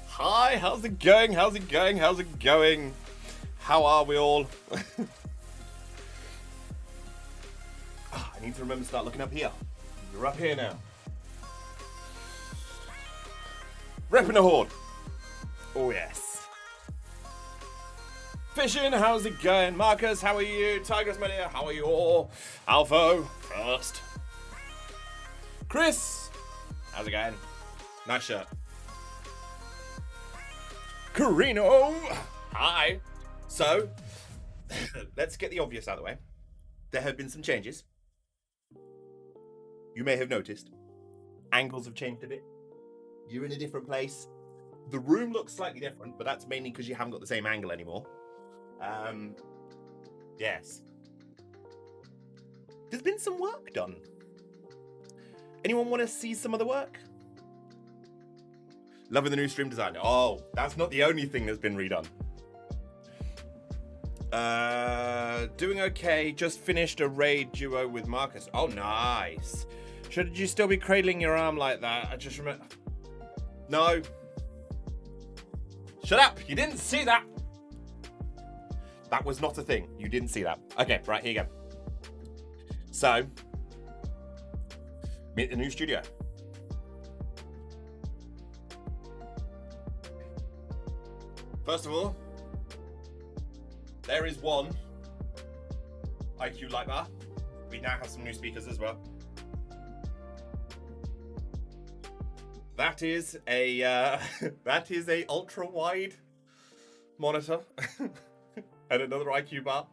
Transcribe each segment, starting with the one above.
Hi, how's it going? How's it going? How's it going? How are we all? I need to remember to start looking up here. We're up here now. Repping the horde. Oh yes. Fishing, how's it going? Marcus, how are you? Tigers Media, how are you all? Alpha, first. Chris, how's it going? Nice shirt. Carino, hi. So, let's get the obvious out of the way. There have been some changes. You may have noticed. Angles have changed a bit. You're in a different place. The room looks slightly different, but that's mainly because you haven't got the same angle anymore. Yes. There's been some work done. Anyone want to see some of the work? Loving the new stream design. Oh, that's not the only thing that's been redone. Doing okay. Just finished a raid duo with Marcus. Oh, nice. Should you still be cradling your arm like that? I just remember. No. Shut up. You didn't see that. That was not a thing. You didn't see that. Okay, right, here you go. So, meet the new studio. First of all, there is one IQ light bar. We now have some new speakers as well. That is a ultra wide monitor and another IQ bar.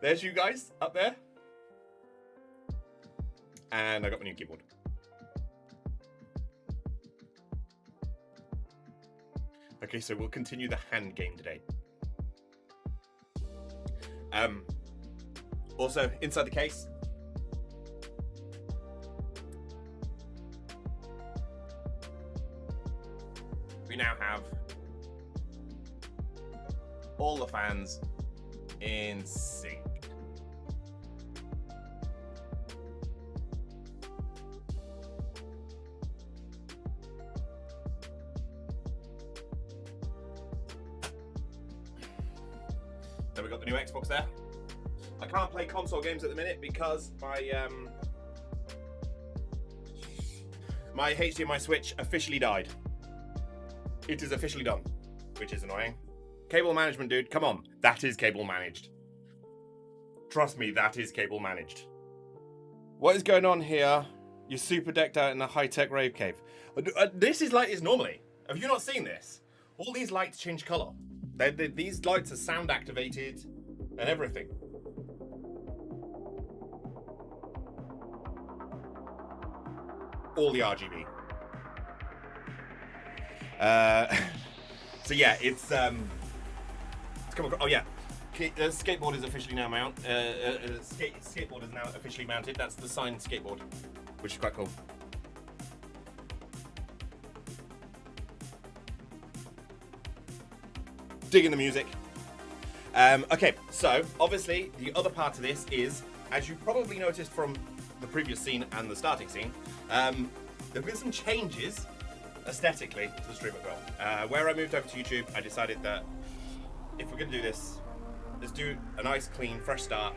There's you guys up there, and I got my new keyboard. Okay, so we'll continue the hand game today. Also, inside the case, we now have all the fans in sync. Then we got the new Xbox there. I can't play console games at the minute because my HDMI switch officially died. It is officially done, which is annoying. Cable management, dude, come on. That is cable managed. Trust me, that is cable managed. What is going on here? You're super decked out in a high-tech rave cave. This is like it's normally. Have you not seen this? All these lights change color. These lights are sound activated and everything. All the RGB. So yeah, it's come across. Oh yeah, skateboard is officially now skateboard is now officially mounted. That's the signed skateboard, which is quite cool. Digging the music. Okay, so obviously the other part of this is, as you probably noticed from the previous scene and the starting scene, there have been some changes aesthetically to the stream as well. Where I moved over to YouTube, I decided that if we're going to do this, let's do a nice, clean, fresh start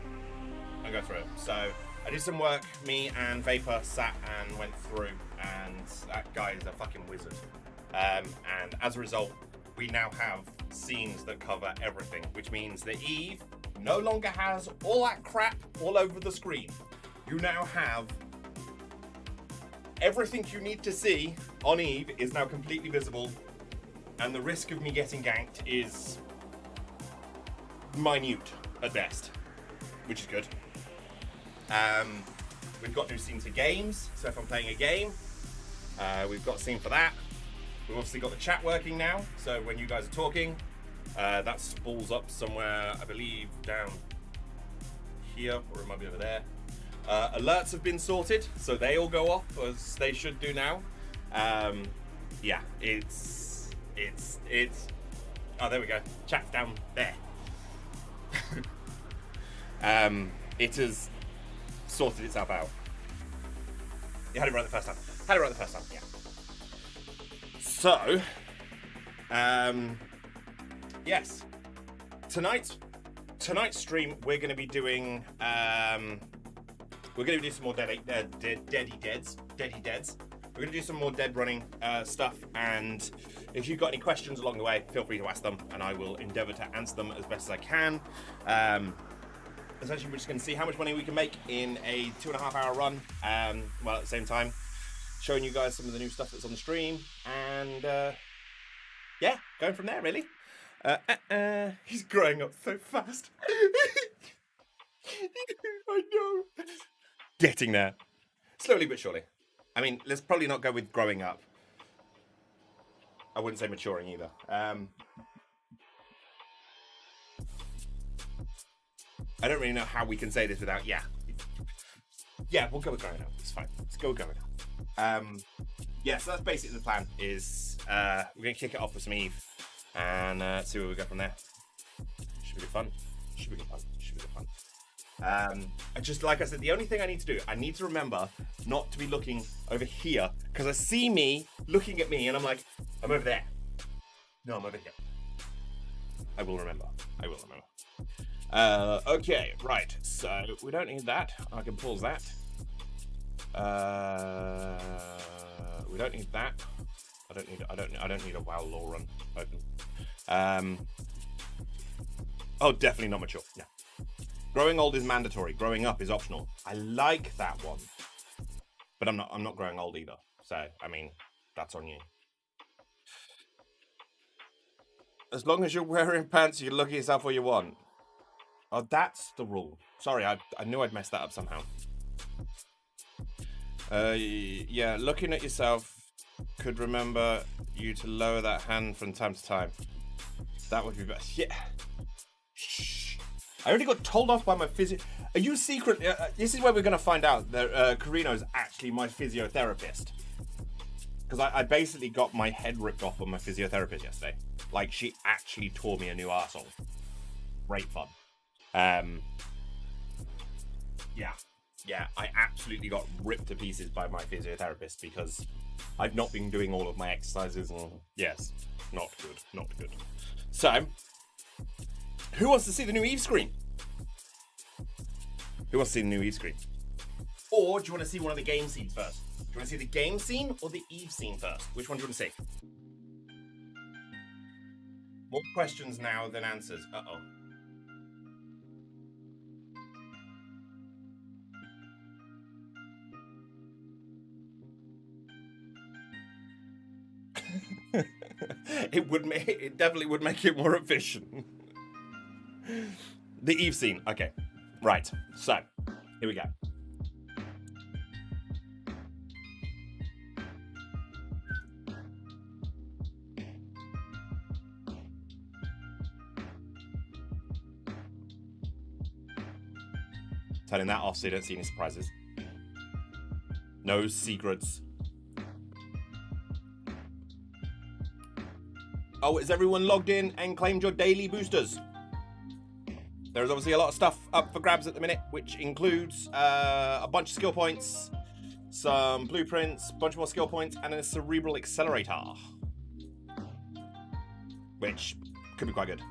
and go through it. So I did some work, me and Vapor sat and went through, and that guy is a fucking wizard. And as a result, we now have scenes that cover everything, which means that Eve no longer has all that crap all over the screen. You now have everything you need to see on Eve is now completely visible, and the risk of me getting ganked is minute at best, which is good. We've got new scenes for games, so if I'm playing a game, we've got a scene for that. We've obviously got the chat working now, so when you guys are talking, that spools up somewhere, I believe, down here, or it might be over there. Alerts have been sorted, so they all go off as they should do now. Yeah, it's. Oh, there we go. Chat's down there. It has sorted itself out. You had it right the first time. Yeah. So, Yes. Tonight's stream, we're going to be doing some more Deady Deads. We're going to do some more dead running stuff, and if you've got any questions along the way, feel free to ask them, and I will endeavour to answer them as best as I can. Essentially, we're just going to see how much money we can make in a 2.5-hour run, while at the same time showing you guys some of the new stuff that's on the stream, and yeah, going from there, really. He's growing up so fast. I know. Getting there. Slowly but surely. I mean, let's probably not go with growing up. I wouldn't say maturing either. I don't really know how we can say this without, yeah, we'll go with growing up. It's fine. Let's go with growing up. Yeah, so that's basically the plan, is we're going to kick it off with some Eve and see where we go from there. Should be good fun. Just like I said, the only thing I need to do, I need to remember not to be looking over here, because I see me looking at me and I'm like, I'm over there. No, I'm over here. I will remember. Okay, right. So we don't need that. I can pause that. We don't need that. I don't need a WoW lore run open. Oh, definitely not mature. No. Growing old is mandatory. Growing up is optional. I like that one, but I'm not growing old either. So I mean, that's on you. As long as you're wearing pants, you can look at yourself what you want. Oh, that's the rule. Sorry, I knew I'd messed that up somehow. Yeah, looking at yourself could remember you to lower that hand from time to time. That would be best. Yeah. Shh. I already got told off by my physio. Are you secret? This is where we're going to find out that Carino is actually my physiotherapist. Because I basically got my head ripped off by my physiotherapist yesterday. Like, she actually tore me a new arsehole. Great fun. Yeah, I absolutely got ripped to pieces by my physiotherapist because I've not been doing all of my exercises. And yes, not good. So, who wants to see the new Eve screen? Or do you want to see one of the game scenes first? Do you want to see the game scene or the Eve scene first? Which one do you want to see? More questions now than answers. Uh-oh. It definitely would make it more efficient. The Eve scene. Okay. Right. So, here we go. Turning that off so you don't see any surprises. No secrets. Oh, is everyone logged in and claimed your daily boosters? There's obviously a lot of stuff up for grabs at the minute, which includes a bunch of skill points, some blueprints, a bunch more skill points, and a cerebral accelerator, which could be quite good.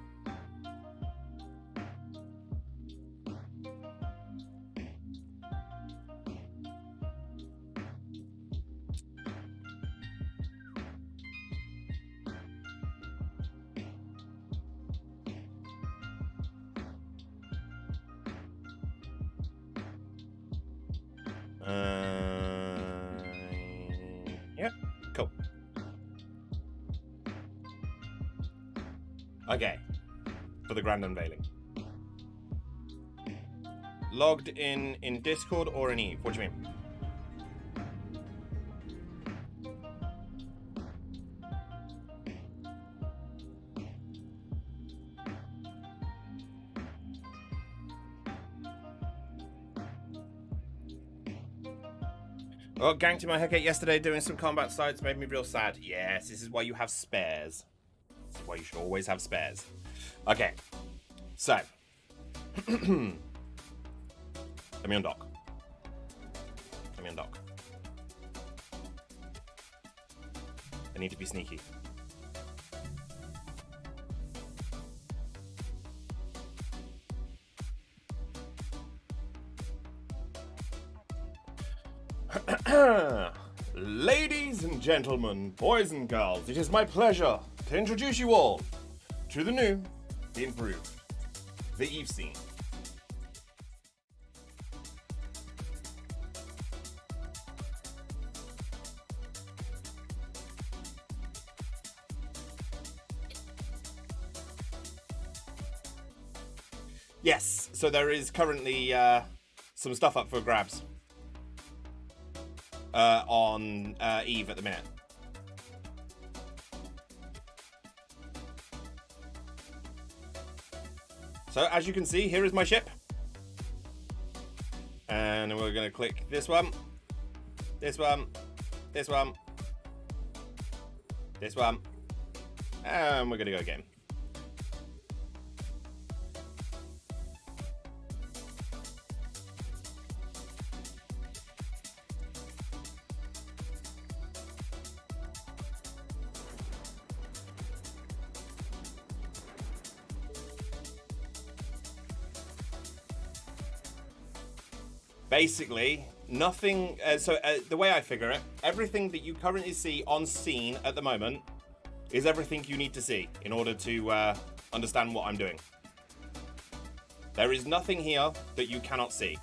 Yeah, cool. Okay, for the grand unveiling. Logged in Discord or in Eve? What do you mean? Oh, ganked in my Hecate yesterday doing some combat sites made me real sad. Yes, this is why you have spares. This is why you should always have spares. Okay, so. Let me undock. I need to be sneaky. Ladies and gentlemen, boys and girls, it is my pleasure to introduce you all to the new, the improved, the Eve scene. Yes, so there is currently some stuff up for grabs on Eve at the minute. So as you can see, here is my ship. And we're going to click this one, this one, this one, this one, and we're going to go again. Basically, nothing. The way I figure it, everything that you currently see on scene at the moment is everything you need to see in order to understand what I'm doing. There is nothing here that you cannot see.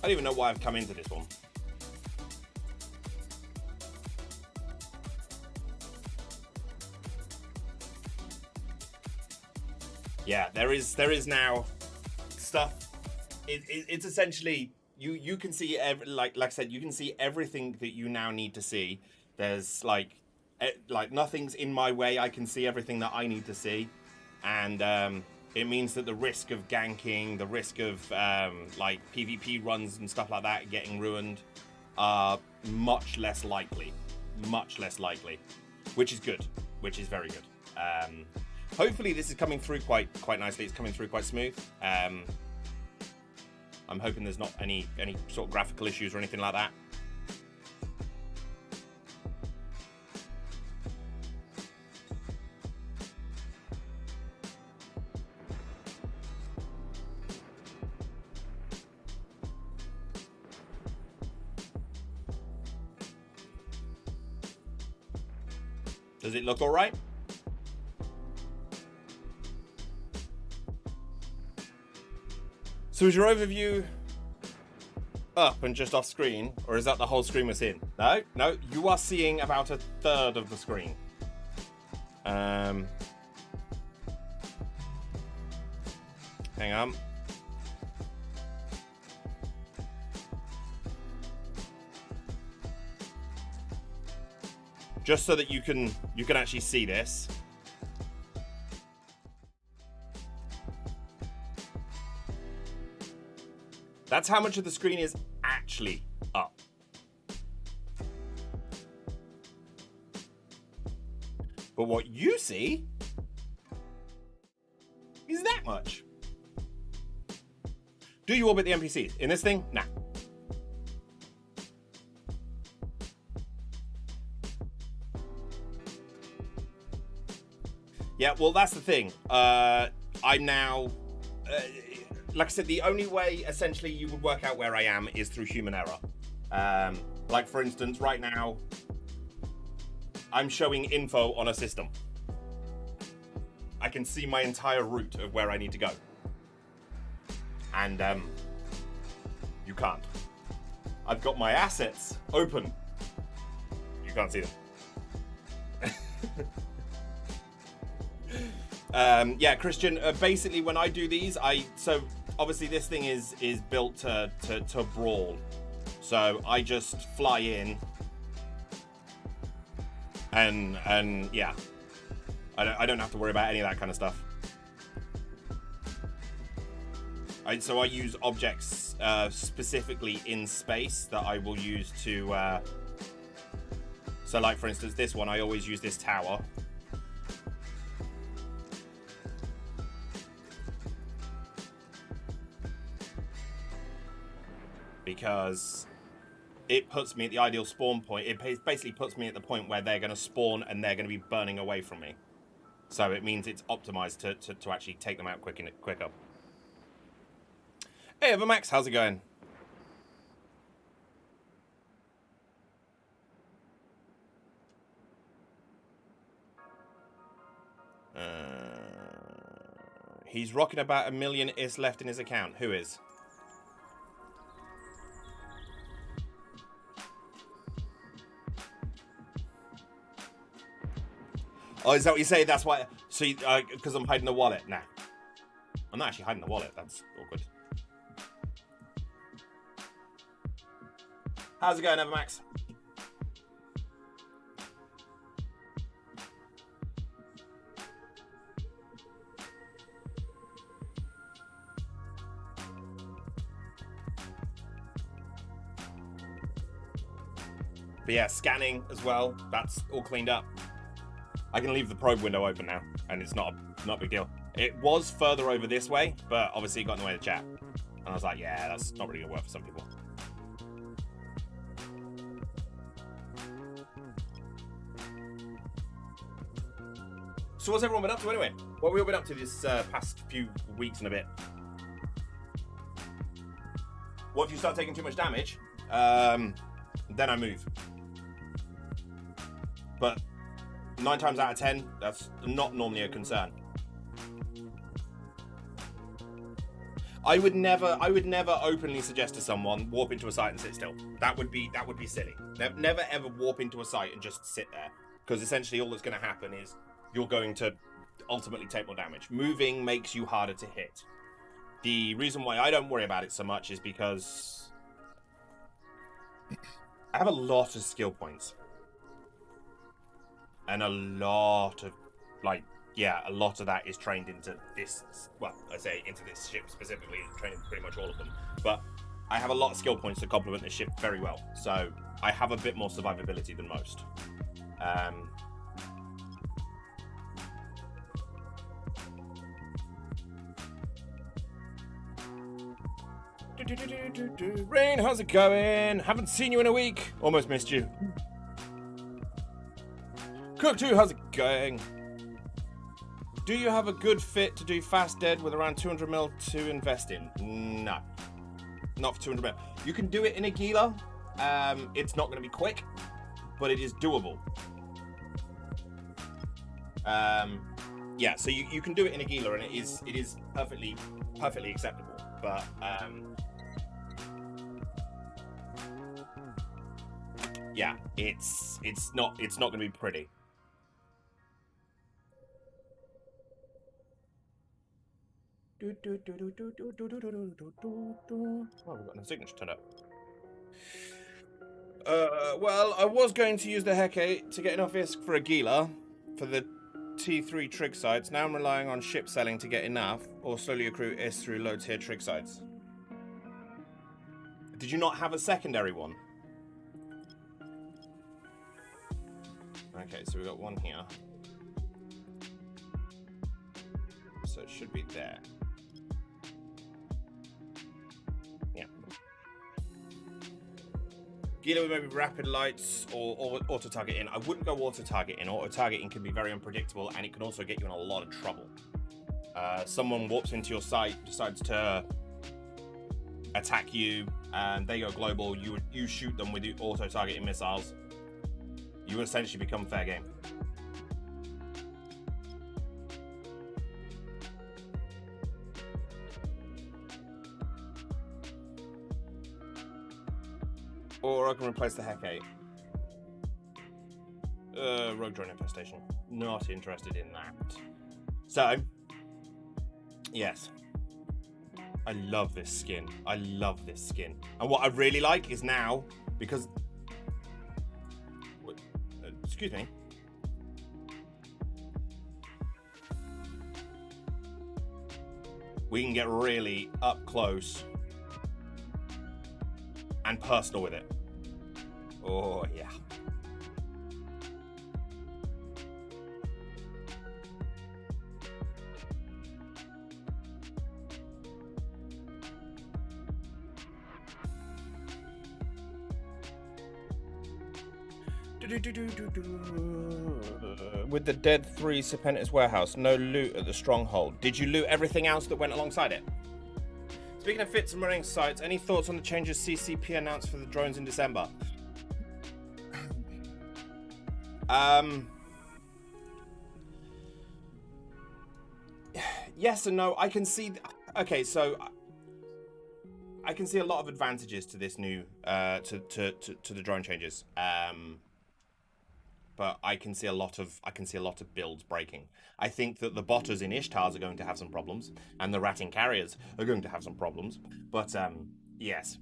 I don't even know why I've come into this one. Yeah, there is now stuff. It's essentially you can see like I said, you can see everything that you now need to see. There's like nothing's in my way. I can see everything that I need to see, and it means that the risk of ganking, the risk of like PvP runs and stuff like that getting ruined are much less likely, which is good, which is very good. Hopefully this is coming through quite nicely. It's coming through quite smooth. I'm hoping there's not any sort of graphical issues or anything like that. Does it look all right? So is your overview up and just off screen, or is that the whole screen we're seeing? No, you are seeing about a third of the screen. Hang on. Just so that you can actually see this. That's how much of the screen is actually up. But what you see is that much. Do you orbit the NPCs? In this thing? Nah. Yeah, well, that's the thing. I'm now, like I said, the only way essentially you would work out where I am is through human error. Like, for instance, right now, I'm showing info on a system. I can see my entire route of where I need to go. And you can't. I've got my assets open. You can't see them. Yeah, Christian, basically when I do these, so obviously this thing is built to brawl. So I just fly in and yeah, I don't have to worry about any of that kind of stuff. So I use objects specifically in space that I will use to, so like for instance this one, I always use this tower. because it puts me at the ideal spawn point. It basically puts me at the point where they're going to spawn and they're going to be burning away from me. So it means it's optimized to actually take them out quicker. Hey, Evermax, how's it going? He's rocking about 1 million IS left in his account. Who is? Oh, is that what you say? That's why. So, because I'm hiding the wallet? Nah. I'm not actually hiding the wallet. That's awkward. How's it going, Evermax? But yeah, scanning as well. That's all cleaned up. I can leave the probe window open now, and it's not a big deal. It was further over this way, but obviously it got in the way of the chat. And I was like, yeah, that's not really gonna work for some people. So what's everyone been up to anyway? What have we all been up to this past few weeks and a bit? What if you start taking too much damage? Then I move. But 9 times out of 10, that's not normally a concern. I would never openly suggest to someone warp into a site and sit still. That would be silly. Never ever warp into a site and just sit there, because essentially all that's going to happen is you're going to ultimately take more damage. Moving makes you harder to hit. The reason why I don't worry about it so much is because I have a lot of skill points. And a lot of, a lot of that is trained into this, well, I say into this ship specifically, trained into pretty much all of them. But I have a lot of skill points that complement the ship very well. So I have a bit more survivability than most. Rain, how's it going? Haven't seen you in a week. Almost missed you. Cook 2, how's it going? Do you have a good fit to do fast dead with around 200 mil to invest in? No. Not for 200 mil. You can do it in a Gila. It's not going to be quick, but it is doable. Yeah, so you can do it in a Gila, and it is perfectly acceptable. But yeah, it's not going to be pretty. Oh, we've got no signature turned up. Well, I was going to use the Heke to get enough ISK for a Gila for the T3 trig sites. Now I'm relying on ship selling to get enough, or slowly accrue ISK through low tier trig sites. Did you not have a secondary one? Okay, so we've got one here. So it should be there. Yeah. Gila with maybe rapid lights or auto targeting. I wouldn't go auto targeting. Auto targeting can be very unpredictable, and it can also get you in a lot of trouble. Someone warps into your site, decides to attack you, and they go global. You shoot them with the auto targeting missiles. You essentially become fair game. Or I can replace the Heke. Rogue drone infestation. Not interested in that. So, yes. I love this skin. I love this skin. And what I really like is now, because... excuse me. We can get really up close and personal with it. Oh, yeah. With the Dead 3 Serpentis warehouse, no loot at the stronghold. Did you loot everything else that went alongside it? Speaking of fits and running sites, any thoughts on the changes CCP announced for the drones in December? Yes and no. I can see. Okay, so I can see a lot of advantages to this new to the drone changes. But I can see a lot of builds breaking. I think that the botters in Ishtars are going to have some problems, and the ratting carriers are going to have some problems. But yes.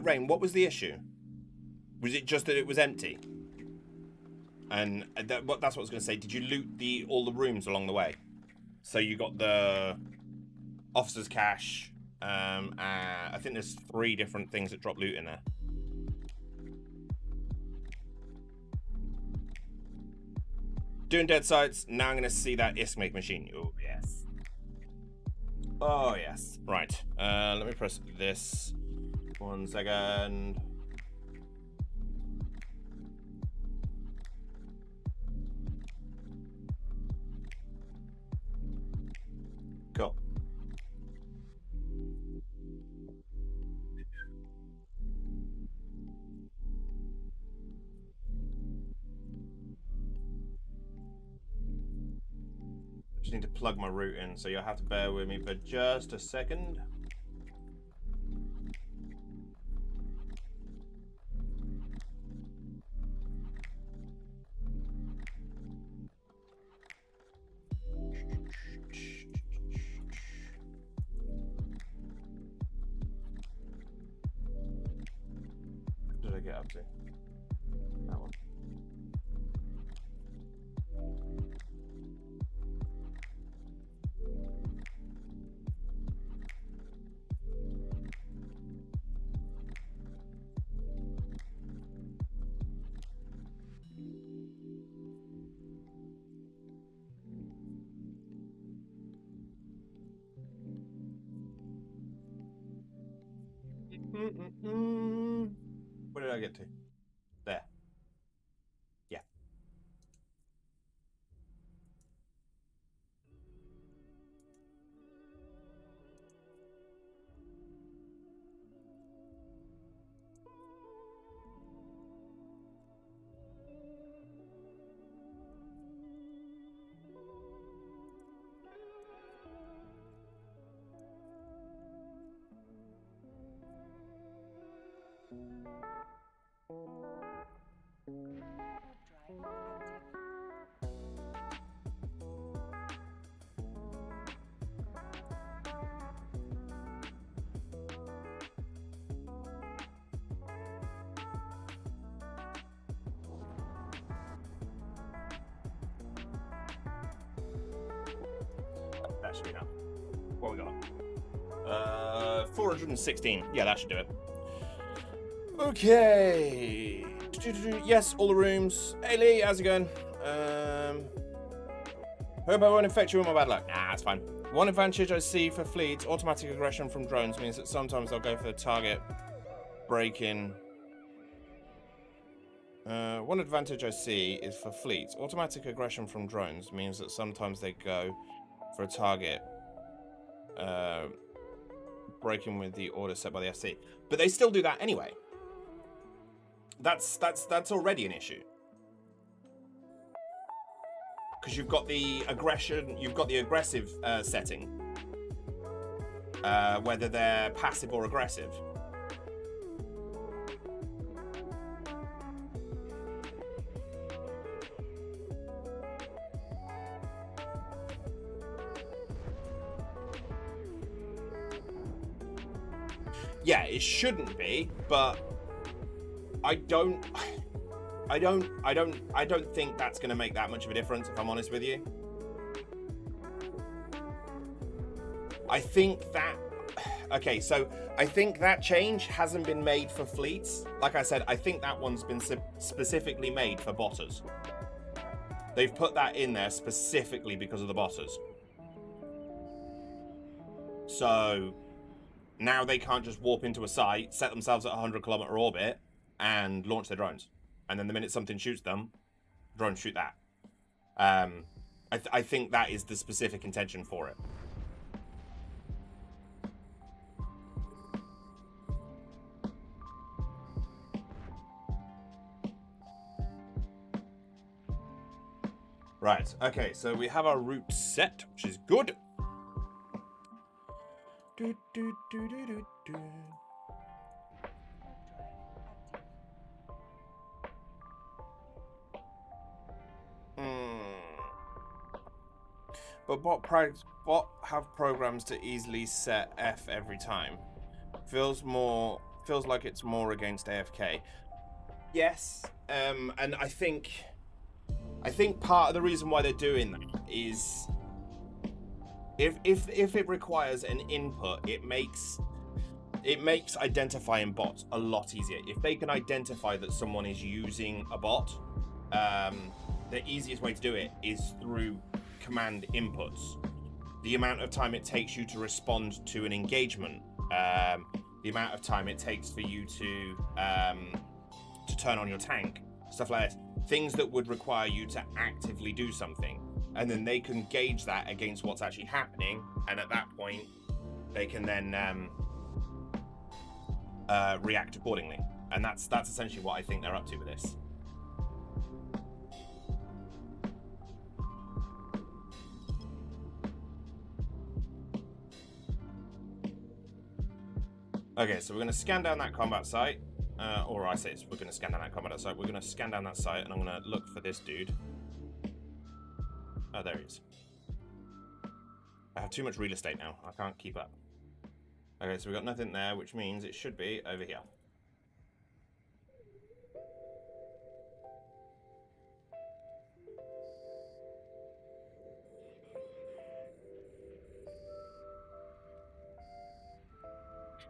Rain, what was the issue? Was it just that it was empty? And that's what I was going to say. Did you loot all the rooms along the way? So you got the officer's cache. I think there's 3 different things that drop loot in there. Doing dead sites. Now I'm going to see that ISK make machine. Oh, yes. Oh, yes. Right. Let me press this. 1 second. Cool. Just need to plug my route in, so you'll have to bear with me for just a second. What did I get up to? That one. Where did I get to? There. Yeah. That should be enough. What we got? 416. Yeah, that should do it. Okay. Yes, all the rooms. Hey Lee, how's it going? Hope I won't infect you with my bad luck. Nah, it's fine. One advantage I see for fleets, automatic aggression from drones means that sometimes they'll go for the target break-in. One advantage I see is for fleets, automatic aggression from drones means that sometimes they go for a target breaking with the order set by the SC. But they still do that anyway. That's already an issue. Because you've got the aggression, you've got the aggressive setting, whether they're passive or aggressive. Yeah, it shouldn't be, but I don't think that's going to make that much of a difference, if I'm honest with you. I think that... Okay, so I think that change hasn't been made for fleets. Like I said, I think that one's been specifically made for botters. They've put that in there specifically because of the botters. So... now they can't just warp into a site, set themselves at a 100-kilometer orbit, and launch their drones. And then the minute something shoots them, drones shoot that. I think that is the specific intention for it. Right, okay, so we have our route set, which is good. But what have programs to easily set F every time? Feels like it's more against AFK. Yes, and I think part of the reason why they're doing that is if it requires an input, it makes identifying bots a lot easier. If they can identify that someone is using a bot, the easiest way to do it is through command inputs. The amount of time it takes you to respond to an engagement, the amount of time it takes for you to turn on your tank, stuff like this. Things that would require you to actively do something, and then they can gauge that against what's actually happening, and at that point they can then react accordingly. And that's essentially what I think they're up to with this. Okay, so we're going to scan down that combat site. Or I say we're going to scan down that combat site. We're going to scan down that site, and I'm going to look for this dude. Oh, there he is. I have too much real estate now. I can't keep up. Okay, so we've got nothing there, which means it should be over here.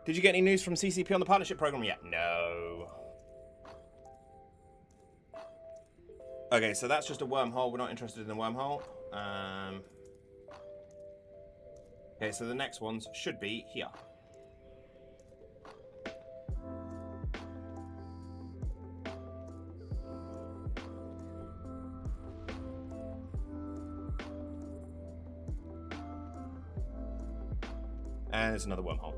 Did you get any news from CCP on the partnership program yet? No. Okay, so that's just a wormhole. We're not interested in the wormhole. Okay, so the next ones should be here. And there's another wormhole.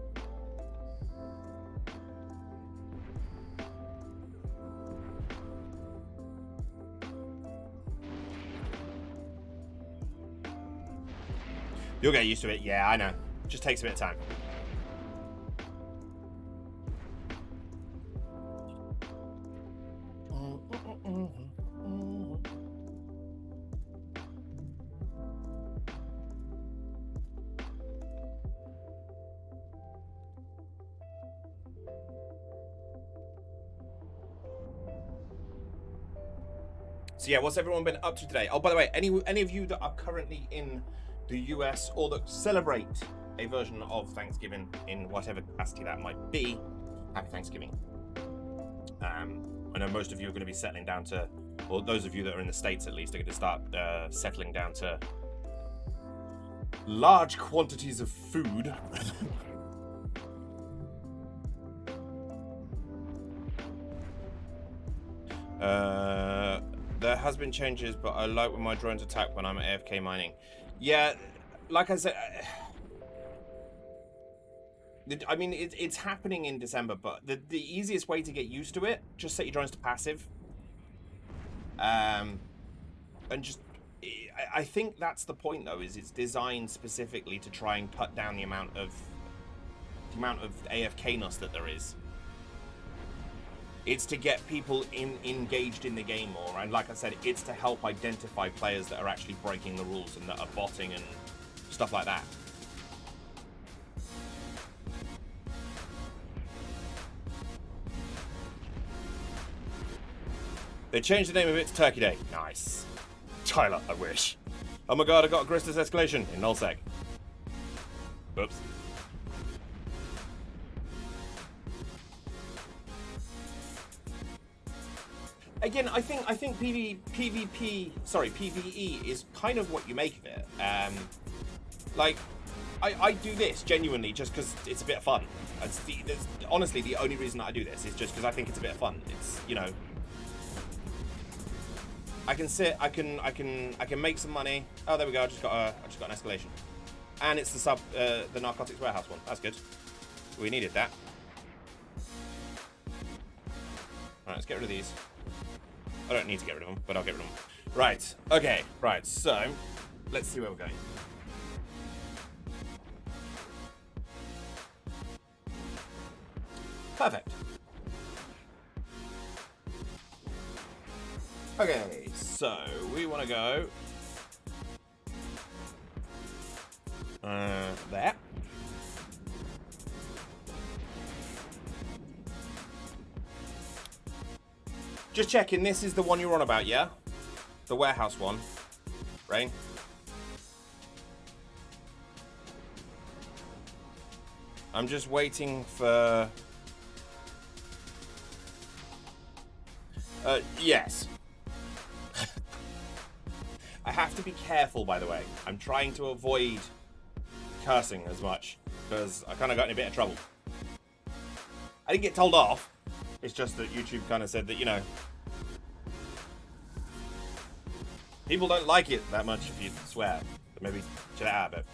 You'll get used to it. Yeah, I know. Just takes a bit of time. So yeah, what's everyone been up to today? Oh, by the way, any of you that are currently in the US or that celebrate a version of Thanksgiving in whatever capacity that might be, happy Thanksgiving. I know most of you are going to be settling down to, or those of you that are in the States at least, are going to start settling down to large quantities of food. There has been changes, but I like when my drones attack when I'm at AFK mining. Yeah, like I said, I mean, it's happening in December, but the easiest way to get used to it, just set your drones to passive. And just, I think that's the point though, is it's designed specifically to try and cut down the amount of AFK-ness that there is. It's to get people engaged in the game more, and like I said, it's to help identify players that are actually breaking the rules and that are botting and stuff like that. They changed the name of it to Turkey Day. Nice. Tyler, I wish. Oh my god, I got a Gristus escalation in nullsec. Oops. Again, I think PvE is kind of what you make of it. Like, I do this genuinely just because it's a bit of fun. Honestly, the only reason that I do this is just because I think it's a bit of fun. It's, you know, I can sit, I can make some money. Oh, there we go. I just got an escalation, and it's the narcotics warehouse one. That's good. We needed that. Right, let's get rid of these. I don't need to get rid of them, but I'll get rid of them. Right. Okay. Right. So, let's see where we're going. Perfect. Okay, so we want to go there. Just checking, this is the one you're on about, yeah? The warehouse one, right? I'm just waiting for... yes. I have to be careful, by the way. I'm trying to avoid cursing as much, because I kind of got in a bit of trouble. I didn't get told off. It's just that YouTube kind of said that, you know, people don't like it that much if you swear. So maybe chill it out a bit.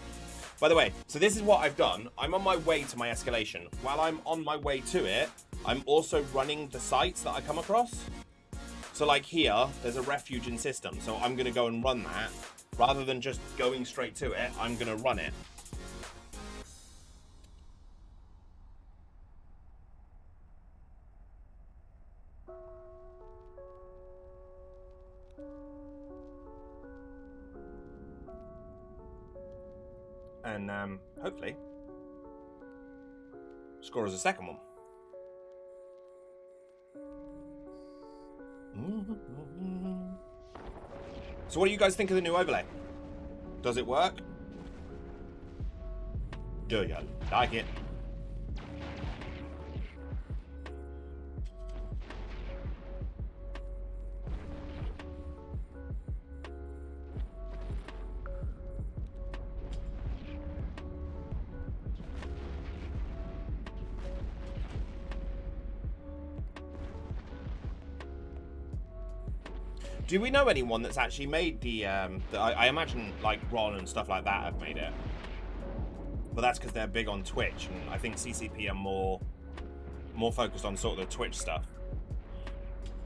By the way, so this is what I've done. I'm on my way to my escalation. While I'm on my way to it, I'm also running the sites that I come across. So like here, there's a refuge in system. So I'm going to go and run that. Rather than just going straight to it, I'm going to run it. And hopefully score as a second one. So what do you guys think of the new overlay? Does it work? Do you like it? Do we know anyone that's actually made the I imagine like Ron and stuff like that have made it. But that's because they're big on Twitch, and I think CCP are more focused on sort of the Twitch stuff.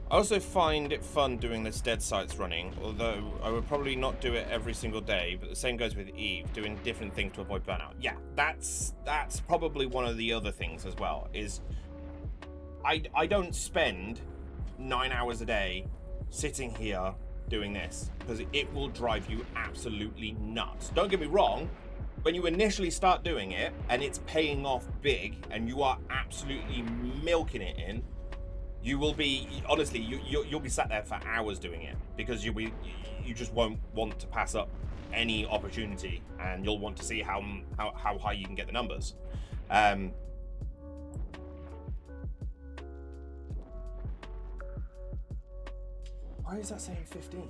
I also find it fun doing this dead sites running, although I would probably not do it every single day, but the same goes with Eve, doing different things to avoid burnout. Yeah, that's probably one of the other things as well, is I don't spend 9 hours a day sitting here doing this, because it will drive you absolutely nuts. Don't get me wrong, when you initially start doing it and it's paying off big and you are absolutely milking it in, you will be, honestly, you'll be sat there for hours doing it, because you just won't want to pass up any opportunity, and you'll want to see how high you can get the numbers. Why is that saying 15?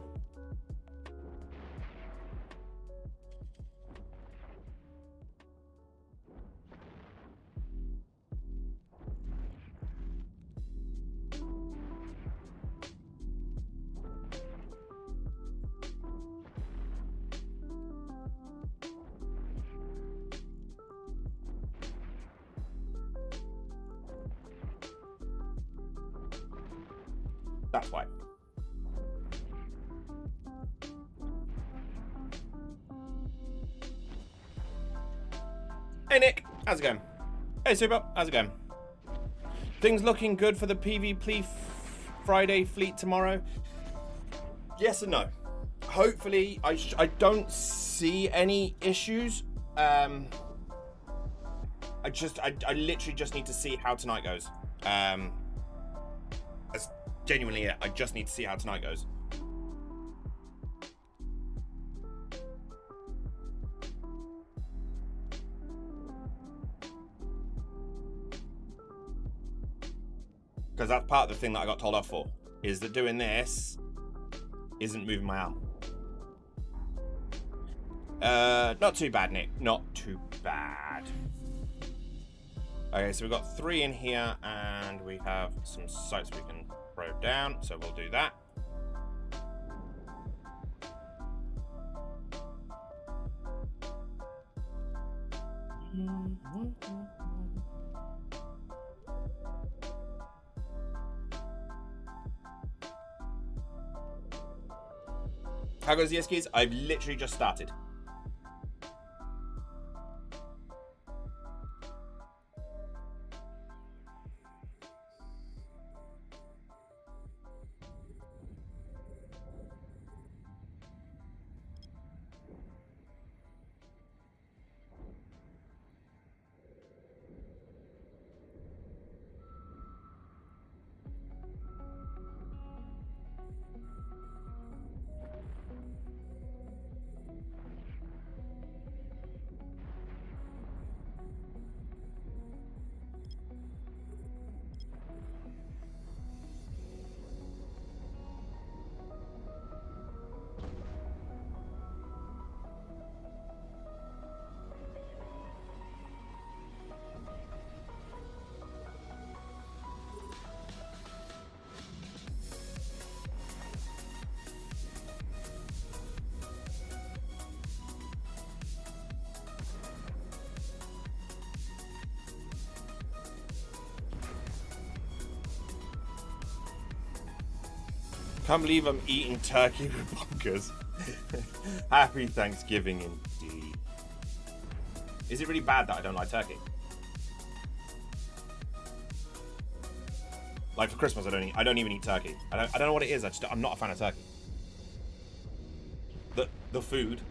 That's why. Hey Nick, how's it going? Hey Super, how's it going? Things looking good for the PvP Friday fleet tomorrow? Yes and no. Hopefully, I don't see any issues. I literally just need to see how tonight goes. That's genuinely it. I just need to see how tonight goes. Because that's part of the thing that I got told off for, is that doing this isn't moving my arm. Not too bad, Nick. Not too bad. Okay, so we've got 3 in here, and we have some sites we can throw down, so we'll do that. How goes the ISKs? I've literally just started. Can't believe I'm eating turkey with bunkers. Happy Thanksgiving indeed. Is it really bad that I don't like turkey? Like for Christmas, I don't even eat turkey. I don't know what it is. I'm not a fan of turkey. The food,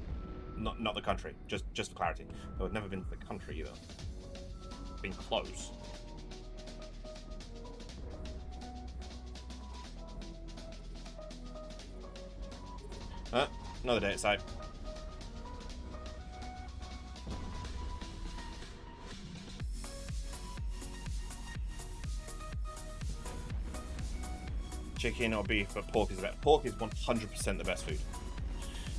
not the country. Just for clarity. Though I've never been to the country either. Been close. Another day at site. Chicken or beef, but pork is the best. Pork is 100% the best food.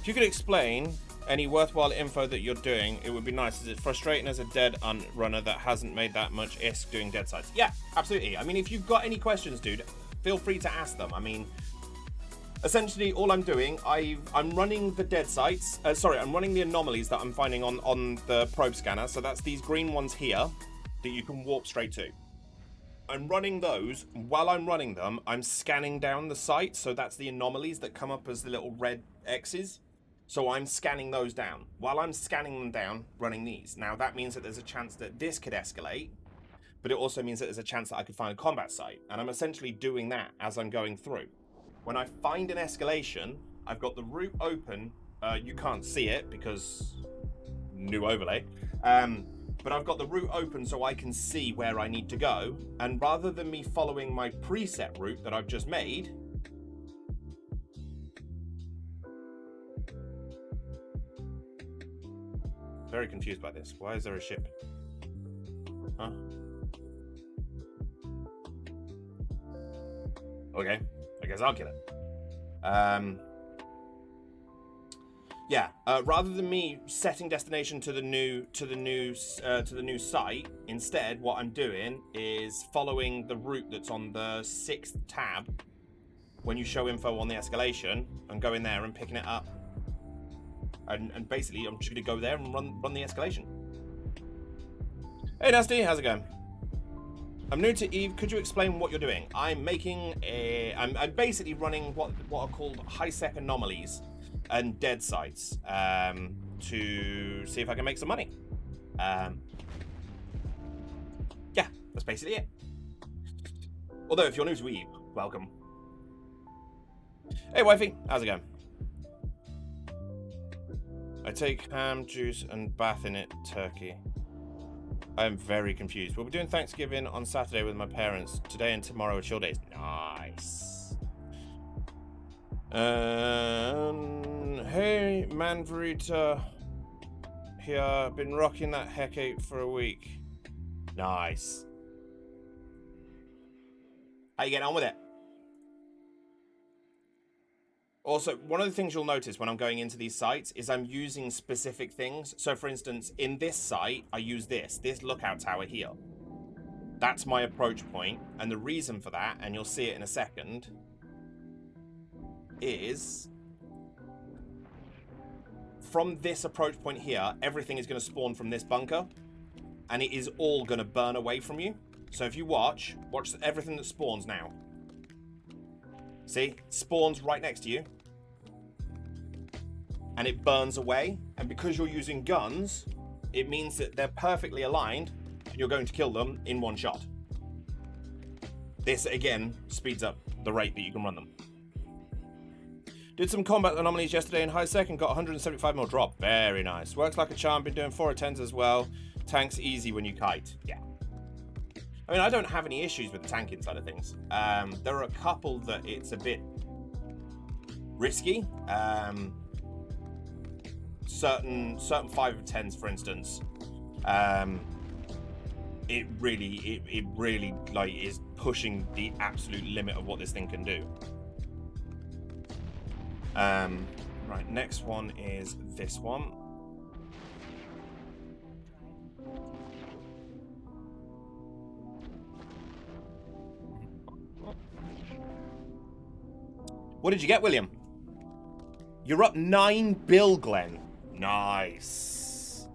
If you could explain any worthwhile info that you're doing, it would be nice. Is it frustrating as a dead runner that hasn't made that much ISK doing dead sites? Yeah, absolutely. I mean, if you've got any questions, dude, feel free to ask them. I mean, essentially, all I'm doing, I'm running the dead sites. I'm running the anomalies that I'm finding on the probe scanner. So that's these green ones here that you can warp straight to. I'm running those. While I'm running them, I'm scanning down the site. So that's the anomalies that come up as the little red X's. So I'm scanning those down. While I'm scanning them down, running these. Now, that means that there's a chance that this could escalate. But it also means that there's a chance that I could find a combat site. And I'm essentially doing that as I'm going through. When I find an escalation, I've got the route open. You can't see it because new overlay. But I've got the route open so I can see where I need to go. And rather than me following my preset route that I've just made, very confused by this. Why is there a ship? Huh? Okay. I guess I'll kill it. Yeah. Rather than me setting destination to the new site, instead, what I'm doing is following the route that's on the 6th tab. When you show info on the escalation, and going there and picking it up, and basically, I'm just gonna go there and run the escalation. Hey, Nasty, how's it going? I'm new to Eve. Could you explain what you're doing? I'm basically running what are called high-sec anomalies and dead sites to see if I can make some money. Yeah, that's basically it. Although, if you're new to Eve, welcome. Hey, wifey, how's it going? I take ham juice and bath in it, turkey. I'm very confused. We'll be doing Thanksgiving on Saturday with my parents. Today and tomorrow are chill days. Nice. Hey, Manvarita. Here, been rocking that Hecate for a week. Nice. How you getting on with it? Also, one of the things you'll notice when I'm going into these sites is I'm using specific things. So, for instance, in this site, I use this lookout tower here. That's my approach point, and the reason for that, and you'll see it in a second, is from this approach point here, everything is going to spawn from this bunker, and it is all going to burn away from you. So if you watch everything that spawns now. See? Spawns right next to you. And it burns away. And because you're using guns, it means that they're perfectly aligned and you're going to kill them in one shot. This, again, speeds up the rate that you can run them. Did some combat anomalies yesterday in ISK and got 175 mil drop. Very nice. Works like a charm. Been doing 4 10s as well. Tank's easy when you kite. Yeah. I mean, I don't have any issues with the tanking side of things. There are a couple that it's a bit risky. Certain 5 of 10s, for instance, it really like is pushing the absolute limit of what this thing can do. Right, next one is this one. What did you get, William? You're up 9 bill, Glenn. Nice.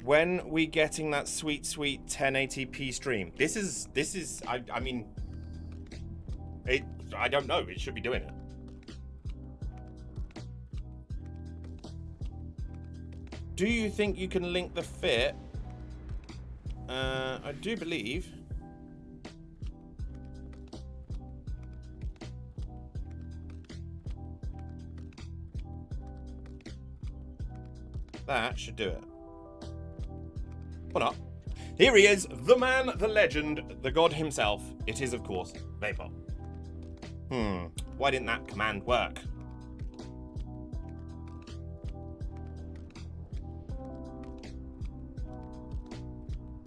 When we getting that sweet 1080p stream? This is I mean, I don't know. It should be doing it. Do you think you can link the fit? I do believe. That should do it. Or not. Here he is, the man, the legend, the god himself. It is, of course, Vapor. Why didn't that command work?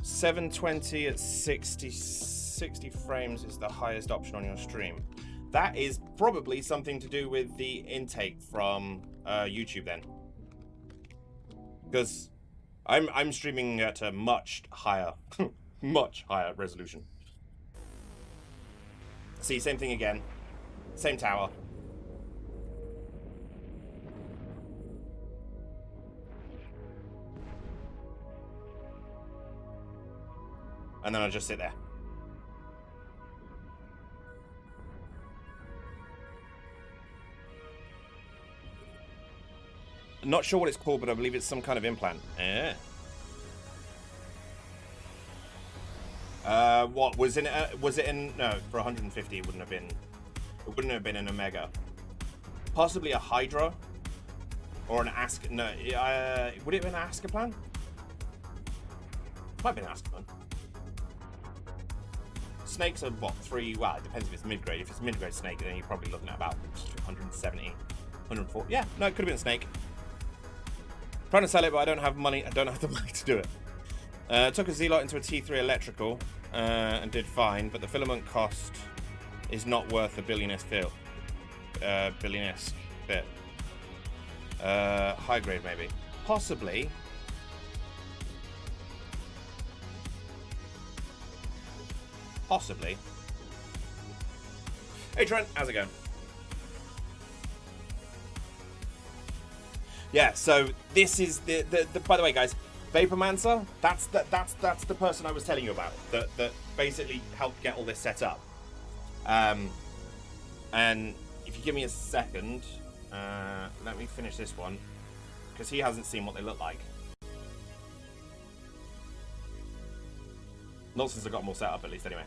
$720 at 60 frames is the highest option on your stream. That is probably something to do with the intake from YouTube then. Because I'm streaming at a much higher resolution. See, same thing again. Same tower. And then I just sit there. Not sure what it's called, but I believe it's some kind of implant. Yeah. What was in? Was it in? No, for 150, it wouldn't have been. It wouldn't have been an Omega. Possibly a Hydra, or an Ask. No, would it have been an Azkaban? Might be an Azkaban. Snakes are what, 3? Well, it depends if it's mid-grade. If it's mid-grade snake, then you're probably looking at about 170, 140. Yeah, no, it could have been a snake. Trying to sell it, but I don't have money. I don't have the money to do it. Took a Z-Lot into a T3 electrical and did fine, but the filament cost is not worth a billionaire fit. High grade maybe, possibly. Possibly. Hey Trent, how's it going? Yeah, so this is the by the way, guys, Vapormancer, that's the person I was telling you about that basically helped get all this set up. And if you give me a second, let me finish this one because he hasn't seen what they look like. Not since I got them all set up, at least, anyway.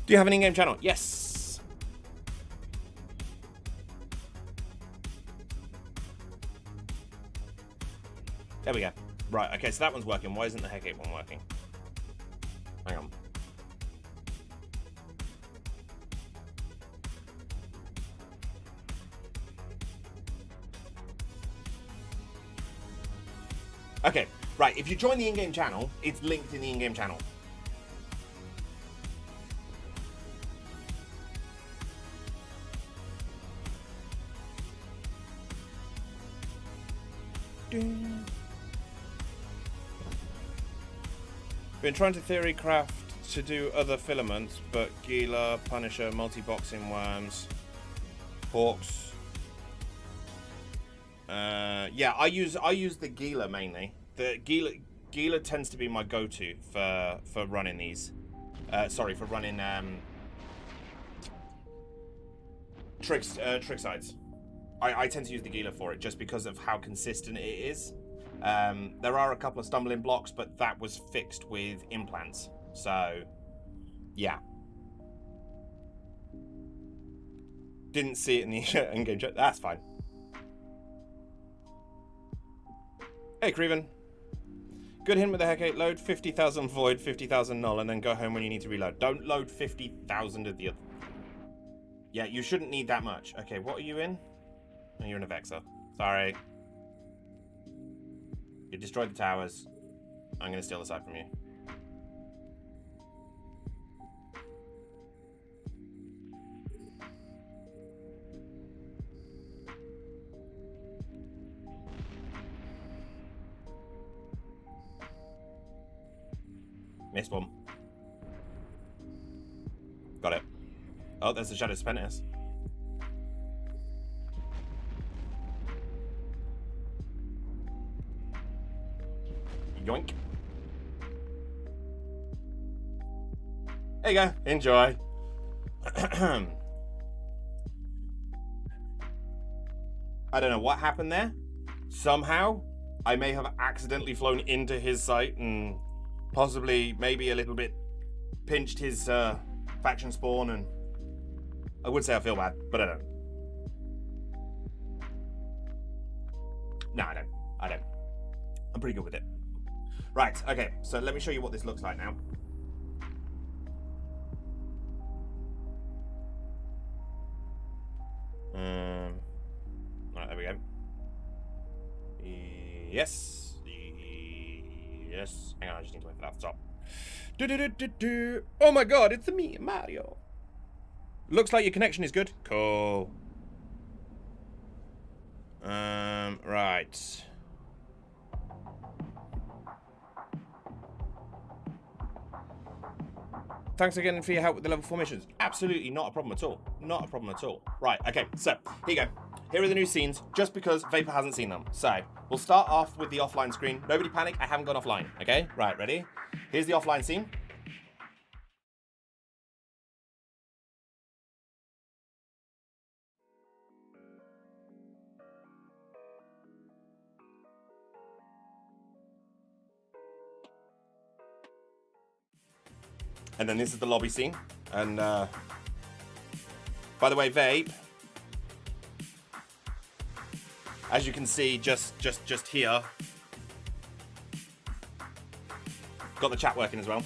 Do you have an in-game channel? Yes. There we go. Right, okay, so that one's working. Why isn't the Hecate one working? Hang on. Okay, right, if you join the in-game channel, it's linked in the in-game channel. Been trying to theory craft to do other filaments, but Gila, Punisher, multi-boxing worms, hawks. Yeah, I use the Gila mainly. The Gila tends to be my go-to for running these. Sorry, for running trick sides. I tend to use the Gila for it just because of how consistent it is. There are a couple of stumbling blocks, but that was fixed with implants. So, yeah. Didn't see it in the in-game chat. That's fine. Hey, Creven. Good hint with the Hecate. Load 50,000 void, 50,000 null, and then go home when you need to reload. Don't load 50,000 of the other. Yeah, you shouldn't need that much. Okay, what are you in? Oh, you're in a Vexor. Sorry. You destroyed the towers. I'm going to steal the side from you. Missed one. Got it. Oh, there's the Shadow Serpentis. Yoink. There you go. Enjoy. I don't know what happened there. Somehow, I may have accidentally flown into his sight and possibly maybe a little bit pinched his faction spawn, and I would say I feel bad, but I don't. No, I don't. I'm pretty good with it. Right, okay, so let me show you what this looks like now. Right, there we go. Yes. Yes. Hang on, I just need to wait for that to stop. Oh my god, it's me, Mario. Looks like your connection is good. Cool. Right. Thanks again for your help with the level 4 missions. Absolutely not a problem at all. Not a problem at all. Right, okay, so here you go. Here are the new scenes, just because Vapor hasn't seen them. So, we'll start off with the offline screen. Nobody panic, I haven't gone offline, okay? Right, ready? Here's the offline scene. And then this is the lobby scene. And, by the way, Vape, as you can see, just here, got the chat working as well.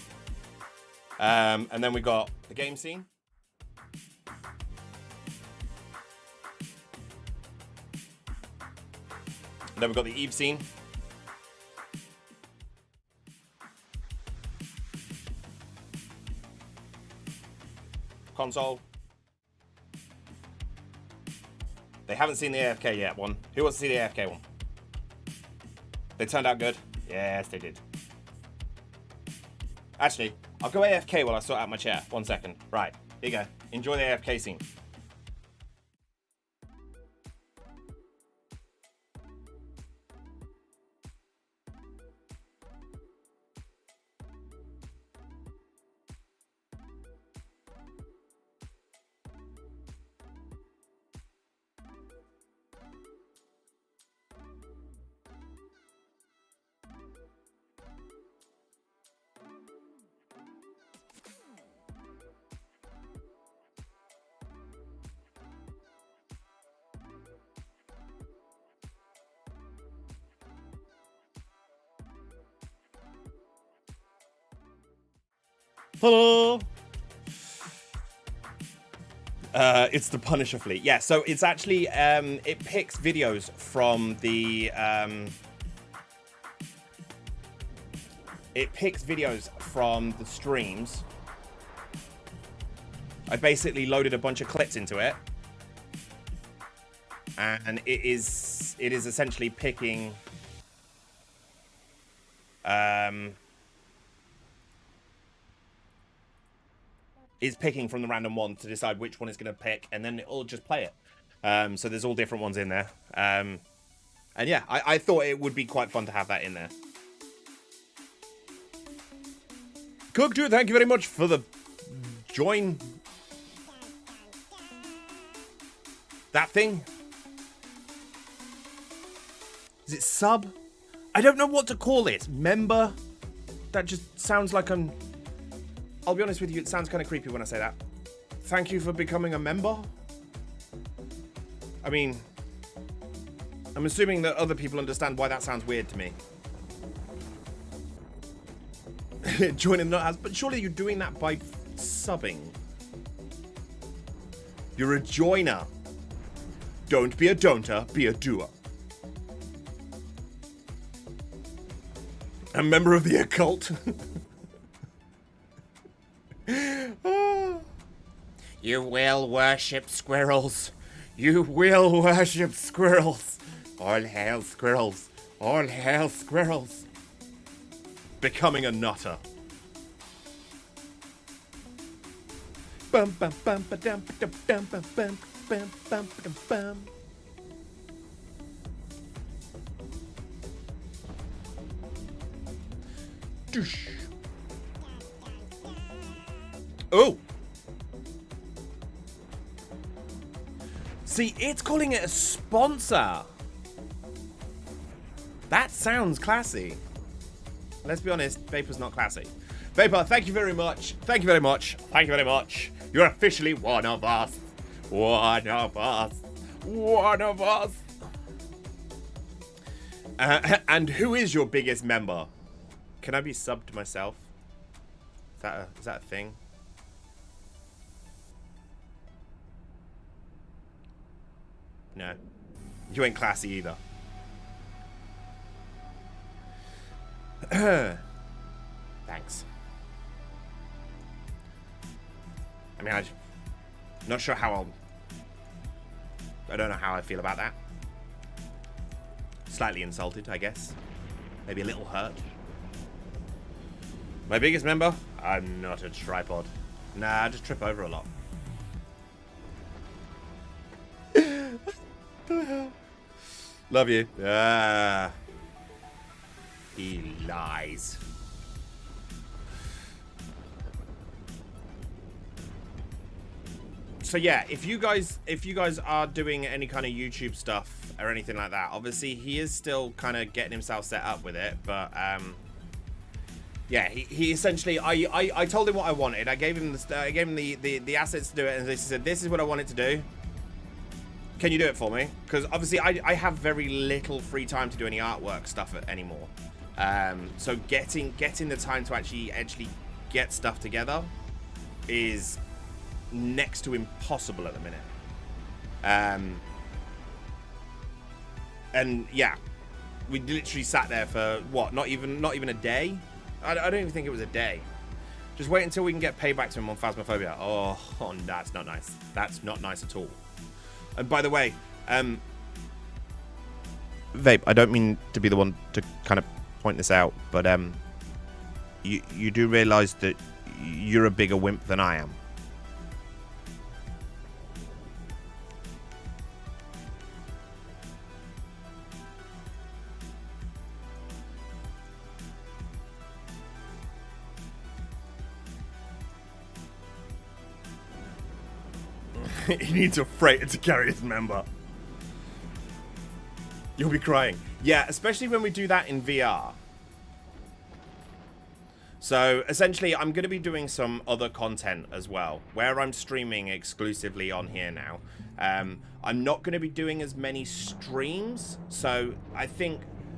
And then we got the game scene. And then we've got the Eve scene. Console. They haven't seen the AFK yet one. Who wants to see the AFK one? They turned out good? Yes, they did. Actually, I'll go AFK while I sort out my chair. 1 second. Right, here you go. Enjoy the AFK scene. Hello. It's the Punisher fleet. Yeah, so it's actually it picks videos from the streams. I basically loaded a bunch of clips into it, and it is essentially picking is picking from the random one to decide which one it's going to pick, and then it'll just play it. So there's all different ones in there. And yeah, I thought it would be quite fun to have that in there. Cook2, thank you very much for the join. That thing? Is it sub? I don't know what to call it. Member? That just sounds like I'm... I'll be honest with you, it sounds kind of creepy when I say that. Thank you for becoming a member. I mean, I'm assuming that other people understand why that sounds weird to me. Joining the Nut House, but surely you're doing that by subbing. You're a joiner. Don't be a don'ter, be a doer. A member of the occult. You will worship squirrels. You will worship squirrels. All hail squirrels. All hail squirrels. Becoming a nutter. Bum bum bum ba dum dum dum bum bum bum bum bum bum. Doosh. Oh. See, it's calling it a sponsor. That sounds classy. Let's be honest, Vapor's not classy. Vapor, thank you very much. Thank you very much. Thank you very much. You're officially one of us. One of us. One of us. And who is your biggest member? Can I be subbed to myself? Is that a thing? No. You ain't classy either. Thanks. I mean, I'm not sure how I don't know how I feel about that. Slightly insulted, I guess. Maybe a little hurt. My biggest member? I'm not a tripod. Nah, I just trip over a lot. Love you. Ah. He lies. So yeah, if you guys are doing any kind of YouTube stuff or anything like that, obviously he is still kind of getting himself set up with it, but yeah, he essentially I told him what I wanted. I gave him the assets to do it, and he said, "This is what I want it to do. Can you do it for me?" Because obviously I have very little free time to do any artwork stuff anymore. So getting the time to actually get stuff together is next to impossible at the minute. And yeah, we literally sat there for what? Not even a day. I don't even think it was a day. Just wait until we can get payback to him on Phasmophobia. Oh, that's not nice. That's not nice at all. And by the way, Vape, I don't mean to be the one to kind of point this out, but you do realise that you're a bigger wimp than I am. He needs a freighter to carry his member. You'll be crying. Yeah, especially when we do that in VR. So, essentially, I'm going to be doing some other content as well, where I'm streaming exclusively on here now. I'm not going to be doing as many streams, so I think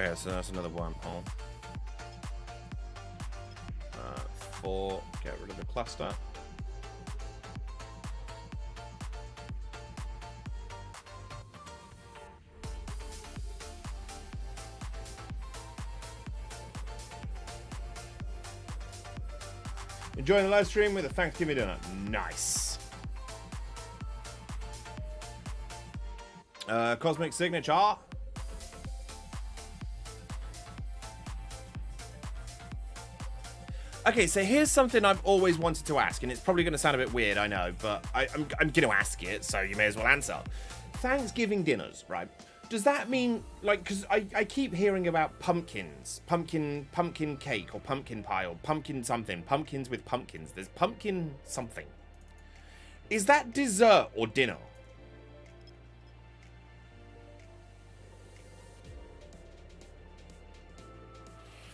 Okay, so that's another wormhole. 4, get rid of the cluster. Enjoying the live stream with a Thanksgiving dinner. Nice. Cosmic Signature. Okay, so here's something I've always wanted to ask, and it's probably going to sound a bit weird, I know, but I'm going to ask it, so you may as well answer. Thanksgiving dinners, right? Does that mean, like, because I keep hearing about pumpkins, pumpkin cake, or pumpkin pie, or pumpkin something, pumpkins with pumpkins. There's pumpkin something. Is that dessert or dinner?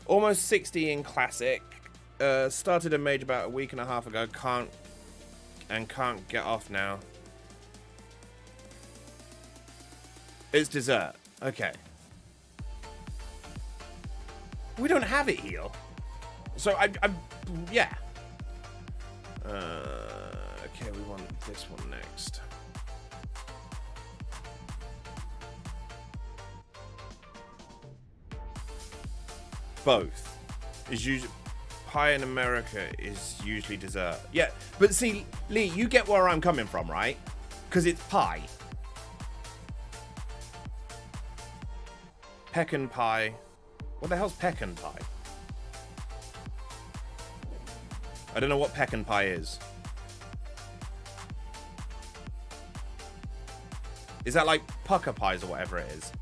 Almost 60 in classic. Started a mage about a week and a half ago. Can't get off now. It's dessert. Okay. We don't have it here. So yeah. Okay, we want this one next. Both. Is usually pie in America is usually dessert. Yeah, but see, Lee, you get where I'm coming from, right? Because it's pie. Pecan pie. What the hell's pecan pie? I don't know what pecan pie is. Is that like pucker pies or whatever it is?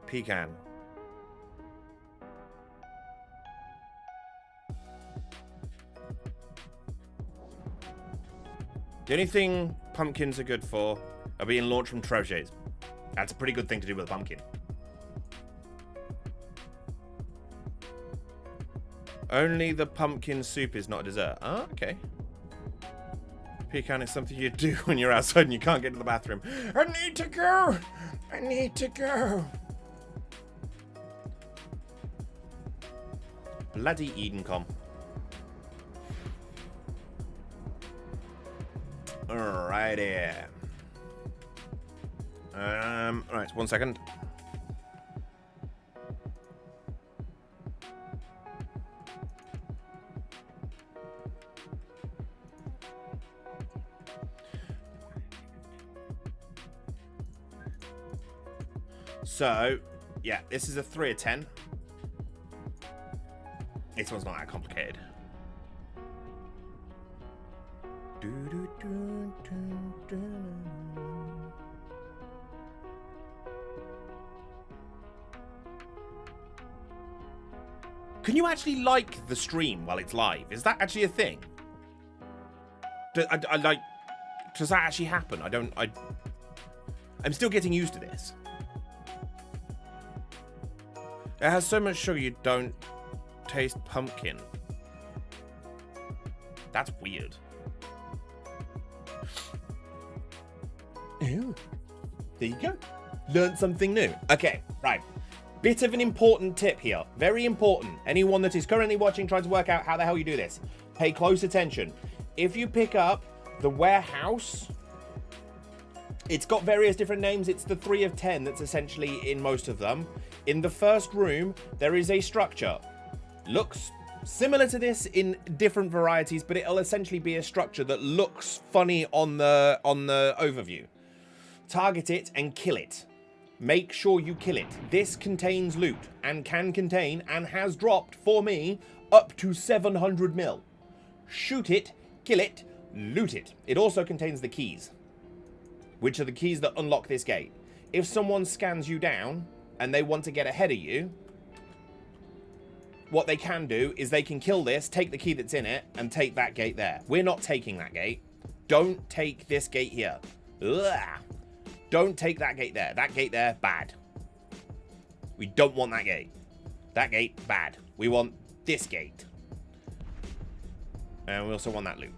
Pecan. The only thing pumpkins are good for are being launched from trebuchets. That's a pretty good thing to do with a pumpkin. Only the pumpkin soup is not a dessert. Oh, okay. Pecan is something you do when you're outside and you can't get to the bathroom. I need to go. I need to go. Bloody Edencom. Alrighty. Right, 1 second. So, yeah, this is a 3 of 10. This one's not that complicated. Can you actually like the stream while it's live? Is that actually a thing? I like. Does that actually happen? I'm still getting used to this. It has so much sugar you don't taste pumpkin. That's weird. Ew. There you go. Learned something new. Okay, right. Bit of an important tip here. Very important. Anyone that is currently watching, trying to work out how the hell you do this. Pay close attention. If you pick up the warehouse, it's got various different names. It's the 3 of 10 that's essentially in most of them. In the first room, there is a structure. Looks similar to this in different varieties, but it'll essentially be a structure that looks funny on the overview. Target it and kill it. Make sure you kill it. This contains loot and can contain and has dropped for me up to 700 mil. Shoot it, kill it, loot it. It also contains the keys, which are the keys that unlock this gate. If someone scans you down and they want to get ahead of you, what they can do is they can kill this, take the key that's in it, and take that gate there. We're not taking that gate. Don't take this gate here. Ugh. Don't take that gate there. That gate there, bad. We don't want that gate. That gate, bad. We want this gate. And we also want that loot.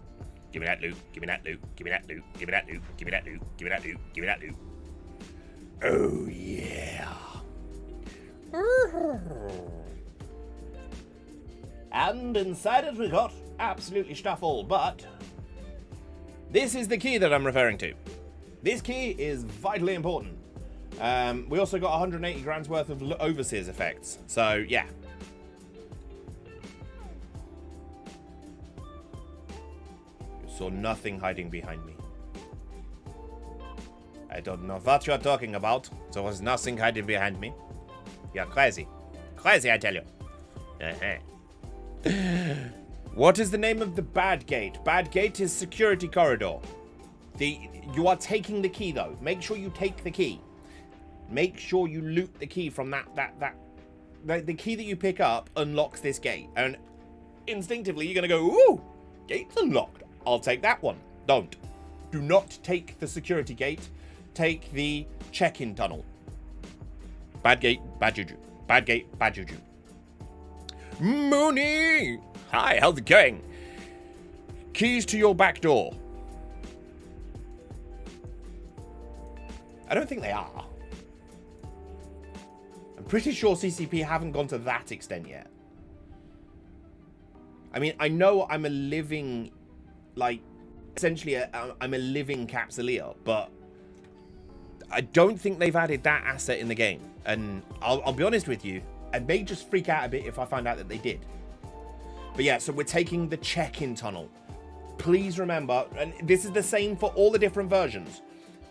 Give me that loot. Give me that loot. Give me that loot. Give me that loot. Give me that loot. Give me that loot. Give me that loot. Oh, yeah. And inside it we got absolutely stuff all, but this is the key that I'm referring to. This key is vitally important. We also got 180 grand's worth of overseers effects, so yeah. You saw nothing hiding behind me. I don't know what you're talking about. There was nothing hiding behind me. You're crazy. Crazy, I tell you. What is the name of the bad gate? Bad gate is security corridor. You are taking the key, though. Make sure you take the key. Make sure you loot the key from the key that you pick up unlocks this gate. And instinctively, you're going to go, ooh, gate's unlocked. I'll take that one. Don't. Do not take the security gate. Take the check-in tunnel. Bad gate, bad juju. Bad gate, bad juju. Mooney! Hi, how's it going? Keys to your back door. I don't think they are. I'm pretty sure CCP haven't gone to that extent yet. I mean, I know I'm a living, like, essentially I'm a living capsuleer, but I don't think they've added that asset in the game. And I'll be honest with you, I may just freak out a bit if I find out that they did. But yeah, so we're taking the check-in tunnel. Please remember, and this is the same for all the different versions,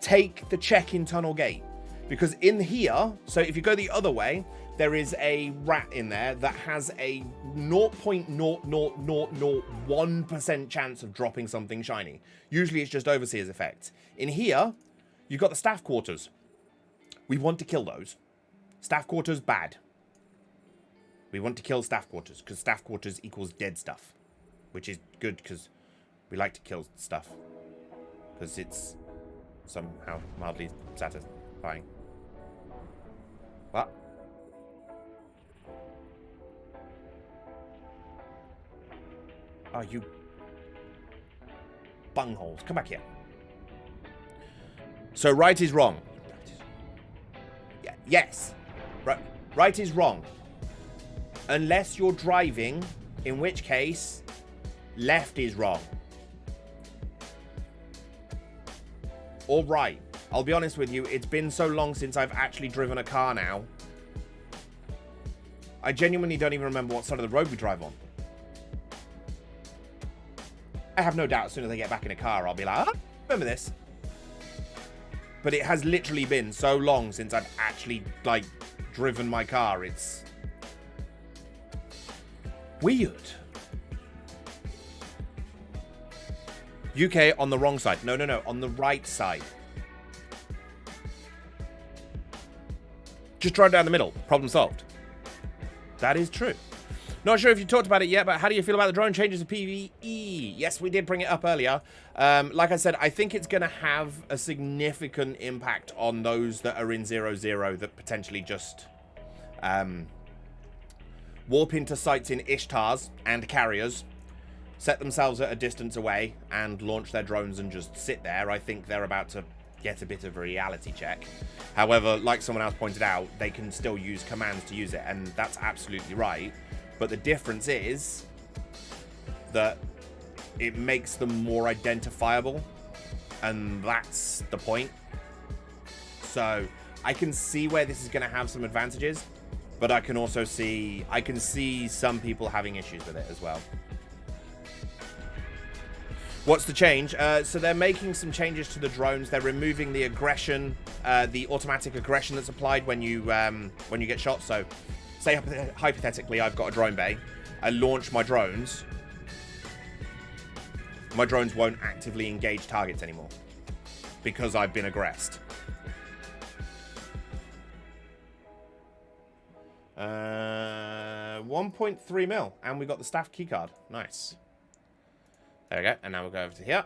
take the check-in tunnel gate. Because in here, so if you go the other way, there is a rat in there that has a 0.00001% chance of dropping something shiny. Usually it's just Overseer's effects. In here, you've got the staff quarters. We want to kill those. Staff quarters, bad. We want to kill staff quarters, because staff quarters equals dead stuff. Which is good, because we like to kill stuff. Because it's somehow mildly satisfying. What? Oh, you bungholes. Come back here. So right is wrong. Yeah, yes. Right is wrong. Unless you're driving, in which case, left is wrong. Or right. I'll be honest with you, it's been so long since I've actually driven a car now. I genuinely don't even remember what side of the road we drive on. I have no doubt as soon as I get back in a car, I'll be like, remember this. But it has literally been so long since I've actually, like, driven my car. It's weird. UK on the wrong side. No, on the right side. Just drive down the middle. Problem solved. That is true. Not sure if you talked about it yet, but how do you feel about the drone changes to PvE? Yes, we did bring it up earlier. Like I said, I think it's going to have a significant impact on those that are in 0-0 that potentially just warp into sites in Ishtars and carriers, set themselves at a distance away, and launch their drones and just sit there. I think they're about to get a bit of a reality check. However, like someone else pointed out, they can still use commands to use it, and that's absolutely right. But the difference is that it makes them more identifiable, and that's the point. So I can see where this is going to have some advantages, but I can also see some people having issues with it as well. What's the change? So they're making some changes to the drones. They're removing the aggression, the automatic aggression that's applied when you get shot. So, say hypothetically, I've got a drone bay. I launch my drones. My drones won't actively engage targets anymore because I've been aggressed. 1.3 mil, and we got the staff keycard. Nice. There we go. And now we'll go over to here.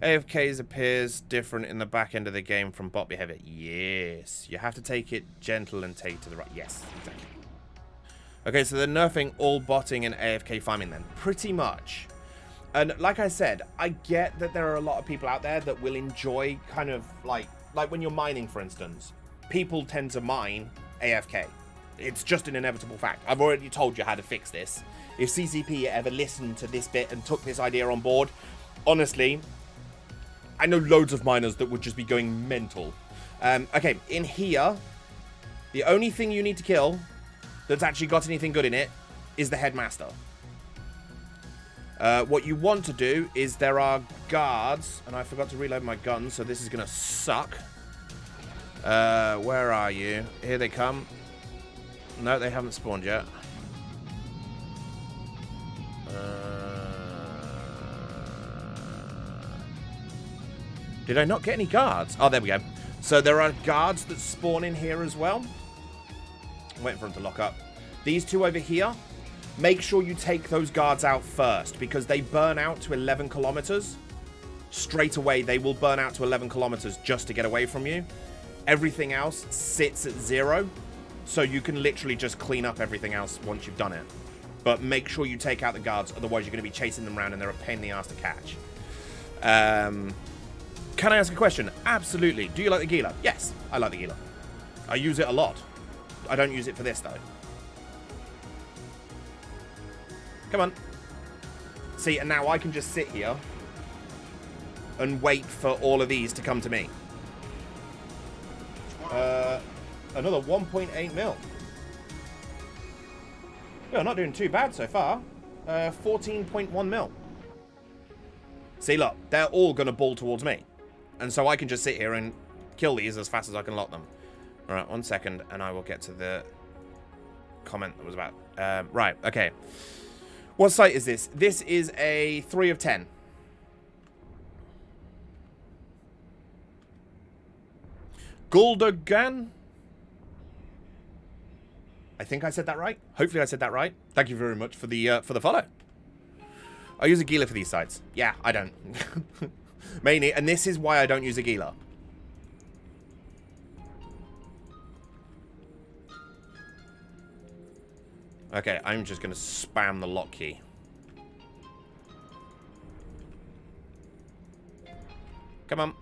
AFKs appears different in the back end of the game from bot behavior. Yes. You have to take it gentle and take to the right. Yes, exactly. Okay, so they're nerfing all botting and AFK farming then. Pretty much. And like I said, I get that there are a lot of people out there that will enjoy kind of like when you're mining, for instance. People tend to mine AFK. It's just an inevitable fact. I've already told you how to fix this. If CCP ever listened to this bit and took this idea on board, honestly, I know loads of miners that would just be going mental. Okay, in here, the only thing you need to kill that's actually got anything good in it is the headmaster. What you want to do is there are guards, and I forgot to reload my gun, so this is going to suck. Where are you? Here they come. No, they haven't spawned yet. Did I not get any guards? Oh, there we go. So there are guards that spawn in here as well. I'm waiting for them to lock up. These two over here, make sure you take those guards out first because they burn out to 11 kilometers. Straight away, they will burn out to 11 kilometers just to get away from you. Everything else sits at 0. So you can literally just clean up everything else once you've done it. But make sure you take out the guards, otherwise you're going to be chasing them around and they're a pain in the ass to catch. Can I ask a question? Absolutely. Do you like the Gila? Yes, I like the Gila. I use it a lot. I don't use it for this, though. Come on. See, and now I can just sit here and wait for all of these to come to me. Another 1.8 mil. Yeah, not doing too bad so far. 14.1 mil. See, look, they're all going to ball towards me. And so I can just sit here and kill these as fast as I can lock them. All right, 1 second, and I will get to the comment that was about. Right, okay. What site is this? This is a 3 of 10. Guldagan? I think I said that right. Hopefully I said that right. Thank you very much for the follow. I use a Gila for these sites. Yeah, I don't. Mainly, and this is why I don't use a Gila. Okay, I'm just going to spam the lock key. Come on.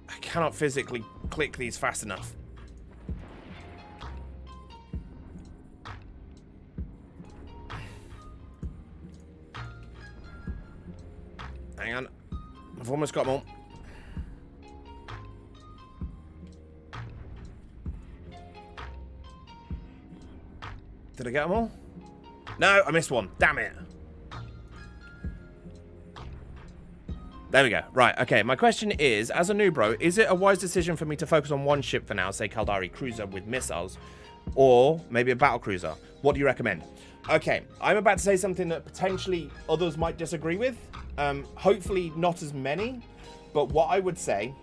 I cannot physically click these fast enough. Hang on. I've almost got them all. Did I get them all? No, I missed one. Damn it. There we go. Right, okay. My question is, as a new bro, is it a wise decision for me to focus on one ship for now, say Caldari cruiser with missiles, or maybe a battle cruiser? What do you recommend? Okay, I'm about to say something that potentially others might disagree with. Hopefully not as many, but what I would say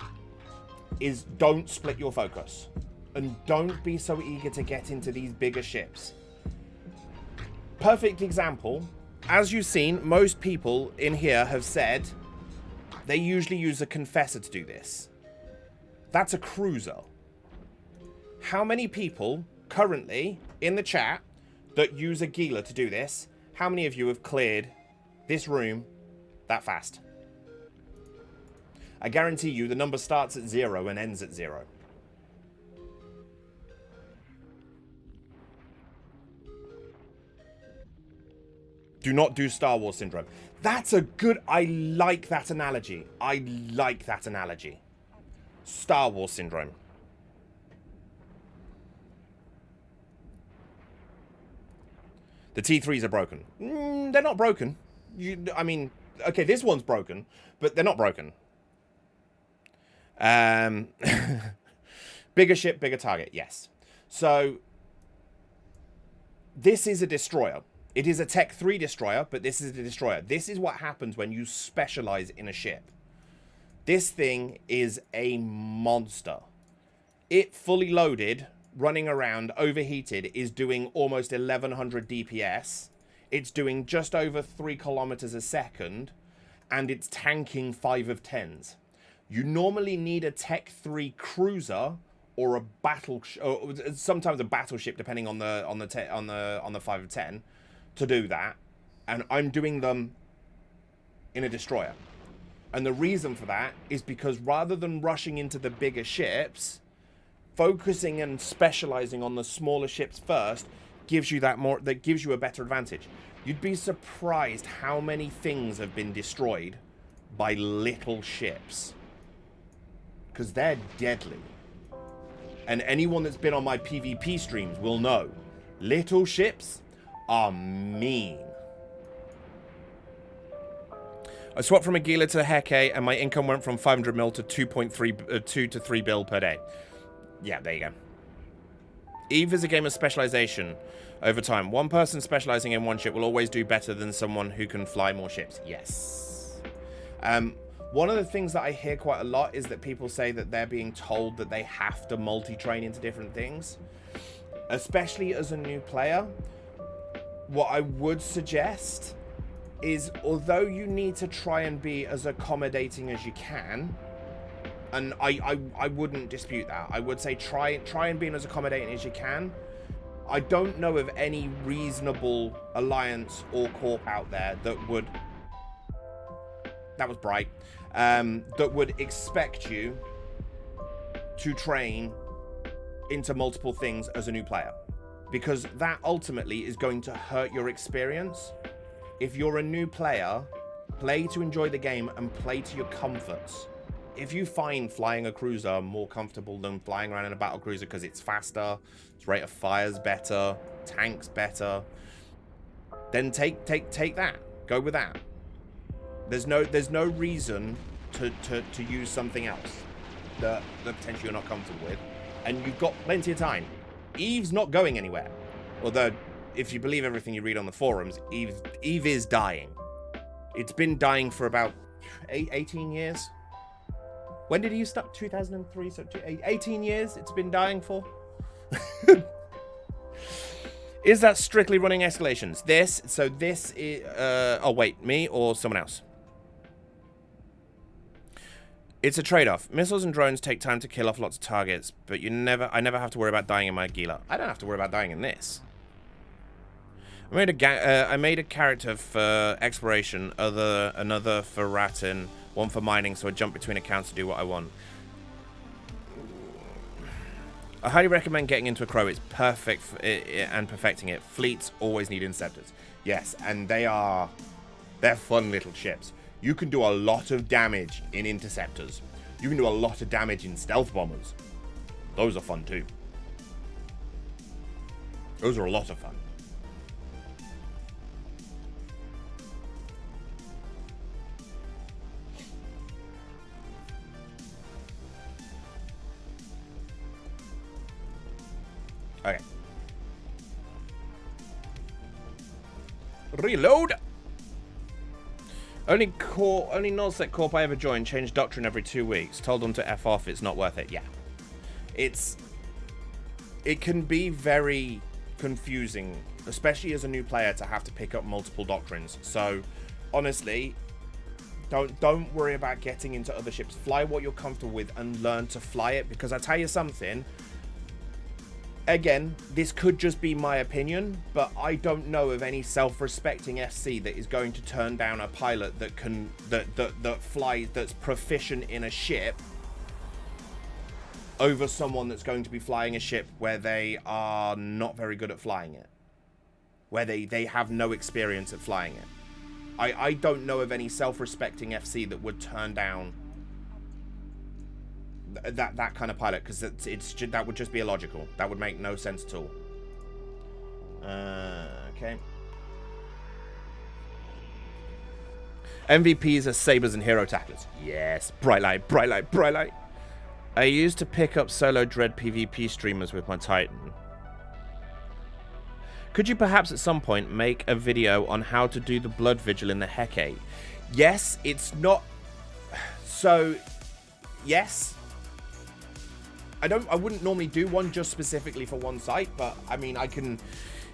is don't split your focus and don't be so eager to get into these bigger ships. Perfect example, as you've seen, most people in here have said they usually use a confessor to do this. That's a cruiser. How many people currently in the chat that use a Gila to do this, how many of you have cleared this room that fast? I guarantee you the number starts at 0 and ends at 0. Do not do Star Wars syndrome. That's a good... I like that analogy. I like that analogy. Star Wars syndrome. The T3s are broken. They're not broken. I mean, okay, this one's broken, but they're not broken. Bigger ship, bigger target, yes. So, this is a destroyer. It is a Tech 3 destroyer, but this is a destroyer. This is what happens when you specialize in a ship. This thing is a monster. It fully loaded running around overheated is doing almost 1100 DPS. It's doing just over 3 kilometers a second, and it's tanking 5 of 10s. You normally need a Tech 3 cruiser or a or sometimes a battleship, depending on the 5 of 10, to do that. And I'm doing them in a destroyer. And the reason for that is because rather than rushing into the bigger ships, focusing and specializing on the smaller ships first gives you gives you a better advantage. You'd be surprised how many things have been destroyed by little ships, because they're deadly. And anyone that's been on my PvP streams will know little ships are mean. I swapped from a Gila to a Heke, and my income went from 500 mil to 2 to 3 bill per day. Yeah, there you go. EVE is a game of specialization over time. One person specializing in one ship will always do better than someone who can fly more ships. Yes. One of the things that I hear quite a lot is that people say that they're being told that they have to multi-train into different things. Especially as a new player, what I would suggest is, although you need to try and be as accommodating as you can, and I wouldn't dispute that. I would say try and be as accommodating as you can. I don't know of any reasonable alliance or corp out there that would... That was bright. That would expect you to train into multiple things as a new player. Because that ultimately is going to hurt your experience. If you're a new player, play to enjoy the game and play to your comforts. If you find flying a cruiser more comfortable than flying around in a battle cruiser because it's faster, its rate of fire's better, tank's better, then take that. Go with that. There's no reason to use something else that potentially you're not comfortable with, and you've got plenty of time. EVE's not going anywhere, although if you believe everything you read on the forums, EVE is dying. It's been dying for about 18 years. When did you start? 2003, so 18 years it's been dying for. Is that strictly running escalations? This is, oh wait, me or someone else? It's a trade-off. Missiles and drones take time to kill off lots of targets, but I never have to worry about dying in my Gila. I don't have to worry about dying in this. I made a character for exploration, another for Ratten, one for mining, so I jump between accounts to do what I want. I highly recommend getting into a Crow. It's perfect and perfecting it. Fleets always need Interceptors. Yes, and they're fun little ships. You can do a lot of damage in Interceptors. You can do a lot of damage in Stealth Bombers. Those are fun too. Those are a lot of fun. Okay. Reload. Only nullsec corp I ever joined changed doctrine every 2 weeks. Told them to F off. It's not worth it. Yeah. It can be very confusing, especially as a new player, to have to pick up multiple doctrines. So, honestly, don't worry about getting into other ships. Fly what you're comfortable with and learn to fly it. Because I tell you something. Again, this could just be my opinion, but I don't know of any self-respecting FC that is going to turn down a pilot that flies, that's proficient in a ship, over someone that's going to be flying a ship where they are not very good at flying it, where they have no experience at flying it. I don't know of any self-respecting FC that would turn down that kind of pilot, because that would just be illogical. That would make no sense at all. Okay. MVPs are sabers and hero tacklers. Yes. Bright light, bright light, bright light. I used to pick up solo dread PvP streamers with my Titan. Could you perhaps at some point make a video on how to do the blood vigil in the Heke? Yes, it's not... So, yes... I wouldn't normally do one just specifically for one site, but I mean,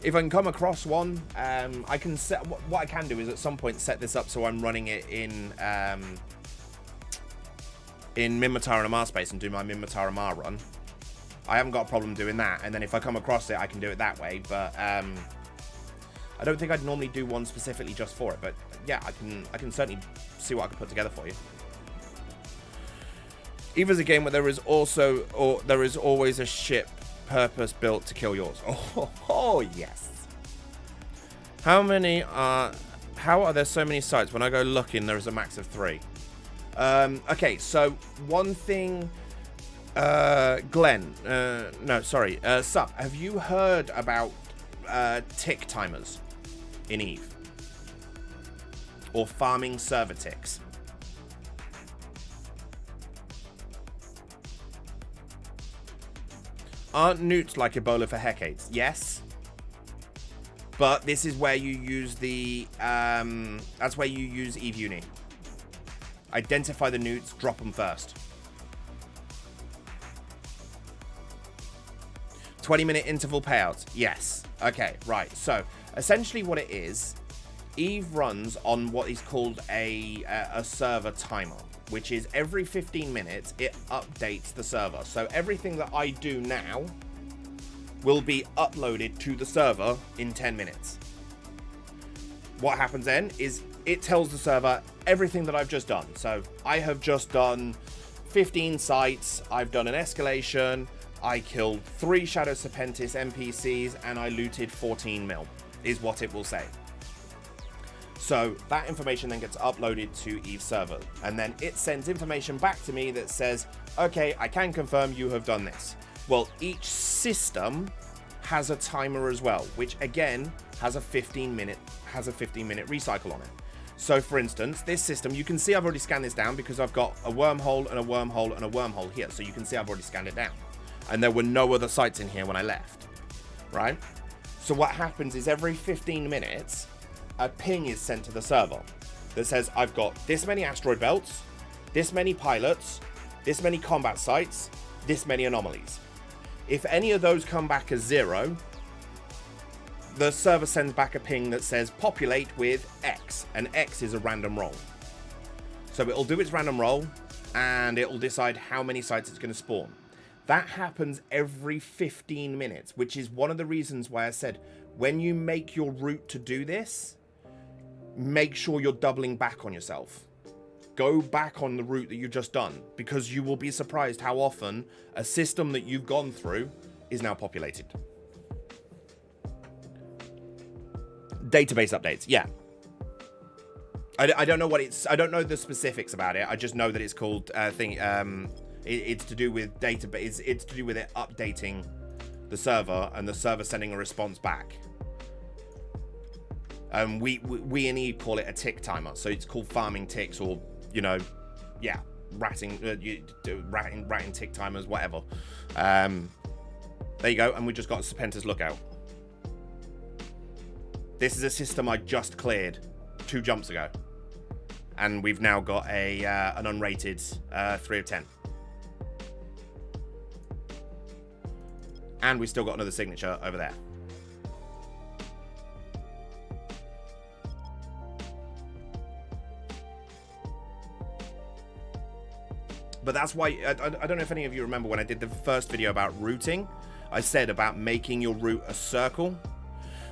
if I can come across one, I can set, what I can do is at some point set this up so I'm running it in Minmatar and Amar space and do my Minmatar Amar run. I haven't got a problem doing that, and then if I come across it, I can do it that way, but I don't think I'd normally do one specifically just for it, but yeah, I can certainly see what I can put together for you. Eva's a game where there is always a ship purpose built to kill yours. Oh yes. How are there so many sites? When I go looking, there is a max of 3. Okay, so one thing, Glenn, no, sorry, Sup, have you heard about tick timers in Eve? Or farming server ticks? Aren't newts like Ebola for Hecates? Yes. But this is where you use the, that's where you use Eve Uni. Identify the newts, drop them first. 20-minute interval payouts. Yes. Okay, right. So, essentially what it is, Eve runs on what is called a server timer, which is every 15 minutes, it updates the server. So everything that I do now will be uploaded to the server in 10 minutes. What happens then is it tells the server everything that I've just done. So I have just done 15 sites, I've done an escalation, I killed 3 Shadow Serpentis NPCs, and I looted 14 mil, is what it will say. So that information then gets uploaded to Eve server, and then it sends information back to me that says, okay, I can confirm you have done this. Well, each system has a timer as well, which again has a 15-minute recycle on it. So for instance, this system, you can see I've already scanned this down because I've got a wormhole and a wormhole and a wormhole here. So you can see I've already scanned it down. And there were no other sites in here when I left, right? So what happens is every 15 minutes, a ping is sent to the server that says, I've got this many asteroid belts, this many pilots, this many combat sites, this many anomalies. If any of those come back as 0, the server sends back a ping that says populate with X, and X is a random roll. So it'll do its random roll, and it'll decide how many sites it's going to spawn. That happens every 15 minutes, which is one of the reasons why I said, when you make your route to do this, make sure you're doubling back on yourself. Go back on the route that you've just done, because you will be surprised how often a system that you've gone through is now populated. Database updates, yeah. I don't know what it's, I don't know the specifics about it. I just know that it's called it's to do with database. It's to do with it updating the server and the server sending a response back. We in Eve call it a tick timer, so it's called farming ticks, or yeah, ratting tick timers, whatever. There you go, and we just got a Serpentis lookout. This is a system I just cleared 2 jumps ago, and we've now got an unrated 3 of 10, and we've still got another signature over there. But that's why, I don't know if any of you remember when I did the first video about routing, I said about making your route a circle.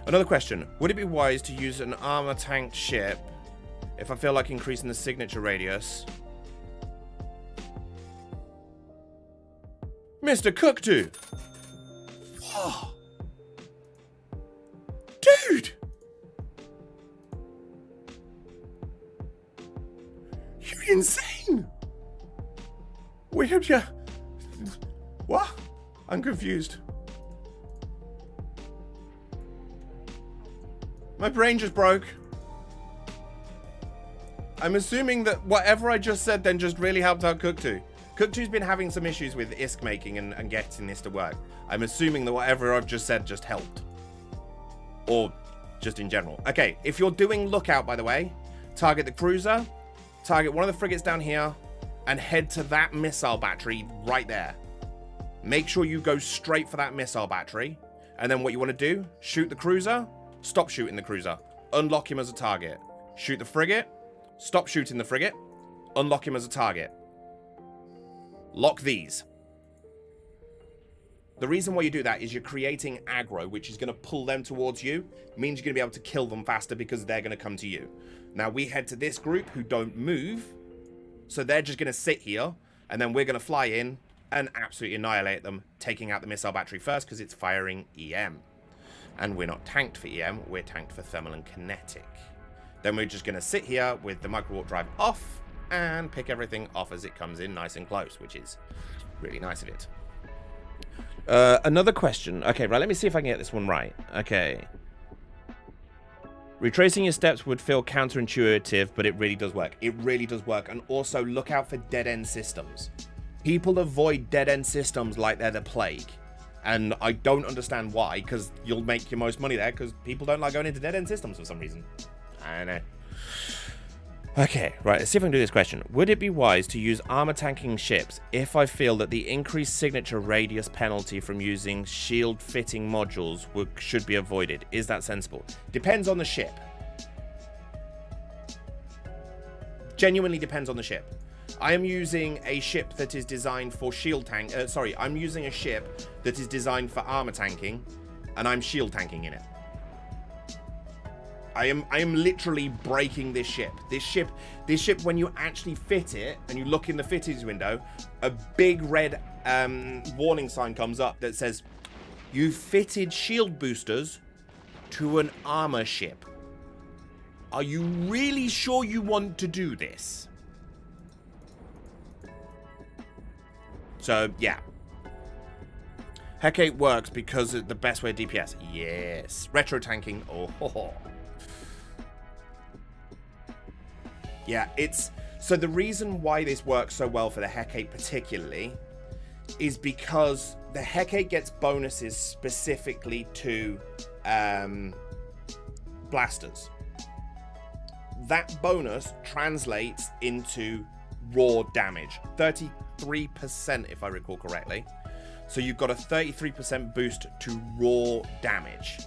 Another question, would it be wise to use an armor tank ship if I feel like increasing the signature radius? Mr. Cookdo! Oh. Dude! You're insane! We have you. What? I'm confused. My brain just broke. I'm assuming that whatever I just said then just really helped out Cookdo. Cookdo's been having some issues with ISK making and getting this to work. I'm assuming that whatever I've just said just helped. Or just in general. Okay, if you're doing lookout, by the way, target the cruiser, target one of the frigates down here, and head to that missile battery right there. make sure you go straight for that missile battery. And then what you want to do, shoot the cruiser, stop shooting the cruiser, unlock him as a target. Shoot the frigate, stop shooting the frigate, unlock him as a target. Lock these. The reason why you do that is you're creating aggro, which is going to pull them towards you. Means you're going to be able to kill them faster because they're going to come to you. Now we head to this group who don't move. So they're just going to sit here. And then we're going to fly in and absolutely annihilate them. Taking out the missile battery first because it's firing EM. And we're not tanked for EM. We're tanked for thermal and kinetic. Then we're just going to sit here with the micro warp drive off. And pick everything off as it comes in nice and close. Which is really nice of it. Another question. Okay, right, let me see if I can get this one right. Okay. Retracing your steps would feel counterintuitive, but it really does work. It really does work. And also, look out for dead-end systems. People avoid dead-end systems like they're the plague. And I don't understand why, because you'll make your most money there, because people don't like going into dead-end systems for some reason. I know. Okay, right, let's see if I can do this question. Would it be wise to use armor tanking ships if I feel that the increased signature radius penalty from using shield fitting modules should be avoided? Is that sensible? Depends on the ship. Genuinely depends on the ship. I am using a ship that is designed for shield tank. I'm using a ship that is designed for armor tanking, and I'm shield tanking in it. I am literally breaking this ship. This ship, when you actually fit it and you look in the fittings window, a big red warning sign comes up that says, "You fitted shield boosters to an armor ship. Are you really sure you want to do this?" So, yeah. Heck 8 works because it's the best way of DPS. Yes. Retro tanking. Oh, ho, ho. Yeah, it's... So the reason why this works so well for the Heck 8 particularly is because the Heck 8 gets bonuses specifically to blasters. That bonus translates into raw damage. 33% if I recall correctly. So you've got a 33% boost to raw damage.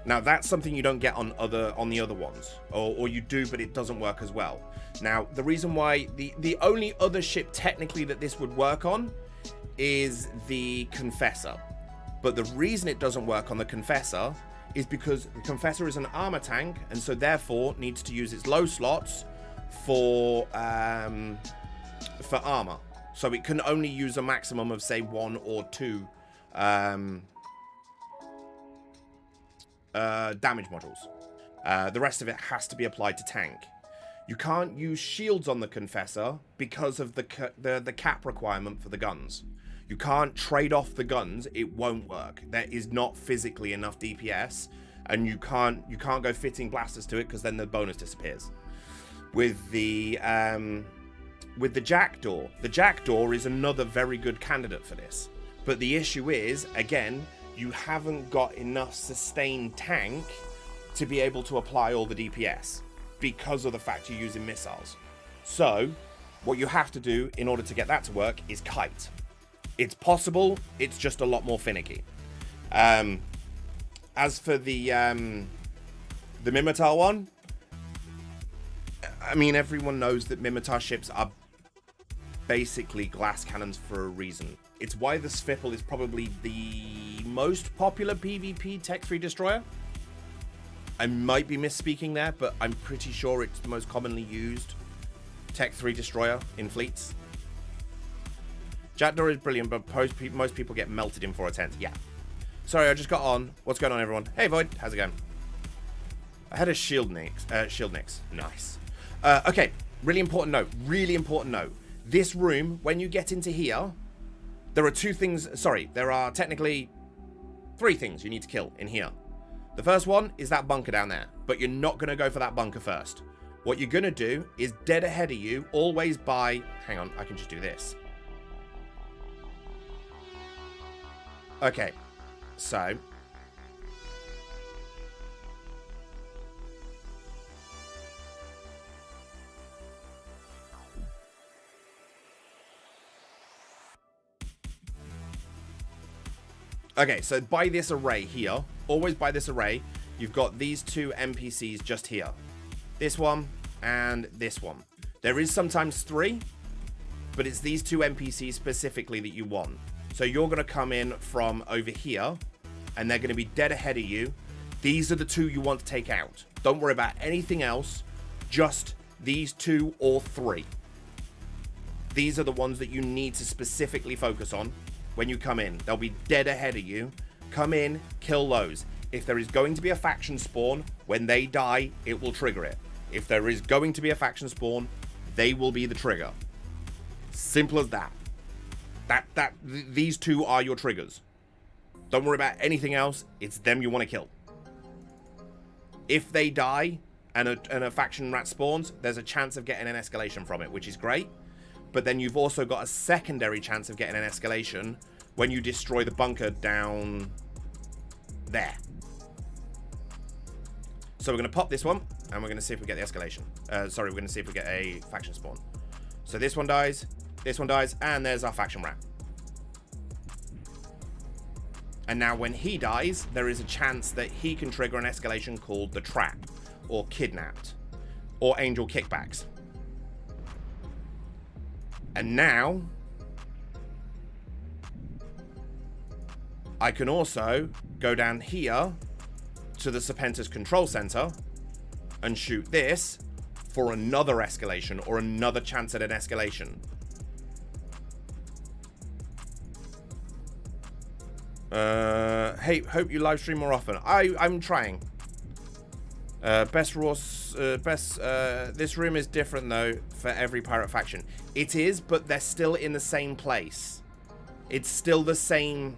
Now that's something you don't get on the other ones, or you do, but it doesn't work as well. Now the reason why the only other ship technically that this would work on is the Confessor, but the reason it doesn't work on the Confessor is because the Confessor is an armor tank, and so therefore needs to use its low slots for armor. So it can only use a maximum of say 1 or 2. Damage modules. The rest of it has to be applied to tank. You can't use shields on the Confessor because of the cap requirement for the guns. You can't trade off the guns. It won't work. There is not physically enough DPS, and you can't go fitting blasters to it because then the bonus disappears. With the Jackdaw, the Jackdaw is another very good candidate for this. But the issue is, again, you haven't got enough sustained tank to be able to apply all the DPS because of the fact you're using missiles. So what you have to do in order to get that to work is kite. It's possible, it's just a lot more finicky. As for the Mimitar one, I mean, everyone knows that Mimitar ships are basically glass cannons for a reason. It's why the Svipple is probably the most popular PvP Tech 3 destroyer. I might be misspeaking there, but I'm pretty sure it's the most commonly used Tech 3 destroyer in fleets. Jackdaw is brilliant, but most people get melted in 4/10. Yeah. Sorry, I just got on. What's going on, everyone? Hey, Void. How's it going? I had a shield nix. Nice. Okay. Really important note. Really important note. This room, when you get into here, there are two things. Sorry, there are technically 3 things you need to kill in here. The first one is that bunker down there, but you're not going to go for that bunker first. What you're going to do is dead ahead of you, always by... Hang on, I can just do this. Okay, so... Okay, so by this array here, always by this array, you've got these two NPCs just here. This one and this one. There is sometimes 3, but it's these two NPCs specifically that you want. So you're going to come in from over here, and they're going to be dead ahead of you. These are the 2 you want to take out. Don't worry about anything else, just these 2 or 3. These are the ones that you need to specifically focus on when you come in. They'll be dead ahead of you. Come in, kill those. If there is going to be a faction spawn, when they die, it will trigger it. If there is going to be a faction spawn, they will be the trigger. Simple as that. These 2 are your triggers. Don't worry about anything else. It's them you want to kill. If they die and a faction rat spawns, there's a chance of getting an escalation from it, which is great. But then you've also got a secondary chance of getting an escalation when you destroy the bunker down there. So we're going to pop this one, and we're going to see if we get the escalation. Sorry, we're going to see if we get a faction spawn. So this one dies, and there's our faction rat. And now when he dies, there is a chance that he can trigger an escalation called the trap, or kidnapped, or angel kickbacks. And now I can also go down here to the Serpentis control center and shoot this for another escalation or another chance at an escalation. Hey, hope you live stream more often. I'm trying. This room is different though for every pirate faction. It is, but they're still in the same place. It's still the same.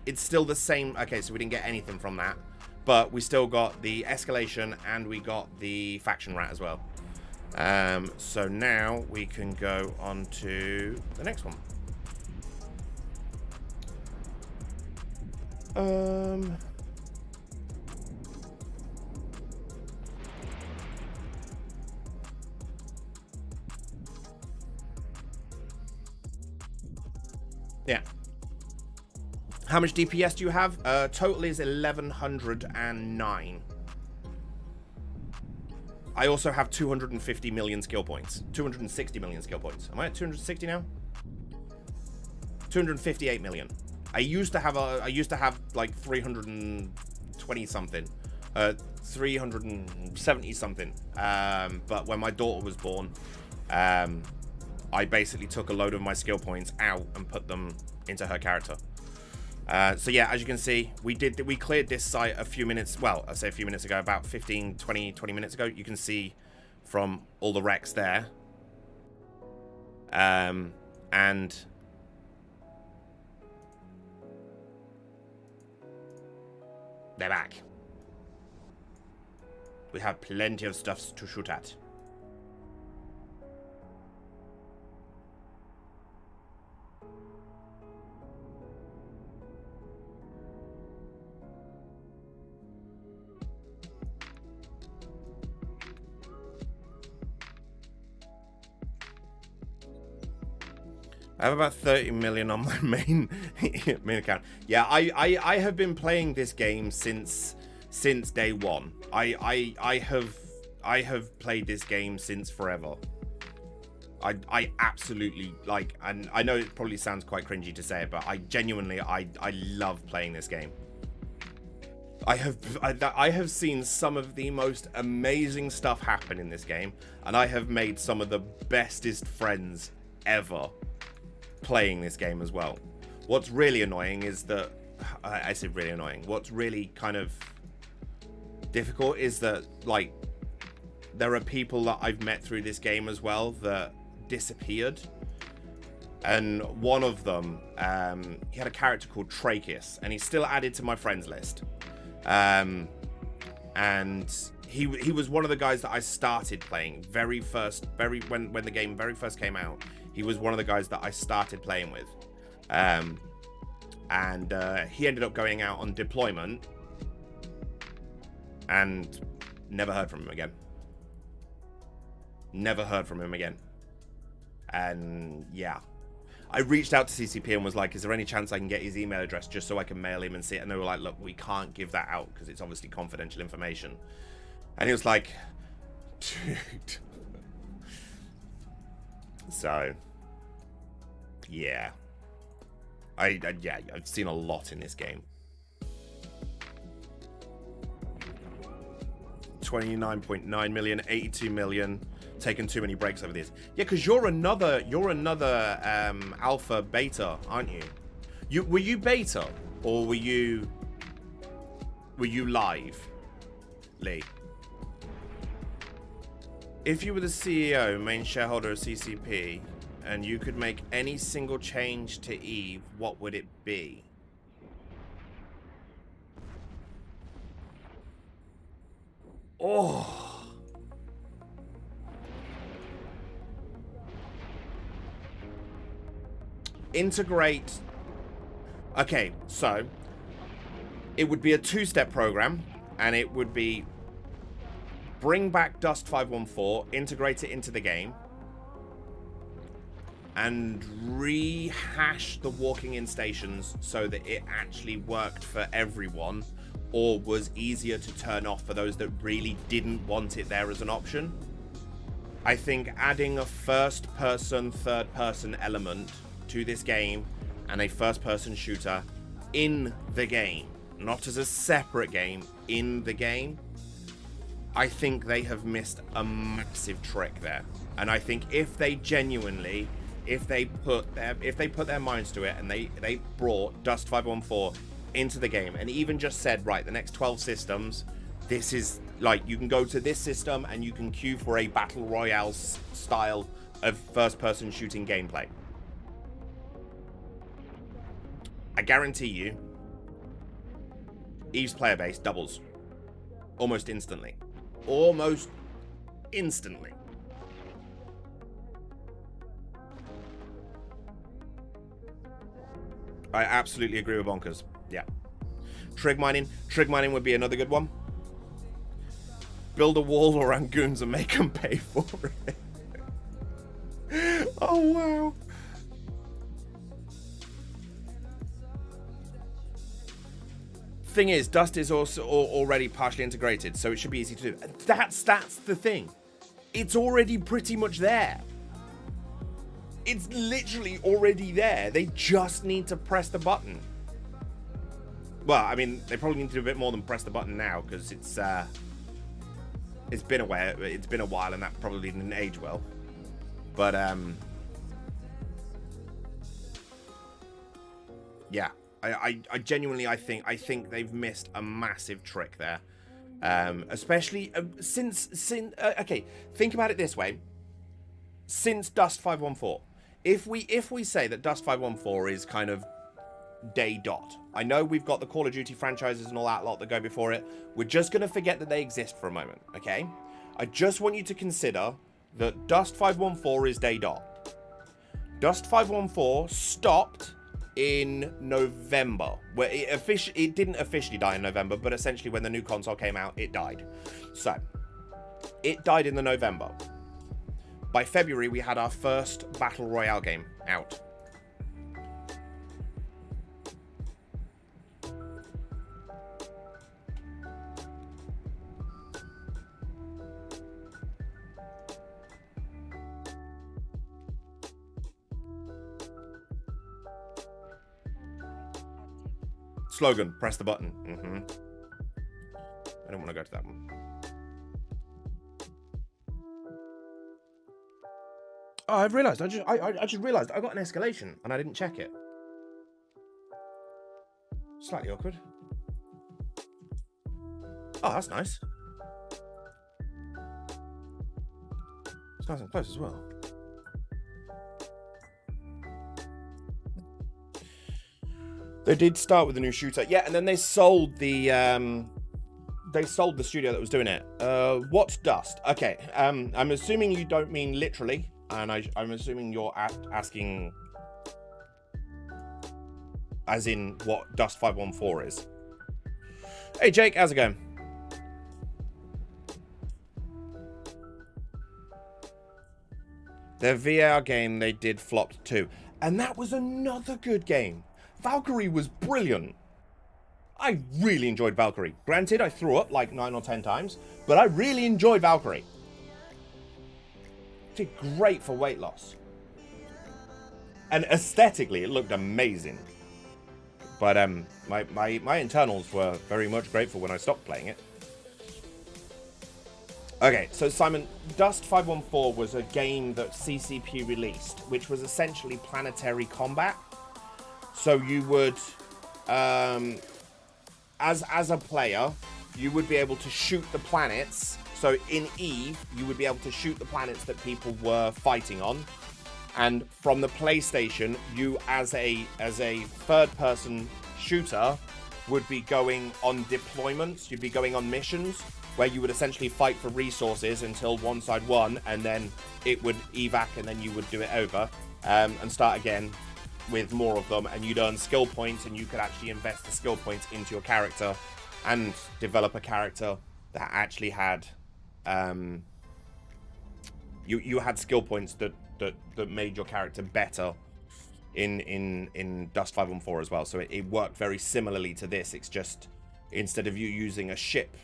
Okay, so we didn't get anything from that, but we still got the escalation and we got the faction rat as well. So now we can go on to the next one. Yeah. How much DPS do you have? Total is 1109. I also have 250 million skill points. 260 million skill points. Am I at 260 now? 258 million. I used to have like 320 something. 370 something. But when my daughter was born, I basically took a load of my skill points out and put them into her character. So yeah, as you can see, we cleared this site a few minutes, well, I say a few minutes ago, about 15, 20 minutes ago. You can see from all the wrecks there. And they're back. We have plenty of stuff to shoot at. I have about 30 million on my main account. Yeah, I have been playing this game since day one. I have played this game since forever. I absolutely like, and I know it probably sounds quite cringy to say it, but I genuinely I love playing this game. I have seen some of the most amazing stuff happen in this game, and I have made some of the bestest friends ever playing this game as well. What's really annoying is that, I say really annoying, what's really kind of difficult is that, like, there are people that I've met through this game as well that disappeared. And one of them, he had a character called Trachis, and he's still added to my friends list. And he was one of the guys that I started playing when the game very first came out. He was one of the guys that I started playing with. And he ended up going out on deployment and never heard from him again. Never heard from him again. And yeah, I reached out to CCP and was like, is there any chance I can get his email address just so I can mail him and see it? And they were like, look, we can't give that out because it's obviously confidential information. And he was like, dude. So, yeah. Yeah, I've seen a lot in this game. 29.9 million, 82 million. Taken too many breaks over this. Yeah, because you're another alpha beta, aren't you? Were you beta or were you live, Lee? If you were the CEO, main shareholder of CCP, and you could make any single change to Eve, what would it be? Oh. Integrate. Okay, so it would be a two-step program, and it would be bring back Dust 514, integrate it into the game, and rehash the walking in stations so that it actually worked for everyone, or was easier to turn off for those that really didn't want it there as an option. I think adding a first-person, third-person element to this game and a first-person shooter in the game, not as a separate game, in the game, I think they have missed a massive trick there. And I think if they genuinely, if they put their minds to it and they brought Dust 514 into the game and even just said, right, the next 12 systems, this is like, you can go to this system and you can queue for a battle royale style of first-person shooting gameplay. I guarantee you, Eve's player base doubles almost instantly. Almost instantly. I absolutely agree with Bonkers. Yeah. Trig mining would be another good one. Build a wall around goons and make them pay for it. Oh, wow. Thing is, Dust is also already partially integrated, so it should be easy to do. That's the thing. It's already pretty much there. It's literally already there. They just need to press the button. Well, I mean, they probably need to do a bit more than press the button now, because it's been a while, and that probably didn't age well. But yeah. I genuinely, I think they've missed a massive trick there, especially since okay, think about it this way: since Dust 514, if we say that Dust 514 is kind of day dot, I know we've got the Call of Duty franchises and all that lot that go before it. We're just gonna forget that they exist for a moment, okay? I just want you to consider that Dust 514 is day dot. Dust 514 stopped in November, where it didn't officially die in November, but essentially when the new console came out, it died. So it died in the November. By February, we had our first battle royale game out. Slogan, press the button. I don't want to go to that one. Oh, I've realised. I just realised I got an escalation and I didn't check it. Slightly awkward. Oh, that's nice. It's nice and close as well. They did start with a new shooter, yeah, and then they sold the studio that was doing it. What's Dust? Okay, I'm assuming you don't mean literally, and I'm assuming you're asking as in what Dust 514 is. Hey Jake, how's it going? Their VR game they did flopped too. And that was another good game. Valkyrie was brilliant. I really enjoyed Valkyrie. Granted, I threw up like 9 or 10 times, but I really enjoyed Valkyrie. It did great for weight loss. And aesthetically, it looked amazing. But my internals were very much grateful when I stopped playing it. Okay, so Simon, Dust 514 was a game that CCP released, which was essentially planetary combat. So you would, as a player, you would be able to shoot the planets. So in Eve, you would be able to shoot the planets that people were fighting on. And from the PlayStation, you as a third-person shooter would be going on deployments. You'd be going on missions where you would essentially fight for resources until one side won, and then it would evac, and then you would do it over and start again with more of them, and you'd earn skill points, and you could actually invest the skill points into your character and develop a character that actually had you had skill points that made your character better in Dust 514 as well. So it worked very similarly to this. It's just instead of you using a ship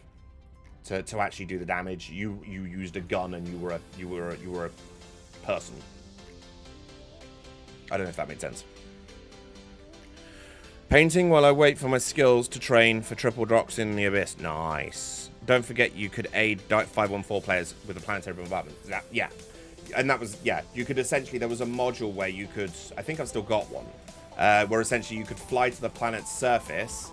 to actually do the damage, you used a gun, and you were a person. I don't know if that made sense. Painting while I wait for my skills to train for triple drops in the abyss. Nice. Don't forget you could aid 514 players with a planetary bombardment. Yeah. And that was, yeah, you could essentially, there was a module where you could, I think I've still got one, where essentially you could fly to the planet's surface.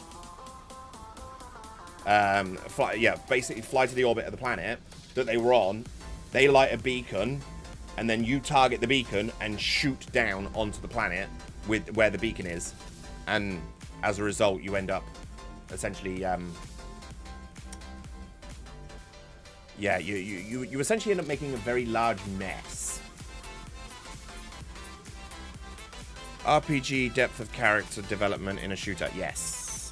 Basically fly to the orbit of the planet that they were on. They light a beacon, and then you target the beacon and shoot down onto the planet with where the beacon is. And as a result, you end up essentially, you essentially end up making a very large mess. RPG depth of character development in a shooter. Yes.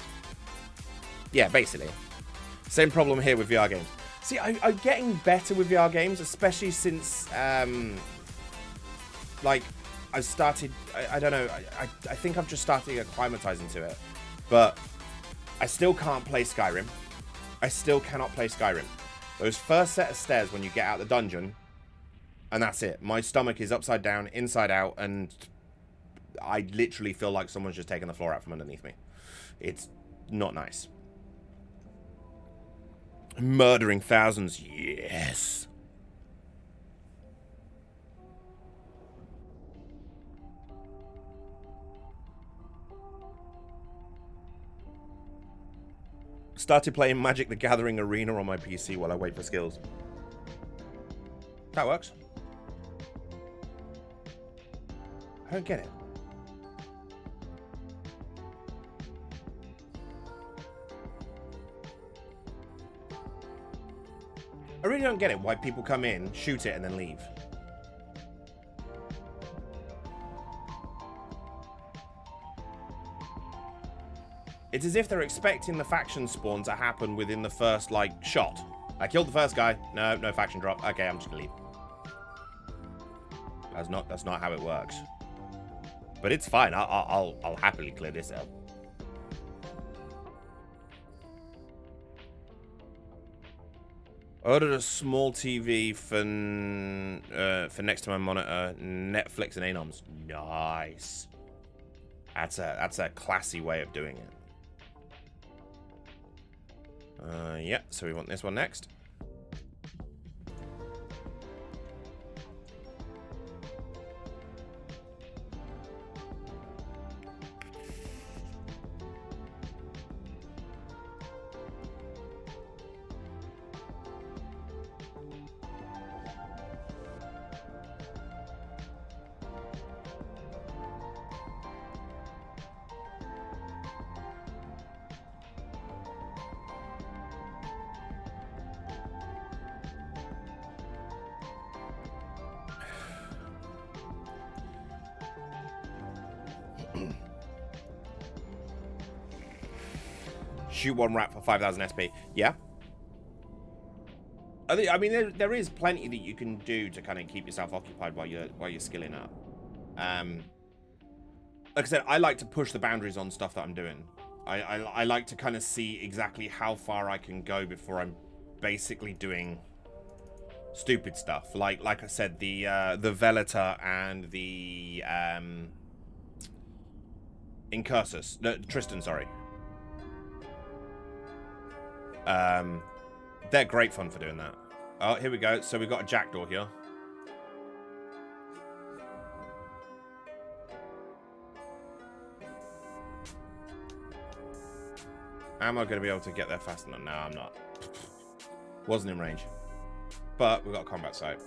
Yeah, basically. Same problem here with VR games. See, I'm getting better with VR games, especially since, I've started, I don't know, I think I've just started acclimatizing to it. But I still can't play Skyrim. I still cannot play Skyrim. Those first set of stairs when you get out of the dungeon, and that's it. My stomach is upside down, inside out, and I literally feel like someone's just taken the floor out from underneath me. It's not nice. Murdering thousands, yes. Started playing Magic the Gathering Arena on my PC while I wait for skills. That works. I don't get it. I really don't get it why people come in, shoot it, and then leave. It's as if they're expecting the faction spawn to happen within the first, shot. I killed the first guy. No faction drop. Okay, I'm just gonna leave. That's not how it works. But it's fine. I'll happily clear this out. Ordered a small TV for next to my monitor, Netflix and Anoms. Nice. That's a classy way of doing it. Yeah, so we want this one next. Shoot one rat for 5,000 SP. Yeah. I mean, there is plenty that you can do to kind of keep yourself occupied while you're skilling up. like I said, I like to push the boundaries on stuff that I'm doing. I like to kind of see exactly how far I can go before I'm basically doing stupid stuff. Like I said, the Veleta and the Incursus, no, Tristan, sorry. They're great fun for doing that. Oh, here we go. So we've got a jackdaw here. Am I going to be able to get there fast enough? No, I'm not. Wasn't in range. But we've got a combat site.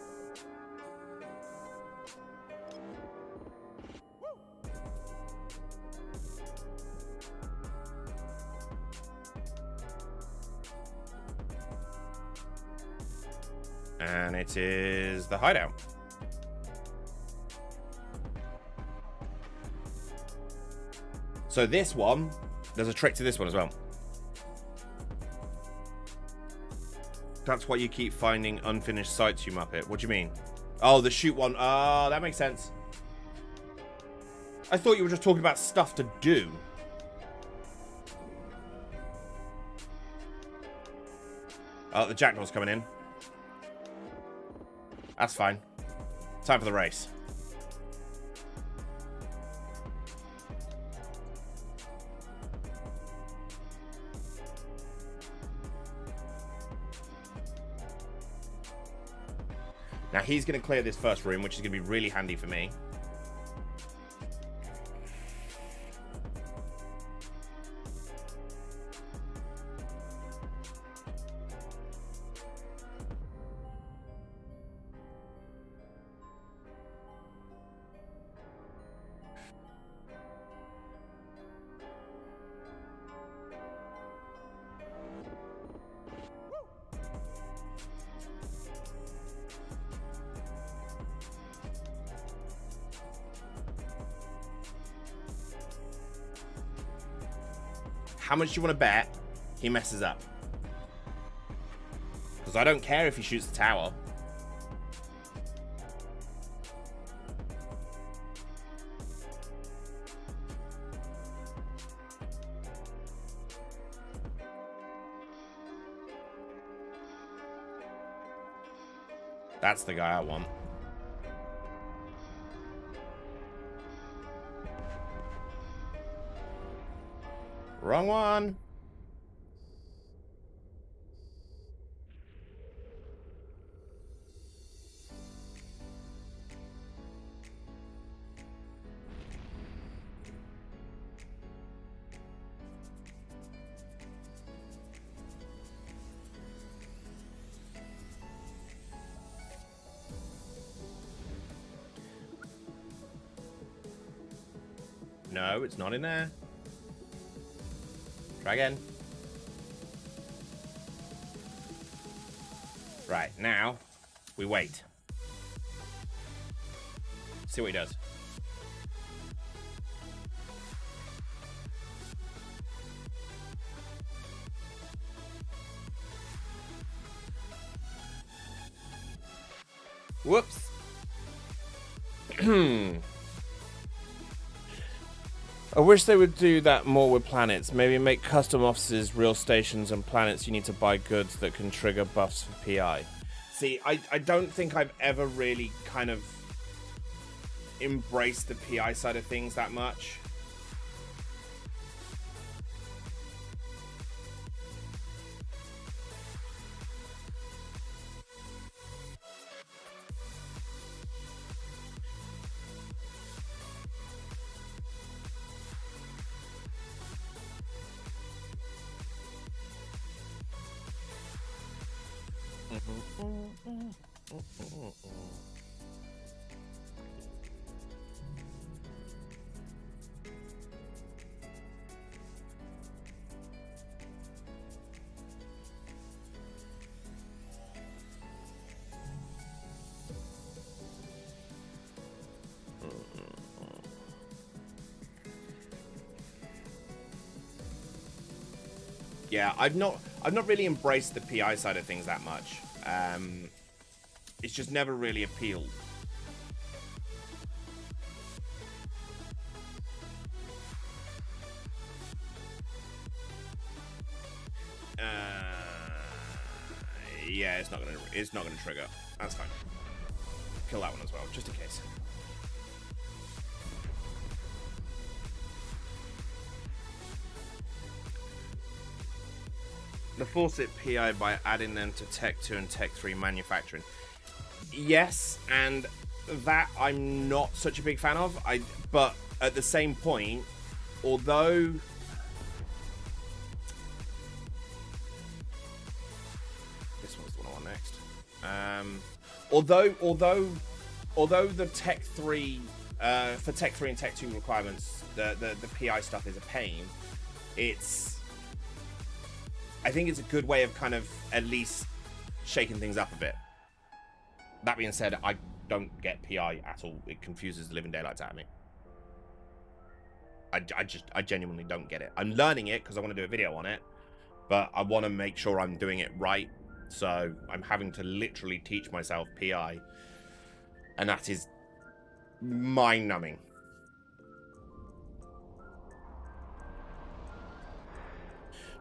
And it is the hideout. So this one, there's a trick to this one as well. That's why you keep finding unfinished sites, you muppet. What do you mean? Oh, the shoot one. Oh, that makes sense. I thought you were just talking about stuff to do. Oh, the jackdaw's coming in. That's fine. Time for the race. Now he's going to clear this first room, which is going to be really handy for me. How much do you want to bet he messes up? Because I don't care if he shoots the tower. That's the guy I want. Wrong one. No, it's not in there. Try again. Right, now we wait. See what he does. Whoops. I wish they would do that more with planets. Maybe make custom offices, real stations, and planets you need to buy goods that can trigger buffs for PI. See, I don't think I've ever really kind of embraced the PI side of things that much. Yeah, I've not really embraced the PI side of things that much. It's just never really appealed. Yeah, it's not gonna trigger. That's fine. Kill that one as well, just in case. The force it PI by adding them to Tech 2 and Tech 3 manufacturing. Yes, and that I'm not such a big fan of. But at the same point, although this one's the one I want next. Although the Tech 3 for Tech 3 and Tech 2 requirements, the PI stuff is a pain. I think it's a good way of kind of at least shaking things up a bit. That being said, I don't get PI at all. It confuses the living daylights out of me. I genuinely don't get it. I'm learning it because I want to do a video on it, but I want to make sure I'm doing it right. So I'm having to literally teach myself PI, and that is mind-numbing.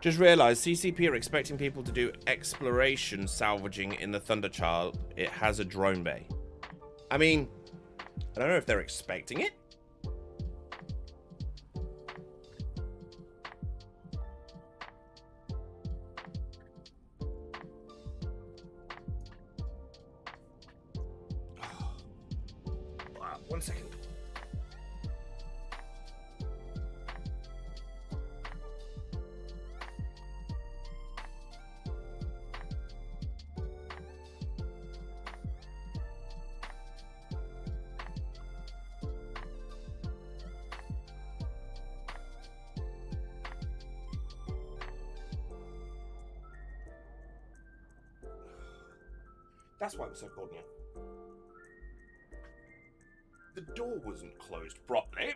Just realised CCP are expecting people to do exploration salvaging in the Thunderchild. It has a drone bay. I mean, I don't know if they're expecting it. Wow, 1 second. That's why it was so cold in here. The door wasn't closed properly.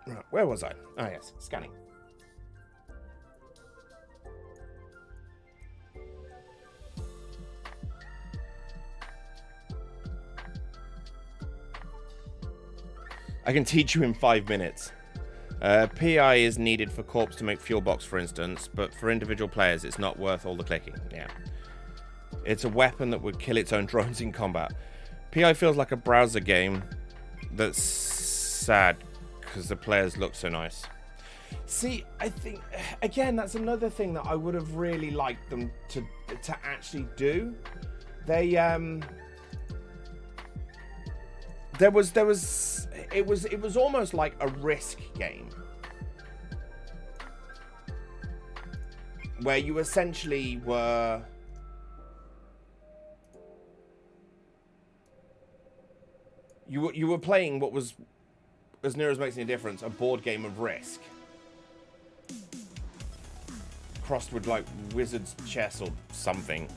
Right, where was I? Ah, yes, scanning. I can teach you in 5 minutes. PI is needed for corps to make fuel box, for instance, but for individual players, it's not worth all the clicking. Yeah. It's a weapon that would kill its own drones in combat. PI feels like a browser game that's sad because the players look so nice. See, I think, again, that's another thing that I would have really liked them to actually do. They, it was almost like a Risk game where you essentially were you were playing what was, as near as makes any difference, a board game of Risk crossed with like Wizard's Chess or something,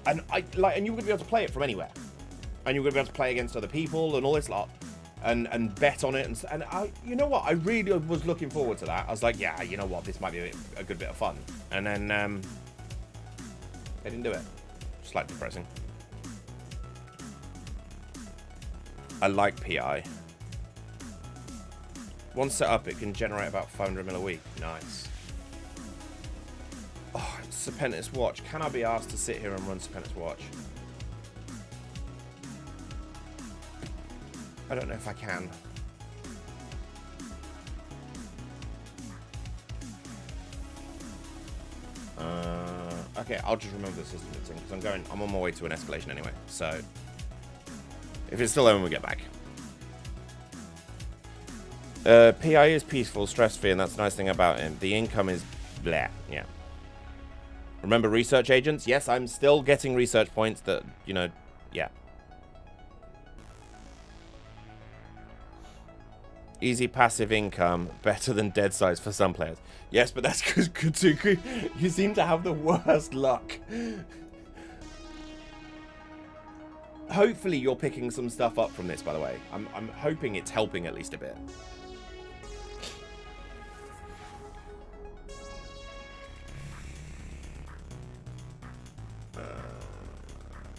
and and you were gonna be able to play it from anywhere. And you're going to be able to play against other people and all this lot, and bet on it. And you know what? I really was looking forward to that. I was like, yeah, you know what? This might be a good bit of fun. And then they didn't do it. Slightly depressing. I like PI. Once set up, it can generate about 500 mil a week. Nice. Oh, it's Serpentis Watch. Can I be asked to sit here and run Serpentis Watch? I don't know if I can. Okay, I'll just remember the system it's in because I'm on my way to an escalation anyway. So if it's still there when we get back. PI is peaceful, stress-free, and that's the nice thing about him. The income is blah. Yeah. Remember research agents? Yes, I'm still getting research points that, you know, yeah. Easy passive income, better than dead size for some players. Yes, but that's because Kutsuku, you seem to have the worst luck. Hopefully you're picking some stuff up from this, by the way. I'm hoping it's helping at least a bit.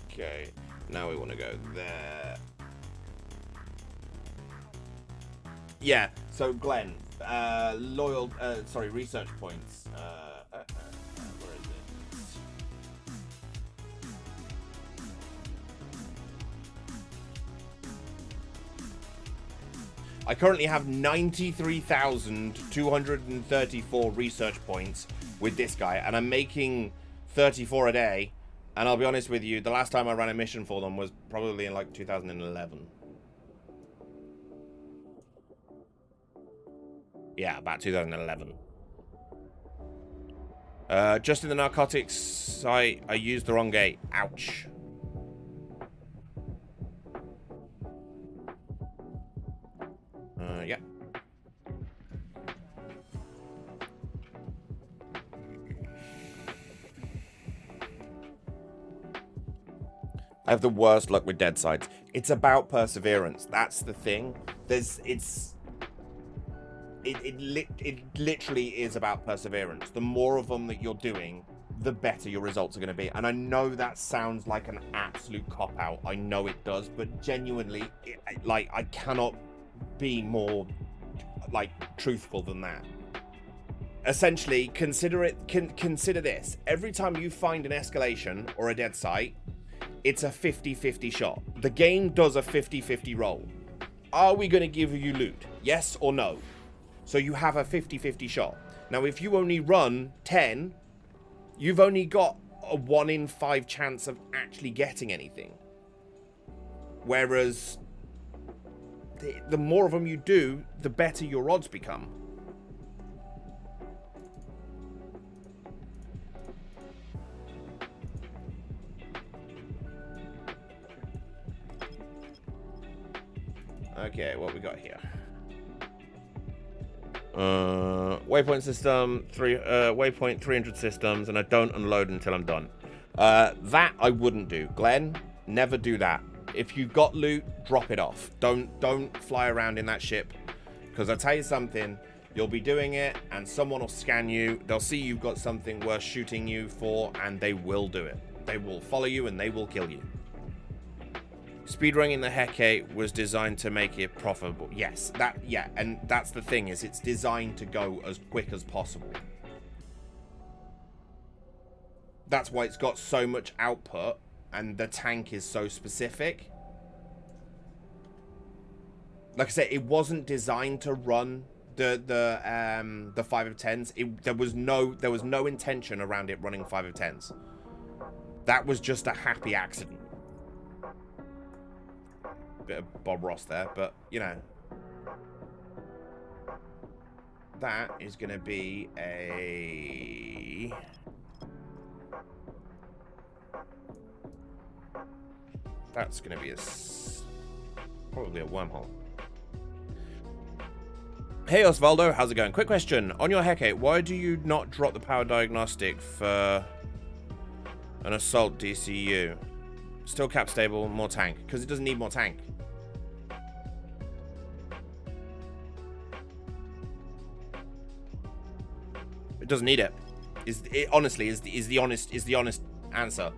Okay, now we want to go there. Yeah, so Glenn, research points. Where is it? I currently have 93,234 research points with this guy, and I'm making 34 a day. And I'll be honest with you, the last time I ran a mission for them was probably in like 2011. Yeah, about 2011. Just in the narcotics site, I used the wrong gate. Ouch. Yeah. I have the worst luck with dead sides. It's about perseverance. That's the thing. It literally is about perseverance. The more of them that you're doing, the better your results are going to be. And I know that sounds like an absolute cop-out. I know it does, but genuinely, I cannot be more, truthful than that. Essentially, consider this. Every time you find an escalation or a dead site, it's a 50-50 shot. The game does a 50-50 roll. Are we going to give you loot? Yes or no? So you have a 50-50 shot. Now, if you only run 10, you've only got a 1 in 5 chance of actually getting anything. Whereas, the more of them you do, the better your odds become. Okay, what we got here? Waypoint system, waypoint 300 systems, and I don't unload until I'm done. That I wouldn't do. Glenn, never do that. If you've got loot, drop it off. Don't fly around in that ship, because I'll tell you something. You'll be doing it, and someone will scan you. They'll see you've got something worth shooting you for, and they will do it. They will follow you, and they will kill you. Speedrunning the Hecate was designed to make it profitable. Yes, and that's the thing, is it's designed to go as quick as possible. That's why it's got so much output, and the tank is so specific. Like I said, it wasn't designed to run the 5 of 10s. There was no intention around it running 5 of 10s. That was just a happy accident. Bit of Bob Ross there, but you know, that is going to be that's going to be probably a wormhole. Hey Osvaldo, how's it going? Quick question on your Hecate, why do you not drop the power diagnostic for an assault DCU? Still cap stable, more tank, because it doesn't need more tank. It doesn't need it. Honestly is the honest answer.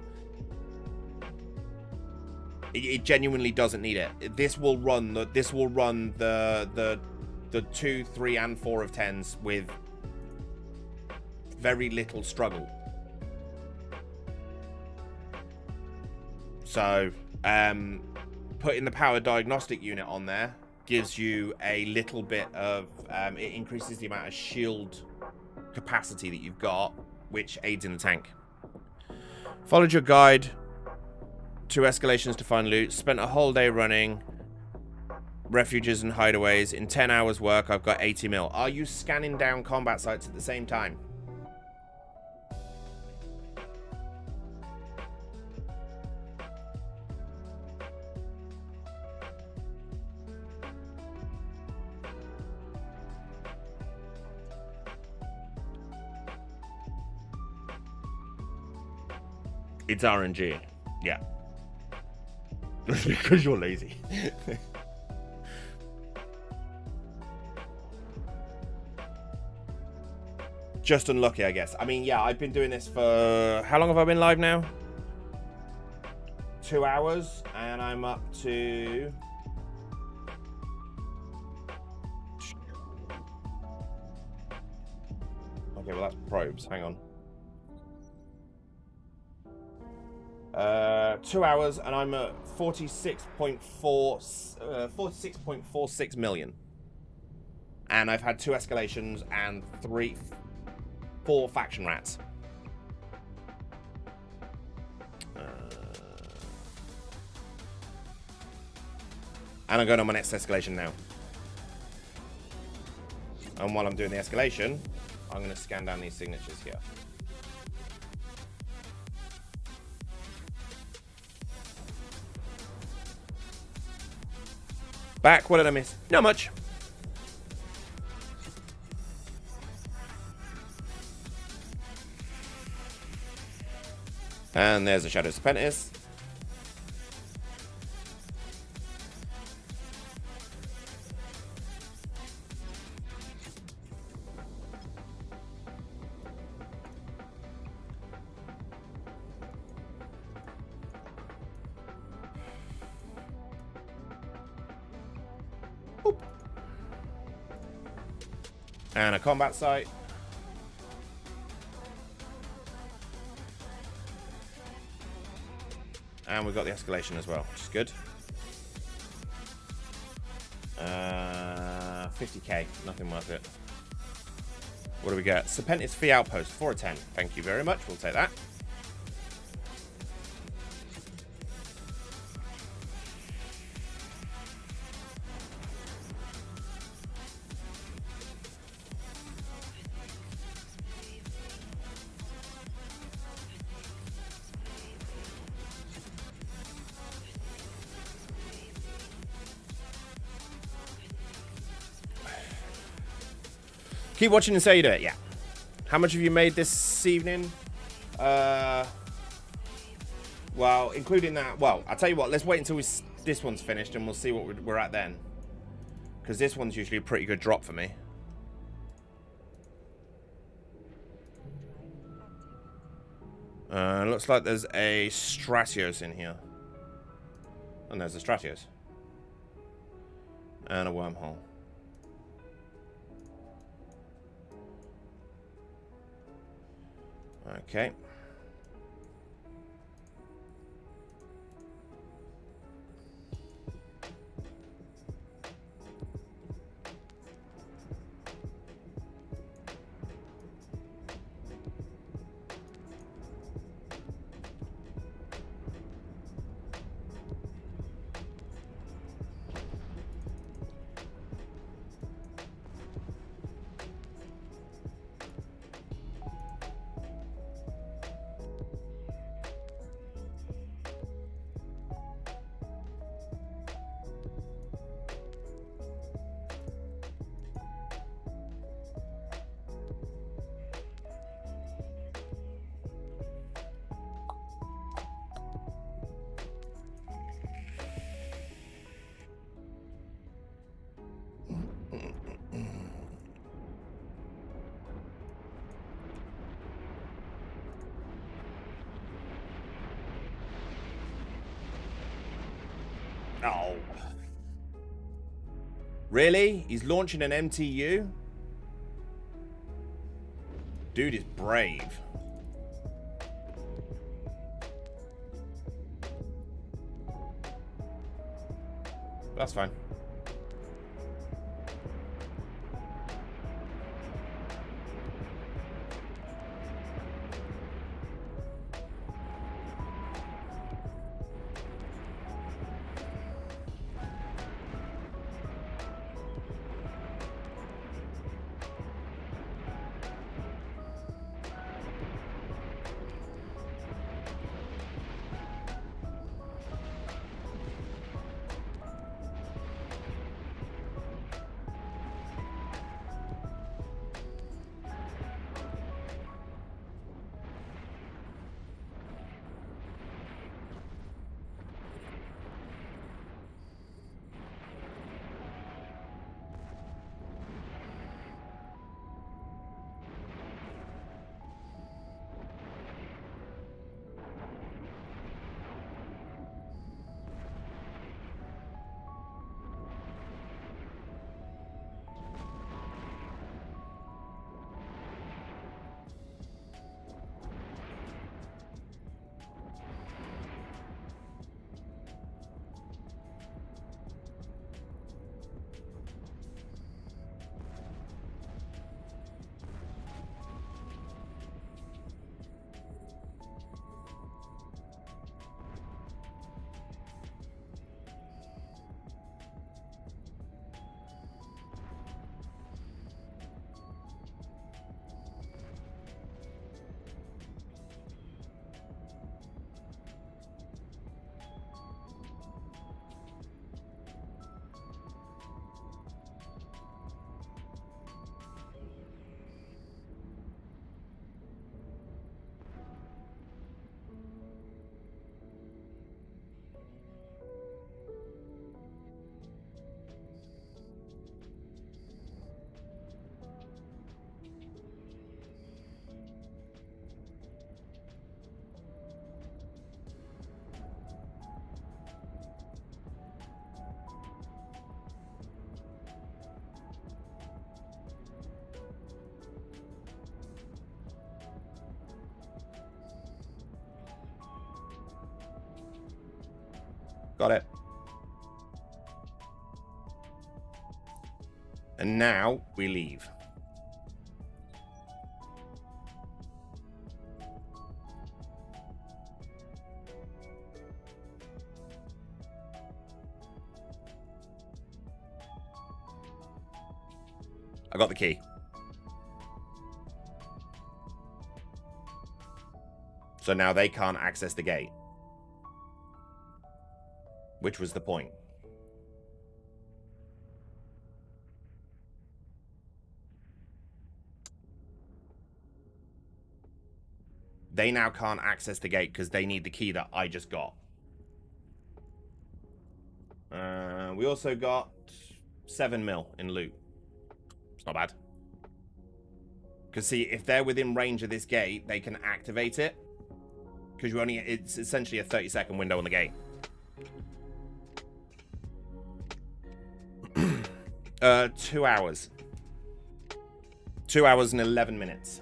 It genuinely doesn't need it. This will run the 2, 3, and 4 of 10s with very little struggle. So, putting the power diagnostic unit on there gives you a little bit of it increases the amount of shield capacity that you've got, which aids in the tank. Followed your guide, 2 escalations to find loot, spent a whole day running refuges and hideaways. In 10 hours work, I've got 80 mil. Are you scanning down combat sites at the same time? It's RNG. Yeah. Because you're lazy. Just unlucky, I guess. I mean, yeah, I've been doing this for... How long have I been live now? 2 hours. And I'm up to... Okay, well that's probes. Hang on. 2 hours, and I'm at 46.46 million. And I've had 2 escalations and 4 faction rats. And I'm going on my next escalation now. And while I'm doing the escalation, I'm going to scan down these signatures here. Back, what did I miss? Not much. And there's a Shadow Serpentis. Boop. And a combat site. And we've got the escalation as well, which is good. 50k, nothing worth it. What do we get? Serpentis Fee Outpost, 4 of 10. Thank you very much, we'll take that. Keep watching and say you do it, yeah. How much have you made this evening? Well, including that, well, I'll tell you what, let's wait until this one's finished and we'll see what we're at then. Because this one's usually a pretty good drop for me. Looks like there's a Stratios in here. And there's a Stratios. And a wormhole. Okay. Oh. Really? He's launching an MTU? Dude is brave. That's fine. Got it. And now we leave. I got the key. So now they can't access the gate. Which was the point. They now can't access the gate because they need the key that I just got. We also got 7 mil in loot. It's not bad. Because see, if they're within range of this gate, they can activate it. Because it's essentially a 30-second window on the gate. 2 hours. 2 hours and 11 minutes.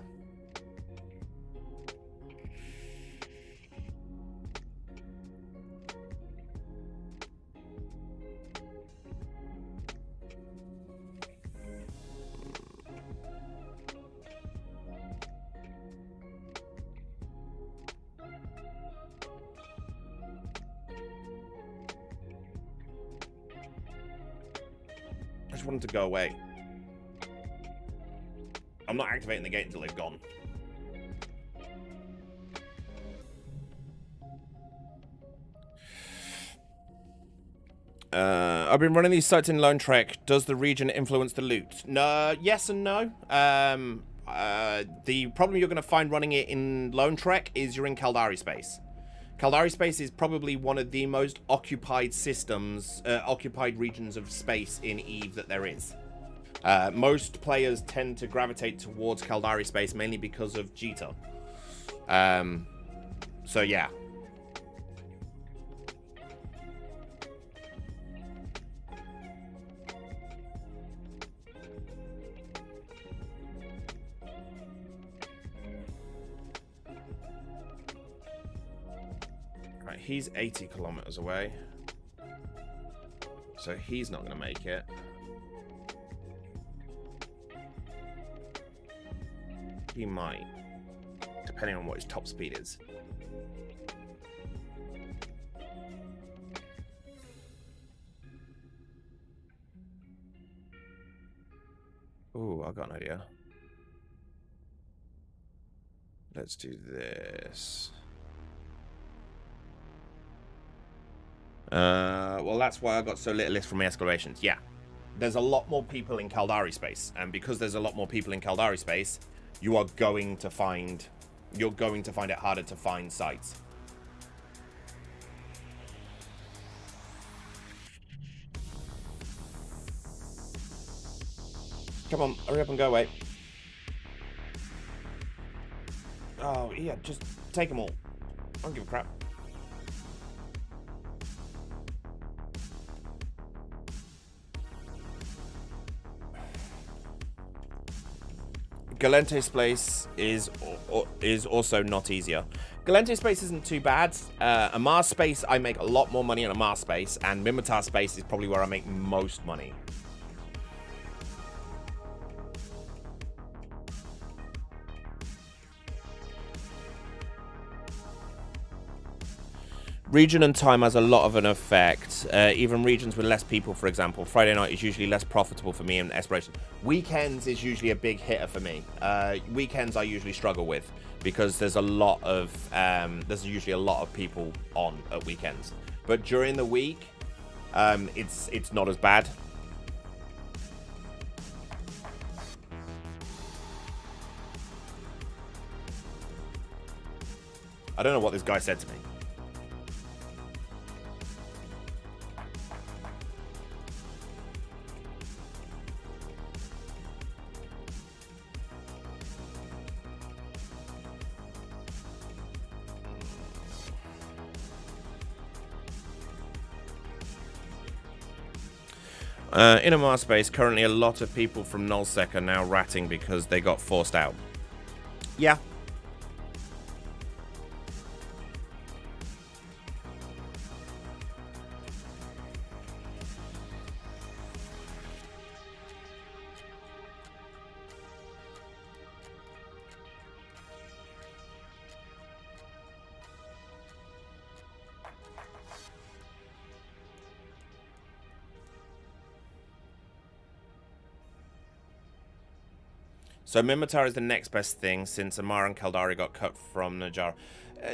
I just want them to go away. I'm not activating the gate until they've gone. I've been running these sites in Lone Trek. Does the region influence the loot? No, yes and no. The problem you're going to find running it in Lone Trek is you're in Caldari space. Caldari space is probably one of the most occupied systems, occupied regions of space in EVE that there is. Most players tend to gravitate towards Caldari space mainly because of Jita. So yeah. Right, he's 80 kilometers away. So he's not going to make it. He might, depending on what his top speed is. Ooh, I got an idea. Let's do this. Well, that's why I got so little list from my exclamations. Yeah, there's a lot more people in Caldari space, and because there's a lot more people in Caldari space, you're going to find it harder to find sites. Come on, hurry up and go away. Oh, yeah, just take them all. I don't give a crap. Galente space is also not easier. Galente space isn't too bad. A Mars space, I make a lot more money in a Mars space, and Mimitar space is probably where I make most money. Region and time has a lot of an effect. Even regions with less people, for example. Friday night is usually less profitable for me in Exploration. Weekends is usually a big hitter for me. Weekends I usually struggle with because there's usually a lot of people on at weekends. But during the week, it's not as bad. I don't know what this guy said to me. In a Mars space, currently a lot of people from Nullsec are now ratting because they got forced out. Yeah. So Minmatar is the next best thing since Amar and Kaldari got cut from Najara.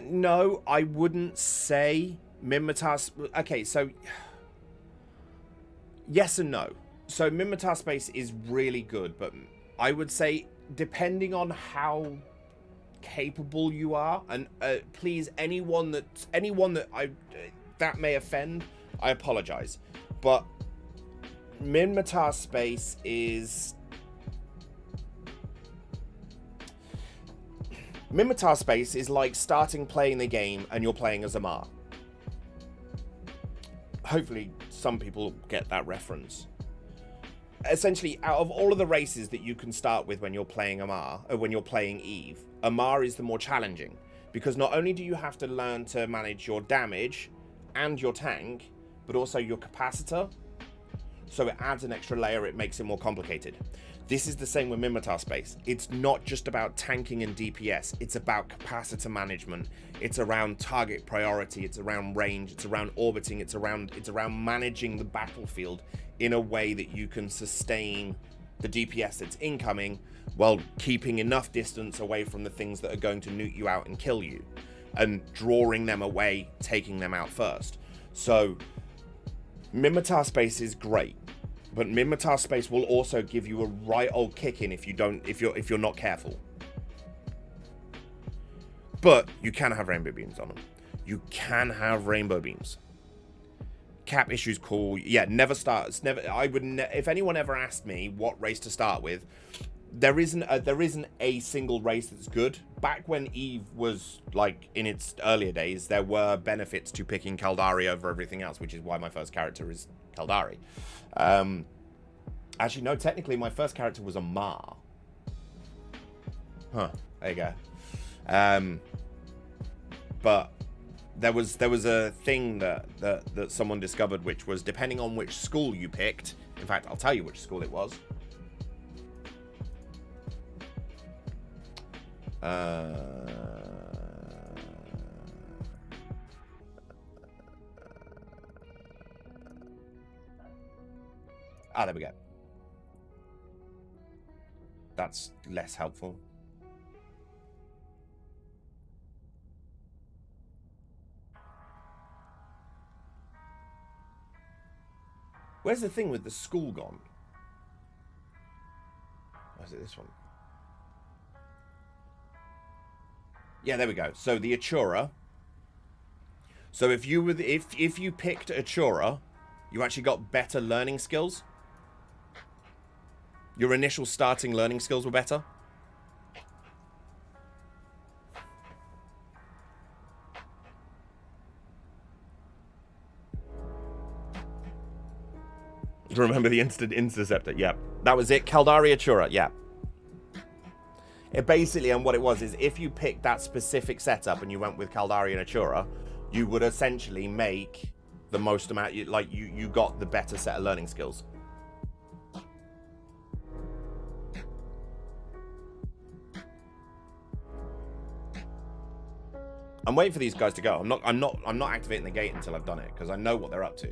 No, I wouldn't say Minmatar... Okay, so... Yes and no. So Minmatar space is really good, but I would say depending on how capable you are, and please, anyone that that may offend, I apologize, but Minmatar space is... Minmatar space is like starting playing the game and you're playing as Amar. Hopefully some people get that reference. Essentially, out of all of the races that you can start with when you're playing Amar, or when you're playing Eve, Amar is the more challenging, because not only do you have to learn to manage your damage and your tank, but also your capacitor. So it adds an extra layer, it makes it more complicated. This is the same with Minmatar space. It's not just about tanking and DPS, it's about capacitor management. It's around target priority, it's around range, it's around orbiting, it's around managing the battlefield in a way that you can sustain the DPS that's incoming while keeping enough distance away from the things that are going to nuke you out and kill you, and drawing them away, taking them out first. So Minmatar space is great, but Minmatar space will also give you a right old kicking if you're not careful. But you can have rainbow beams on them. You can have rainbow beams. Cap issues cool. Yeah, never start. Never. I would. If anyone ever asked me what race to start with, there isn't a single race that's good. Back when Eve was like in its earlier days, there were benefits to picking Kaldari over everything else, which is why my first character is Kaldari. Actually, no. Technically, my first character was Amar. Huh. There you go. But there was a thing that someone discovered, which was depending on which school you picked. In fact, I'll tell you which school it was. There we go. That's less helpful. Where's the thing with the school gone? Or is it this one? Yeah, there we go. So the Achura. So if you picked Achura, you actually got better learning skills. Your initial starting learning skills were better. Remember the instant interceptor? Yeah, that was it. Kaldari Achura. Yeah. It basically, and what it was is, if you picked that specific setup and you went with Kaldari and Achura, you would essentially make the most amount. You got the better set of learning skills. I'm waiting for these guys to go. I'm not activating the gate until I've done it, because I know what they're up to.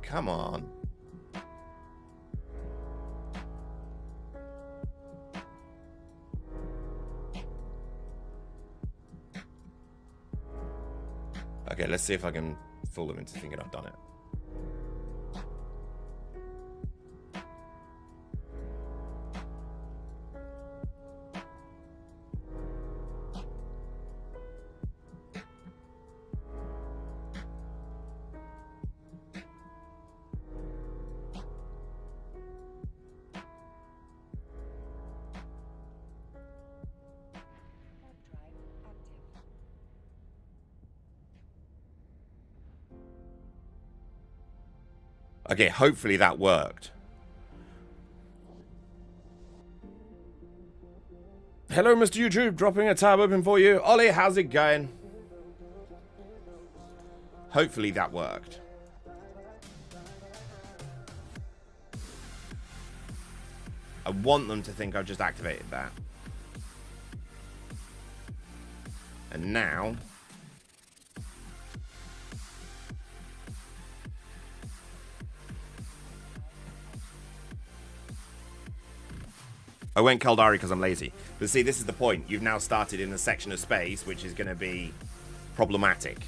Come on. Okay, let's see if I can fool them into thinking I've done it. Okay, hopefully that worked. Hello, Mr. YouTube. Dropping a tab open for you. Ollie, how's it going? Hopefully that worked. I want them to think I've just activated that. And now... I went Kaldari because I'm lazy. But see, this is the point. You've now started in a section of space which is going to be problematic.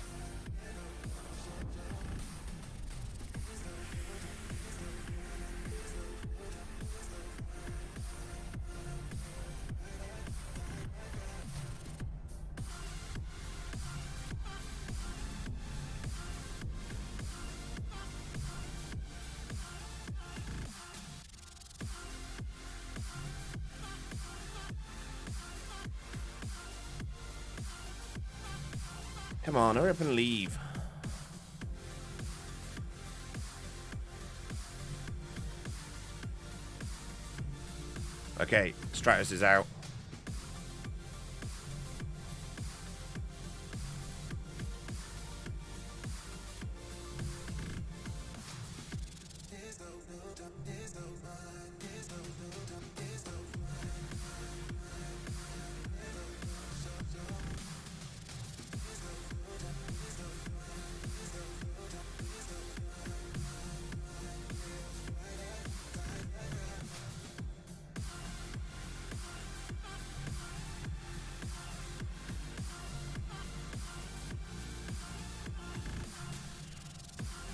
Come on, hurry up and leave. Okay, Stratus is out.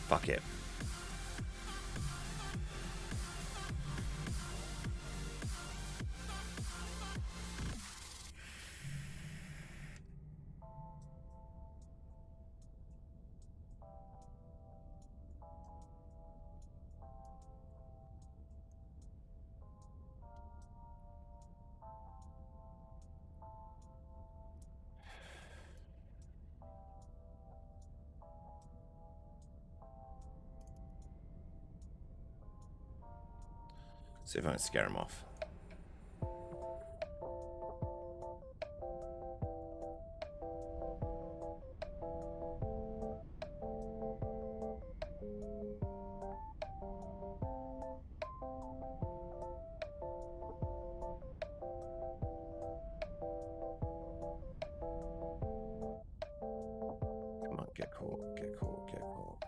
Fuck it. See if I can scare him off. Come on, get caught, get caught, get caught.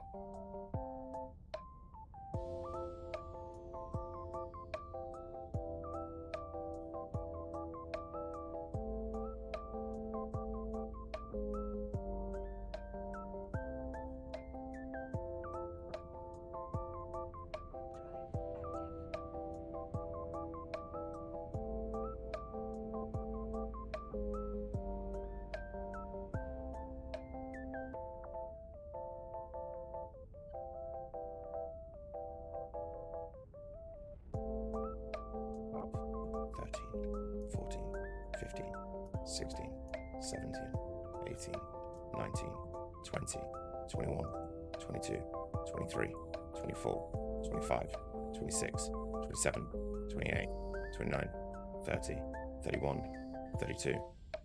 Thirty-two,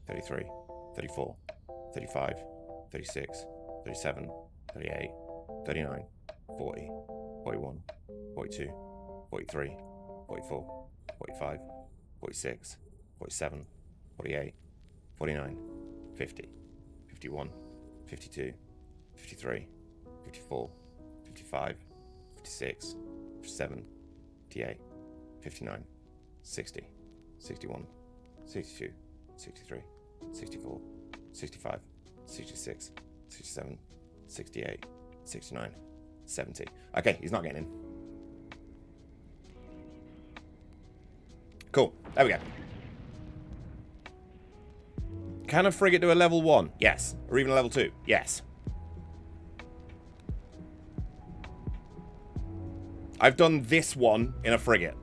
33, 34, 35, 36, 37, 38, 39, 40, 41, 42, 43, 44, 45, 46, 47, 48, 49, 50, 51, 52, 53, 54, 55, 56, 57, 58, 59, 60, 61, 62, 63, 64, 65, 66, 67, 68, 69, 70. Okay, he's not getting in. Cool. There we go. Can a frigate do a level 1? Yes. Or even a level 2? Yes. I've done this one in a frigate.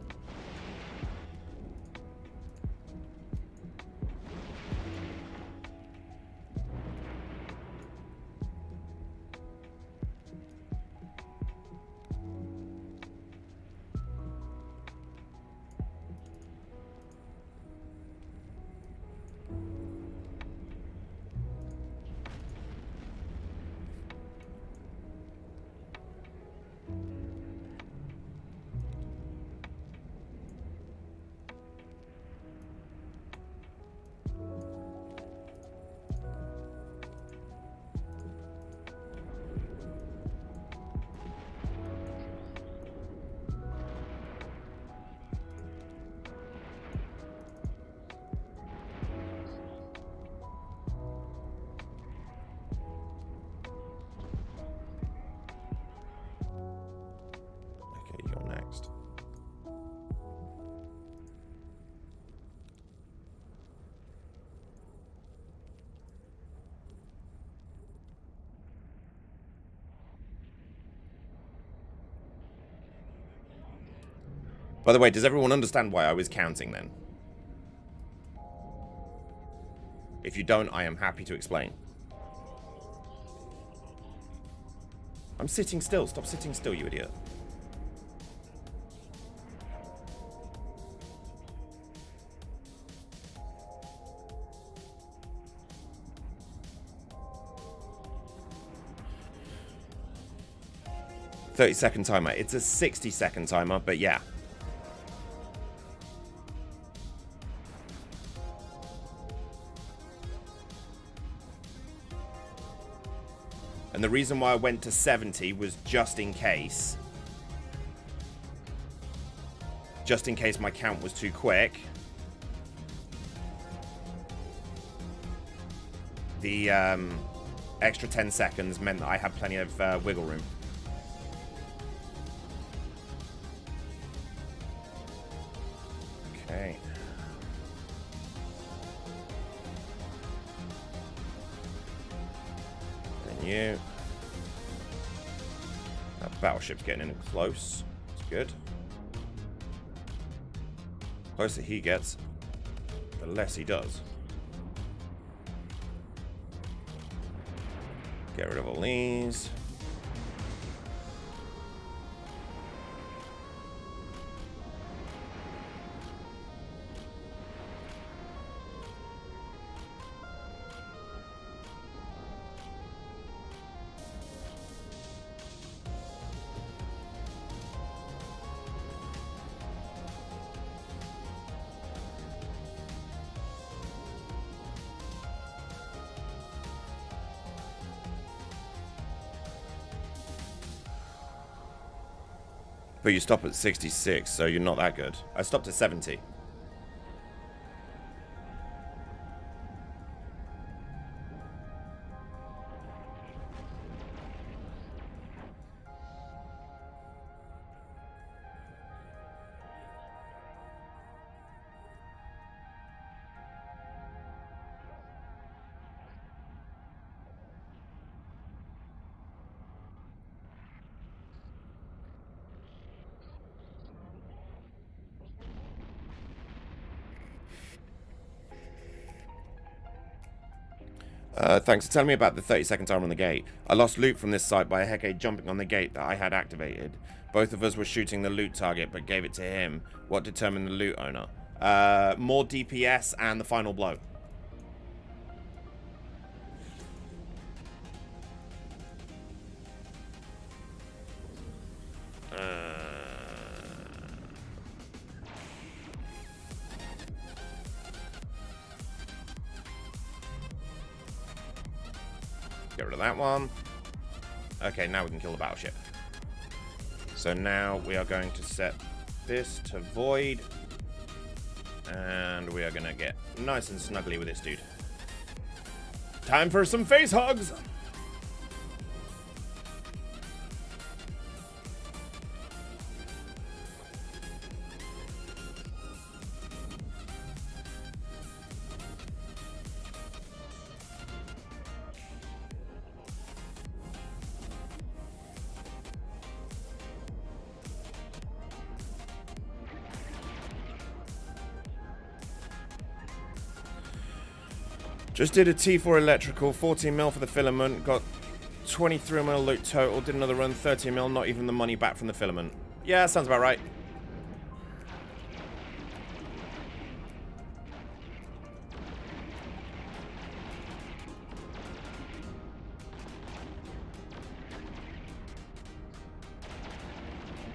By the way, does everyone understand why I was counting then? If you don't, I am happy to explain. I'm sitting still. Stop sitting still, you idiot. "30-second timer." It's a 60-second timer, but yeah. And the reason why I went to 70 was just in case. Just in case my count was too quick. The extra 10 seconds meant that I had plenty of wiggle room. Okay. Then you. That battleship's getting in close. It's good. The closer he gets, the less he does. Get rid of all these. But you stop at 66, so you're not that good. I stopped at 70. Thanks for telling me about the 30-second timer on the gate. I lost loot from this site by a Hecate jumping on the gate that I had activated. Both of us were shooting the loot target, but gave it to him. What determined the loot owner? More DPS and the final blow. Get rid of that one. Okay, now we can kill the battleship. So now we are going to set this to void. And we are going to get nice and snuggly with this dude. Time for some face hugs! Just did a T4 electrical, 14 mil for the filament, got 23 mil loot total, did another run, 30 mil, not even the money back from the filament. Yeah, sounds about right.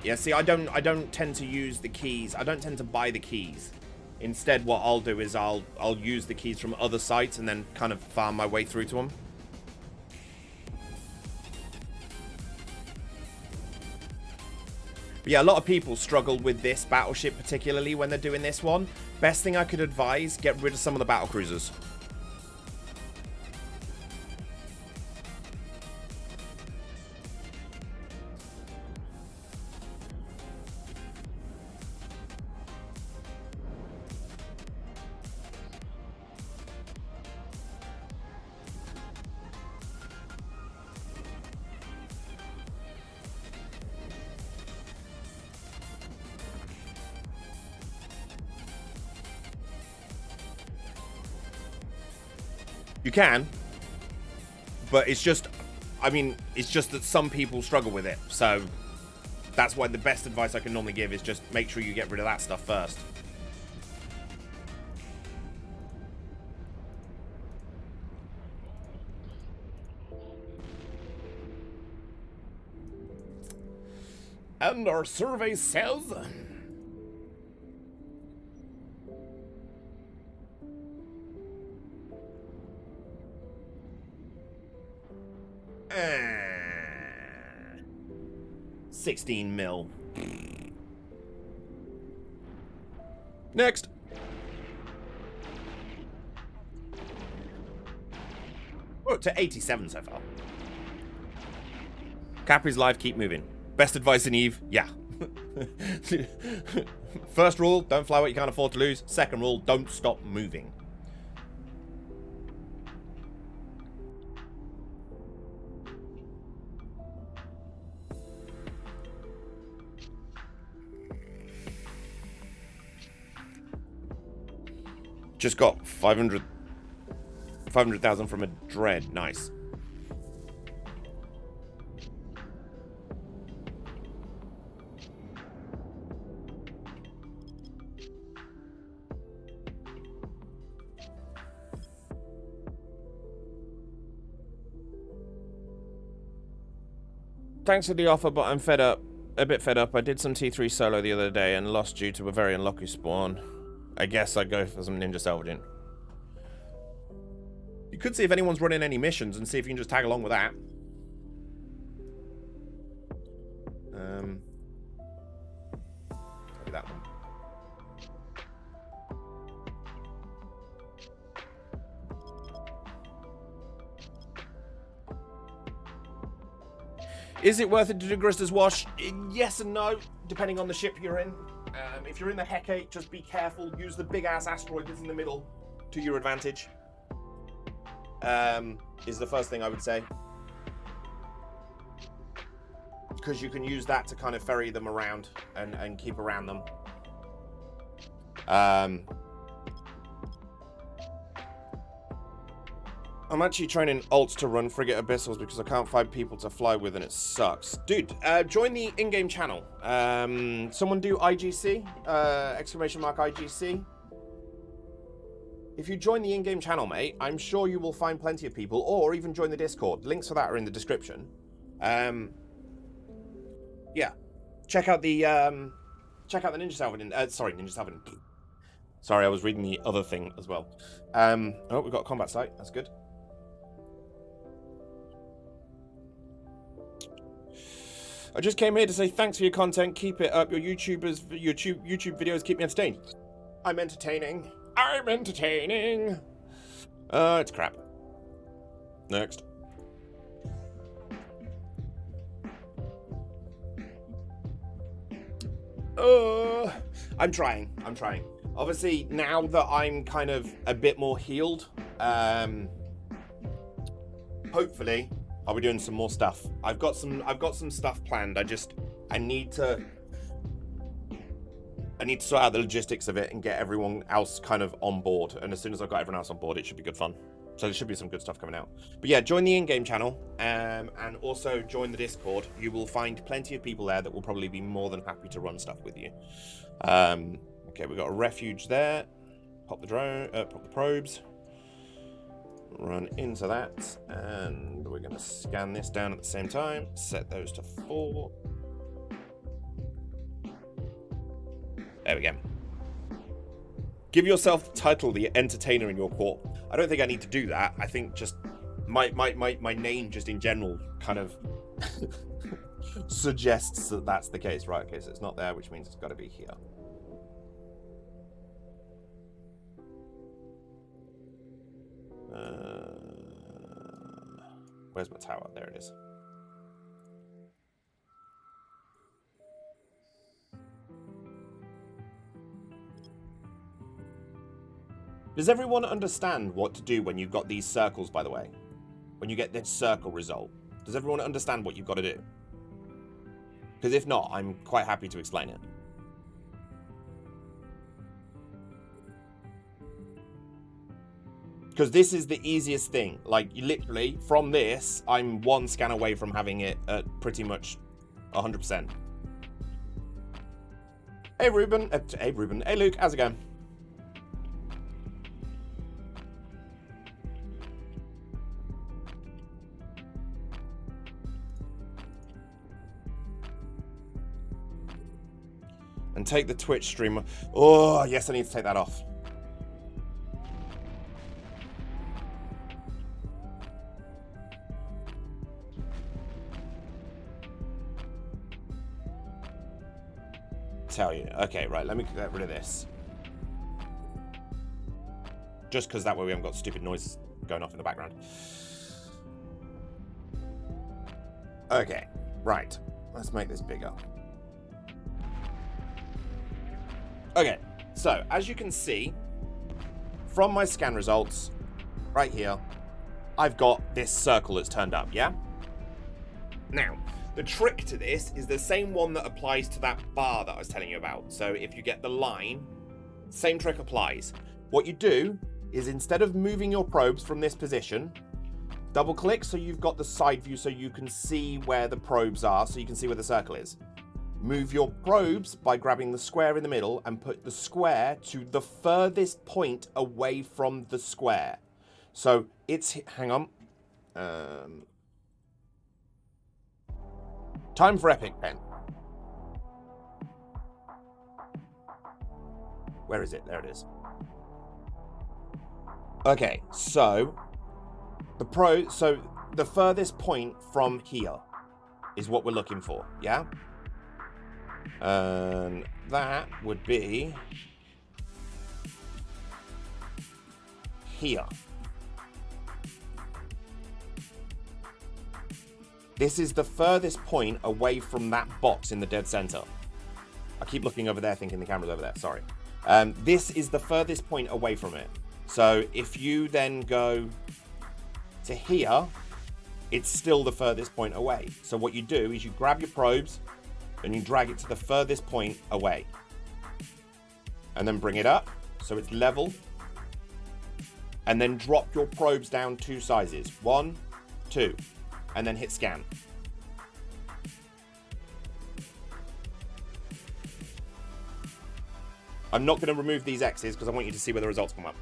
Yeah, see, I don't tend to use the keys. I don't tend to buy the keys. Instead, what I'll do is I'll use the keys from other sites and then kind of farm my way through to them. But yeah, a lot of people struggle with this battleship, particularly when they're doing this one. Best thing I could advise, get rid of some of the battle cruisers. You can, but it's just, I mean, it's just that some people struggle with it. So that's why the best advice I can normally give is just make sure you get rid of that stuff first. And our survey says... Uh, 16 mil. Next. Oh, to 87 so far. Capri's live, keep moving. Best advice in Eve, yeah. First rule, don't fly what you can't afford to lose. Second rule, don't stop moving. Just got 500,000 from a dread. Nice. Thanks for the offer, but I'm fed up. A bit fed up. I did some T3 solo the other day and lost due to a very unlucky spawn. I guess I'd go for some Ninja Salvaging. You could see if anyone's running any missions and see if you can just tag along with that. Maybe that one. Is it worth it to do Grista's Wash? Yes and no, depending on the ship you're in. If you're in the Hecate, just be careful. Use the big-ass asteroid that's in the middle to your advantage. Is the first thing I would say. Because you can use that to kind of ferry them around and keep around them. I'm actually training alts to run Frigate Abyssals because I can't find people to fly with and it sucks. Dude, join the in-game channel. Someone do IGC, exclamation mark IGC. If you join the in-game channel, mate, I'm sure you will find plenty of people, or even join the Discord. Links for that are in the description. Yeah. Check out the Ninja Salvaging. Sorry, Ninja Salvaging. Sorry, I was reading the other thing as well. Oh, we've got a combat site. That's good. I just came here to say thanks for your content. Keep it up. Your YouTube videos keep me entertained. I'm entertaining. I'm entertaining. It's crap. Next. I'm trying. Obviously, now that I'm kind of a bit more healed, hopefully I'll be doing some more stuff. I've got some stuff planned. I need to sort out the logistics of it and get everyone else kind of on board. And as soon as I've got everyone else on board, it should be good fun. So there should be some good stuff coming out. But yeah, join the in-game channel and also join the Discord. You will find plenty of people there that will probably be more than happy to run stuff with you. Okay, we've got a refuge there. Pop the drone, pop the probes. Run into that, and we're going to scan this down at the same time. Set those to 4. There we go. Give yourself the title, the entertainer in your corps. I don't think I need to do that. I think just my name, just in general, kind of suggests that that's the case. Right? Okay, so it's not there, which means it's got to be here. Where's my tower? There it is. Does everyone understand what to do when you've got these circles, by the way? When you get this circle result? Does everyone understand what you've got to do? Because if not, I'm quite happy to explain it. Because this is the easiest thing. Like, you literally, from this, I'm one scan away from having it at pretty much 100%. Hey, Ruben. Hey, Luke. How's it going? And take the Twitch stream. Oh, yes, I need to take that off. Tell you. Okay, right, let me get rid of this. Just because that way we haven't got stupid noise going off in the background. Okay, right. Let's make this bigger. Okay, so as you can see from my scan results right here, I've got this circle that's turned up, yeah? Now, the trick to this is the same one that applies to that bar that I was telling you about. So if you get the line, same trick applies. What you do is, instead of moving your probes from this position, double click so you've got the side view so you can see where the probes are, so you can see where the circle is. Move your probes by grabbing the square in the middle and put the square to the furthest point away from the square. So it's, hang on. Time for epic pen. Where is it? There it is. Okay, so the furthest point from here is what we're looking for, yeah? And that would be here. This is the furthest point away from that box in the dead center. I keep looking over there thinking the camera's over there, sorry. This is the furthest point away from it. So if you then go to here, it's still the furthest point away. So what you do is you grab your probes and you drag it to the furthest point away. And then bring it up so it's level. And then drop your probes down 2 sizes. 1, 2. And then hit scan. I'm not going to remove these X's because I want you to see where the results come up.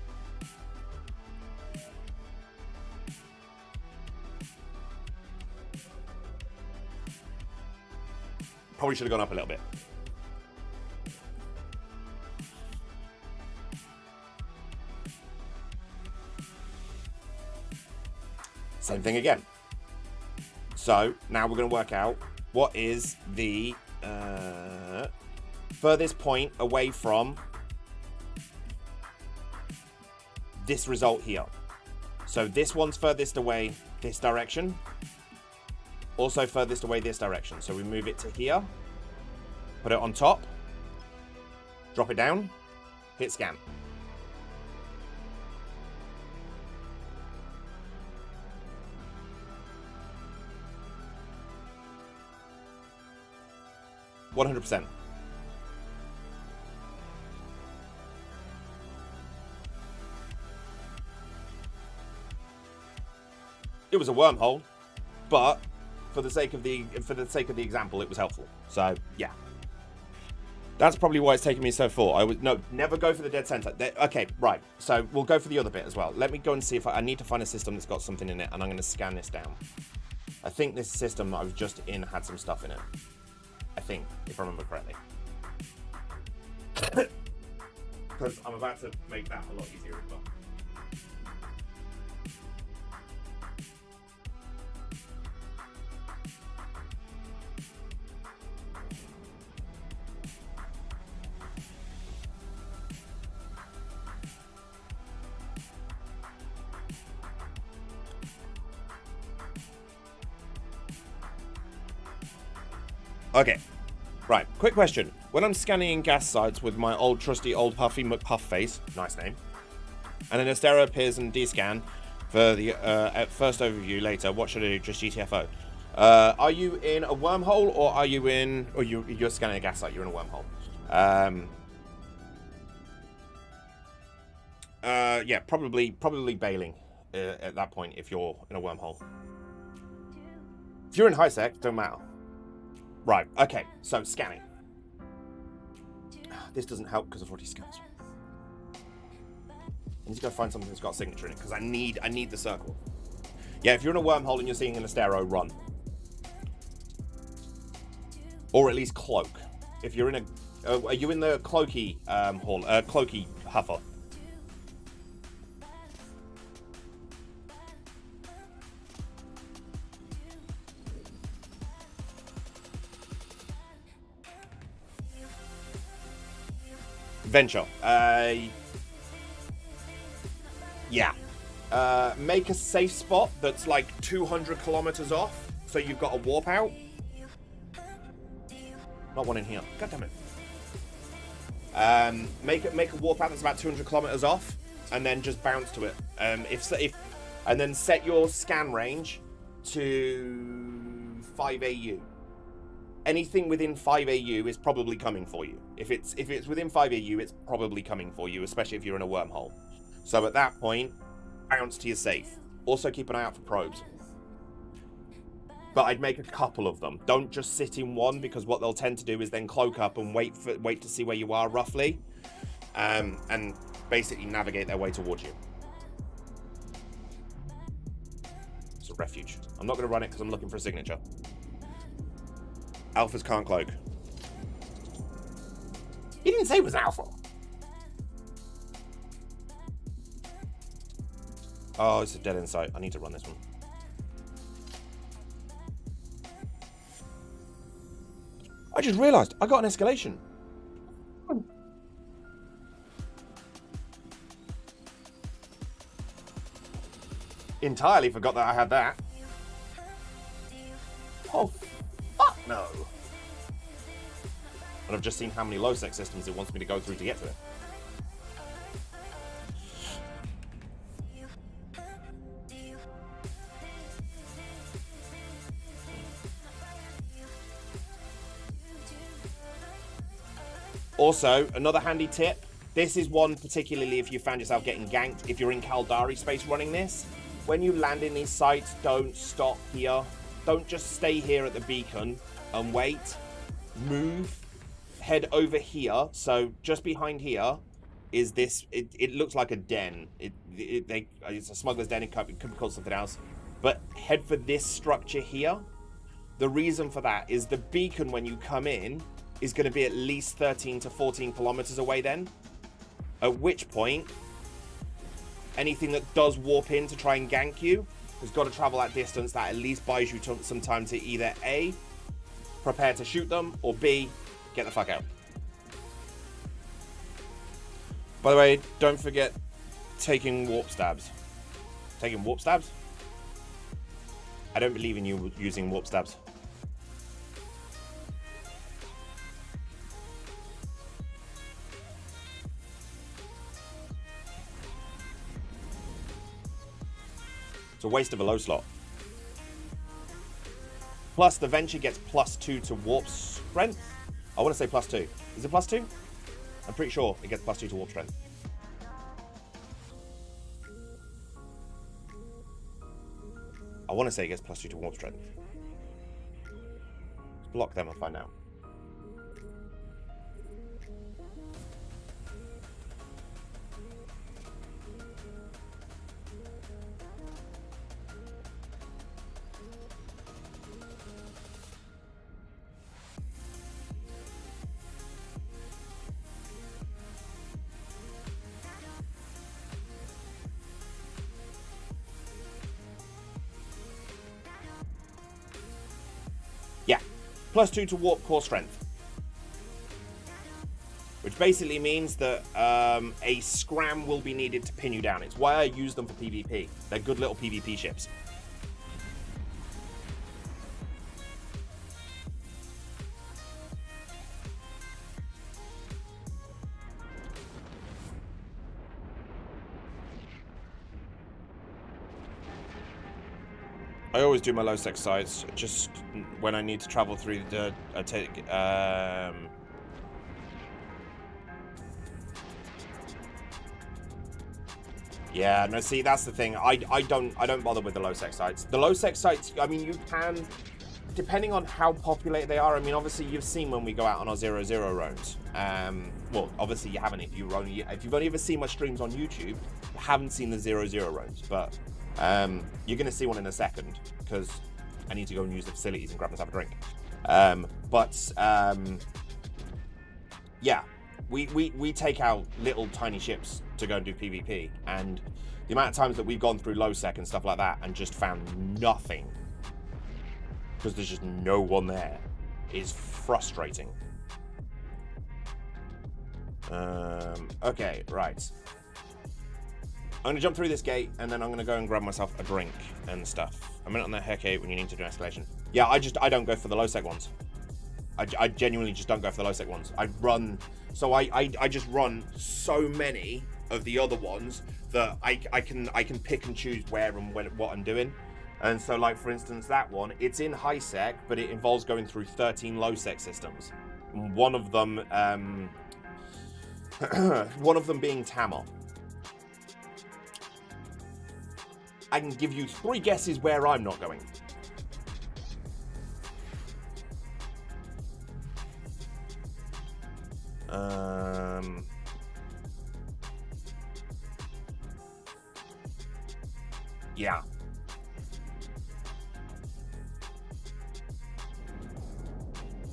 Probably should have gone up a little bit. Same thing again. So now we're going to work out what is the furthest point away from this result here. So this one's furthest away this direction. Also furthest away this direction. So we move it to here. Put it on top. Drop it down. Hit scan. %. It was a wormhole, but for the sake of the example, it was helpful. So yeah, that's probably why it's taken me so far. Never go for the dead center. Okay, right. So we'll go for the other bit as well. Let me go and see if I need to find a system that's got something in it, and I'm going to scan this down. I think this system I was just in had some stuff in it. I think, if I remember correctly. Because I'm about to make that a lot easier as well. Okay, right, quick question. When I'm scanning gas sites with my old trusty old Huffy McPuff face, nice name, and an Astera appears in D-scan for the first overview later, what should I do? Just GTFO. Are you in a wormhole or are you in, or you're scanning a gas site, you're in a wormhole. Yeah, probably bailing at that point if you're in a wormhole. If you're in high sec, don't matter. Right, okay, so scanning. This doesn't help because I've already scanned. I need to go find something that's got a signature in it because I need the circle. Yeah, if you're in a wormhole and you're seeing an Astero, run. Or at least cloak. If you're in a... are you in the cloaky hall? Cloaky huffer? Venture. Yeah. Make a safe spot that's like 200 kilometers off, so you've got a warp out. Not one in here. God damn it. Make a warp out that's about 200 kilometers off, and then just bounce to it. And then set your scan range to 5 AU. Anything within 5 AU is probably coming for you. If it's within 5 AU, it's probably coming for you, especially if you're in a wormhole. So at that point, bounce to your safe. Also keep an eye out for probes. But I'd make a couple of them. Don't just sit in one, because what they'll tend to do is then cloak up and wait to see where you are roughly, and basically navigate their way towards you. It's a refuge. I'm not going to run it because I'm looking for a signature. Alphas can't cloak. He didn't say it was alpha. Oh, it's a dead end site. I need to run this one. I just realised I got an escalation. Entirely forgot that I had that. Oh, fuck no. And I've just seen how many low-sec systems it wants me to go through to get to it. Also, another handy tip. This is one particularly if you found yourself getting ganked. If you're in Caldari space running this, when you land in these sites, don't stop here. Don't just stay here at the beacon and wait. Move. Head over here. So just behind here is this. It looks like a den. It's a smuggler's den. It could be called something else. But head for this structure here. The reason for that is the beacon, when you come in, is going to be at least 13 to 14 kilometers away then. At which point, anything that does warp in to try and gank you has got to travel that distance. That at least buys you some time to either A, prepare to shoot them, or B, get the fuck out. By the way, don't forget taking warp stabs. Taking warp stabs? I don't believe in you using warp stabs. It's a waste of a low slot. Plus, the Venture gets +2 to warp strength. I want to say +2. Is it +2? I'm pretty sure it gets +2 to warp strength. I want to say it gets +2 to warp strength. Let's block them and find out. Yeah, +2 to warp core strength. Which basically means that a scram will be needed to pin you down. It's why I use them for PvP. They're good little PvP ships. I always do my low sec sites just when I need to travel through the Yeah, no, see, that's the thing. I don't bother with the low sec sites. The low sec sites, I mean, you can, depending on how populated they are. I mean, obviously, you've seen when we go out on our 0-0 roams. Well, obviously, you haven't. If you've only ever seen my streams on YouTube, you haven't seen the 0-0 roams. But you're going to see one in a second because I need to go and use the facilities and grab myself a drink. Yeah, we take out little tiny ships to go and do PvP, and the amount of times that we've gone through low sec and stuff like that and just found nothing because there's just no one there is frustrating. Okay, right. I'm going to jump through this gate, and then I'm going to go and grab myself a drink and stuff. A minute on the Hecate when you need to do escalation. Yeah, I don't go for the low sec ones. I genuinely just don't go for the low sec ones. I just run so many of the other ones that I can pick and choose where and what I'm doing. And so, like, for instance, that one, it's in high sec, but it involves going through 13 low sec systems. One of them being Tamar. I can give you 3 guesses where I'm not going. Yeah.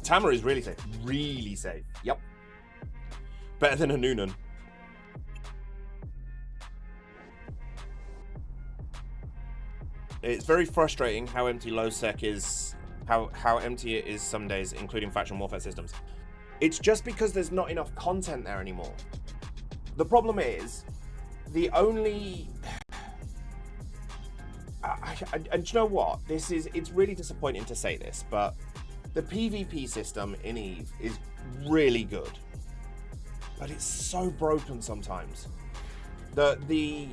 Tamar is really safe. Really safe. Yep. Better than a Noonan. It's very frustrating how empty low sec is, how empty it is some days, including faction warfare systems. It's just because there's not enough content there anymore. The problem is, the only... and you know what? It's really disappointing to say this, but the PvP system in EVE is really good. But it's so broken sometimes. The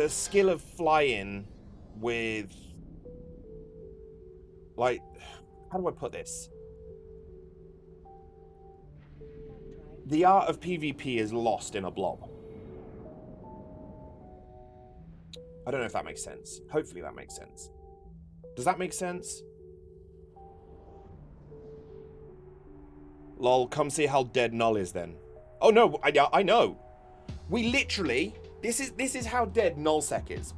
skill of flying with... Like, how do I put this? The art of PvP is lost in a blob. I don't know if that makes sense. Hopefully that makes sense. Does that make sense? Lol, come see how dead Null is then. Oh no, I know. We literally, this is how dead Nullsec is.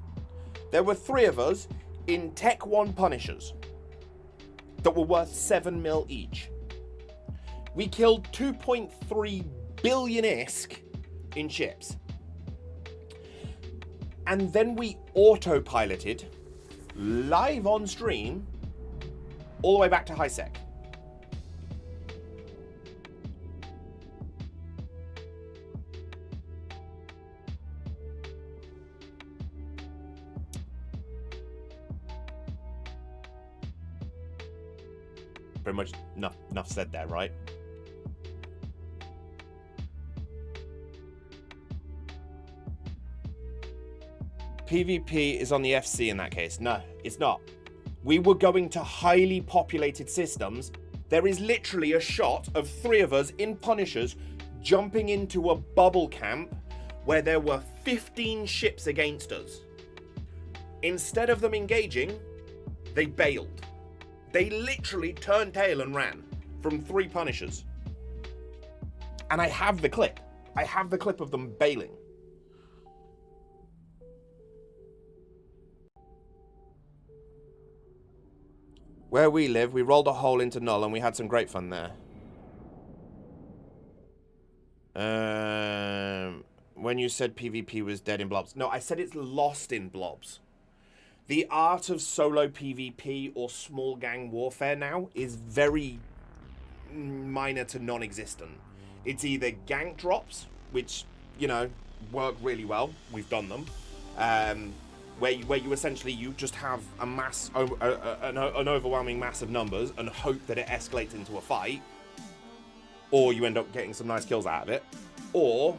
There were 3 of us in Tech 1 Punishers that were worth 7 mil each. We killed 2.3 billion ISK in ships. And then we autopiloted, live on stream, all the way back to high sec. Pretty much enough said there, right? PvP is on the FC in that case. No, it's not. We were going to highly populated systems. There is literally a shot of 3 of us in Punishers jumping into a bubble camp where there were 15 ships against us. Instead of them engaging, they bailed. They literally turned tail and ran from 3 Punishers. And I have the clip. I have the clip of them bailing. Where we live, we rolled a hole into Null and we had some great fun there. When you said PvP was dead in blobs. No, I said it's lost in blobs. The art of solo PvP or small gang warfare now is very minor to non-existent. It's either gank drops, which, you know, work really well. We've done them. Where you essentially, you just have a mass, an overwhelming mass of numbers and hope that it escalates into a fight. Or you end up getting some nice kills out of it. Or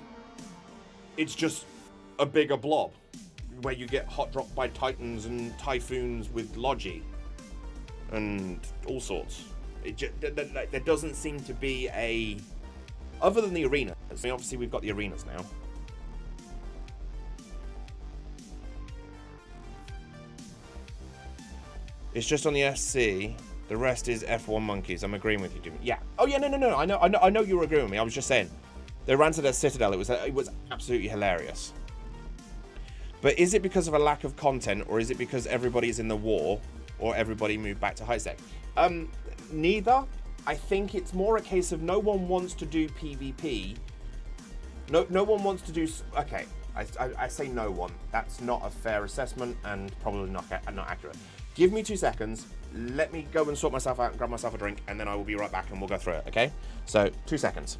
it's just a bigger blob where you get hot dropped by Titans and Typhoons with Logi and all sorts. There doesn't seem to be a... Other than the arenas. I mean, obviously we've got the arenas now. It's just on the SC. The rest is F1 monkeys. I'm agreeing with you, Doom. Yeah. Oh yeah, no. I know you were agreeing with me. I was just saying. They ran to their citadel. It was absolutely hilarious. But is it because of a lack of content, or is it because everybody's in the war, or everybody moved back to high-sec? Neither. I think it's more a case of no one wants to do PvP. No one wants to do... Okay, I say no one. That's not a fair assessment and probably not accurate. Give me 2 seconds. Let me go and sort myself out and grab myself a drink, and then I will be right back and we'll go through it, okay? So, 2 seconds.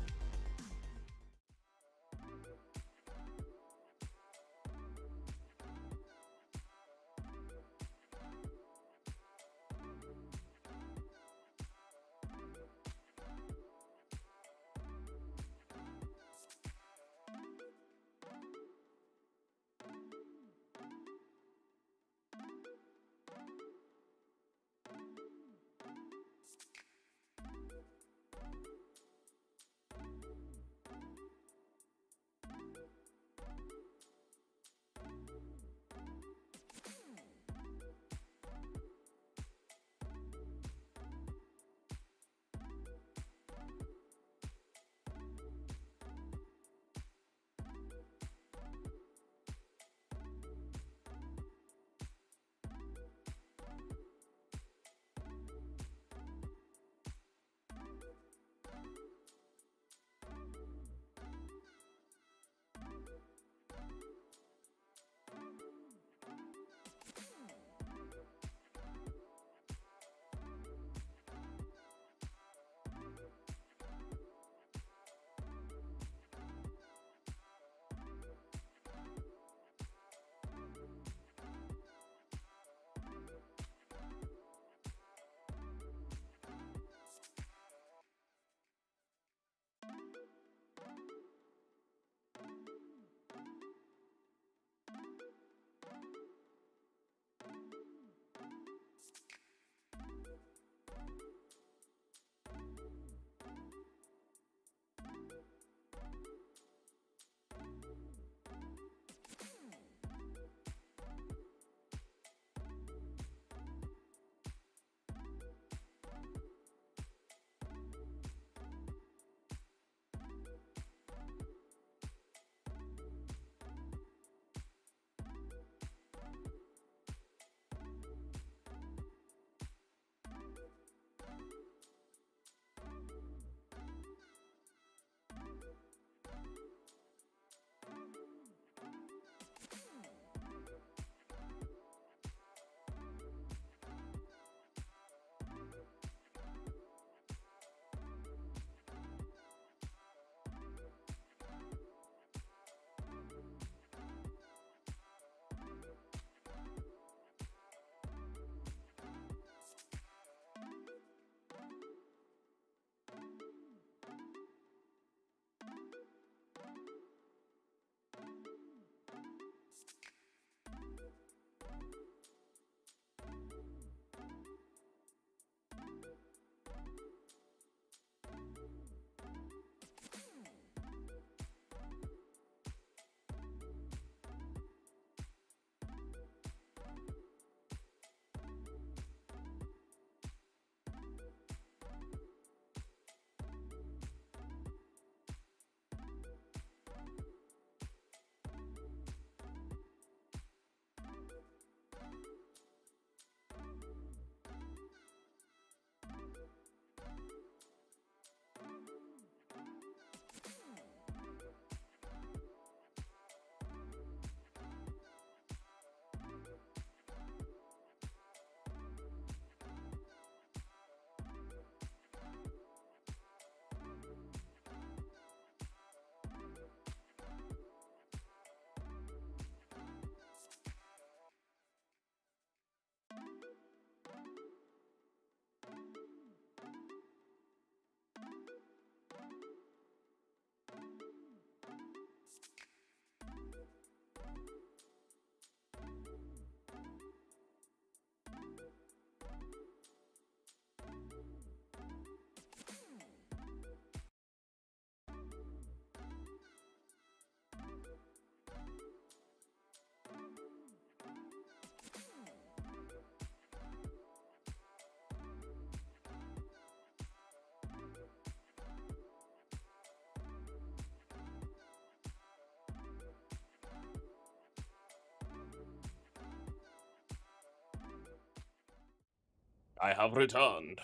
I have returned.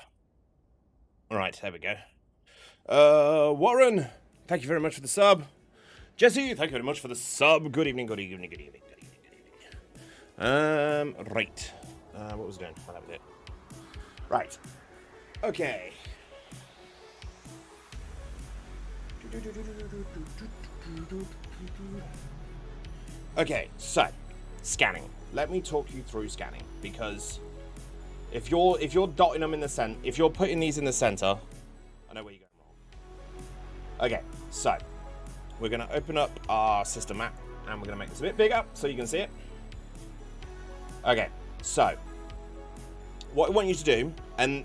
Alright, there we go. Warren, thank you very much for the sub. Jesse, thank you very much for the sub. Good evening, good evening, good evening, good evening, good evening. Right. What was I doing? Well, that was it. Right. Okay. Okay, so scanning. Let me talk you through scanning, because if you're dotting them in the center, if you're putting these in the center, I know where you're going wrong. Okay, so we're gonna open up our system map and we're gonna make this a bit bigger so you can see it. Okay, so what I want you to do, and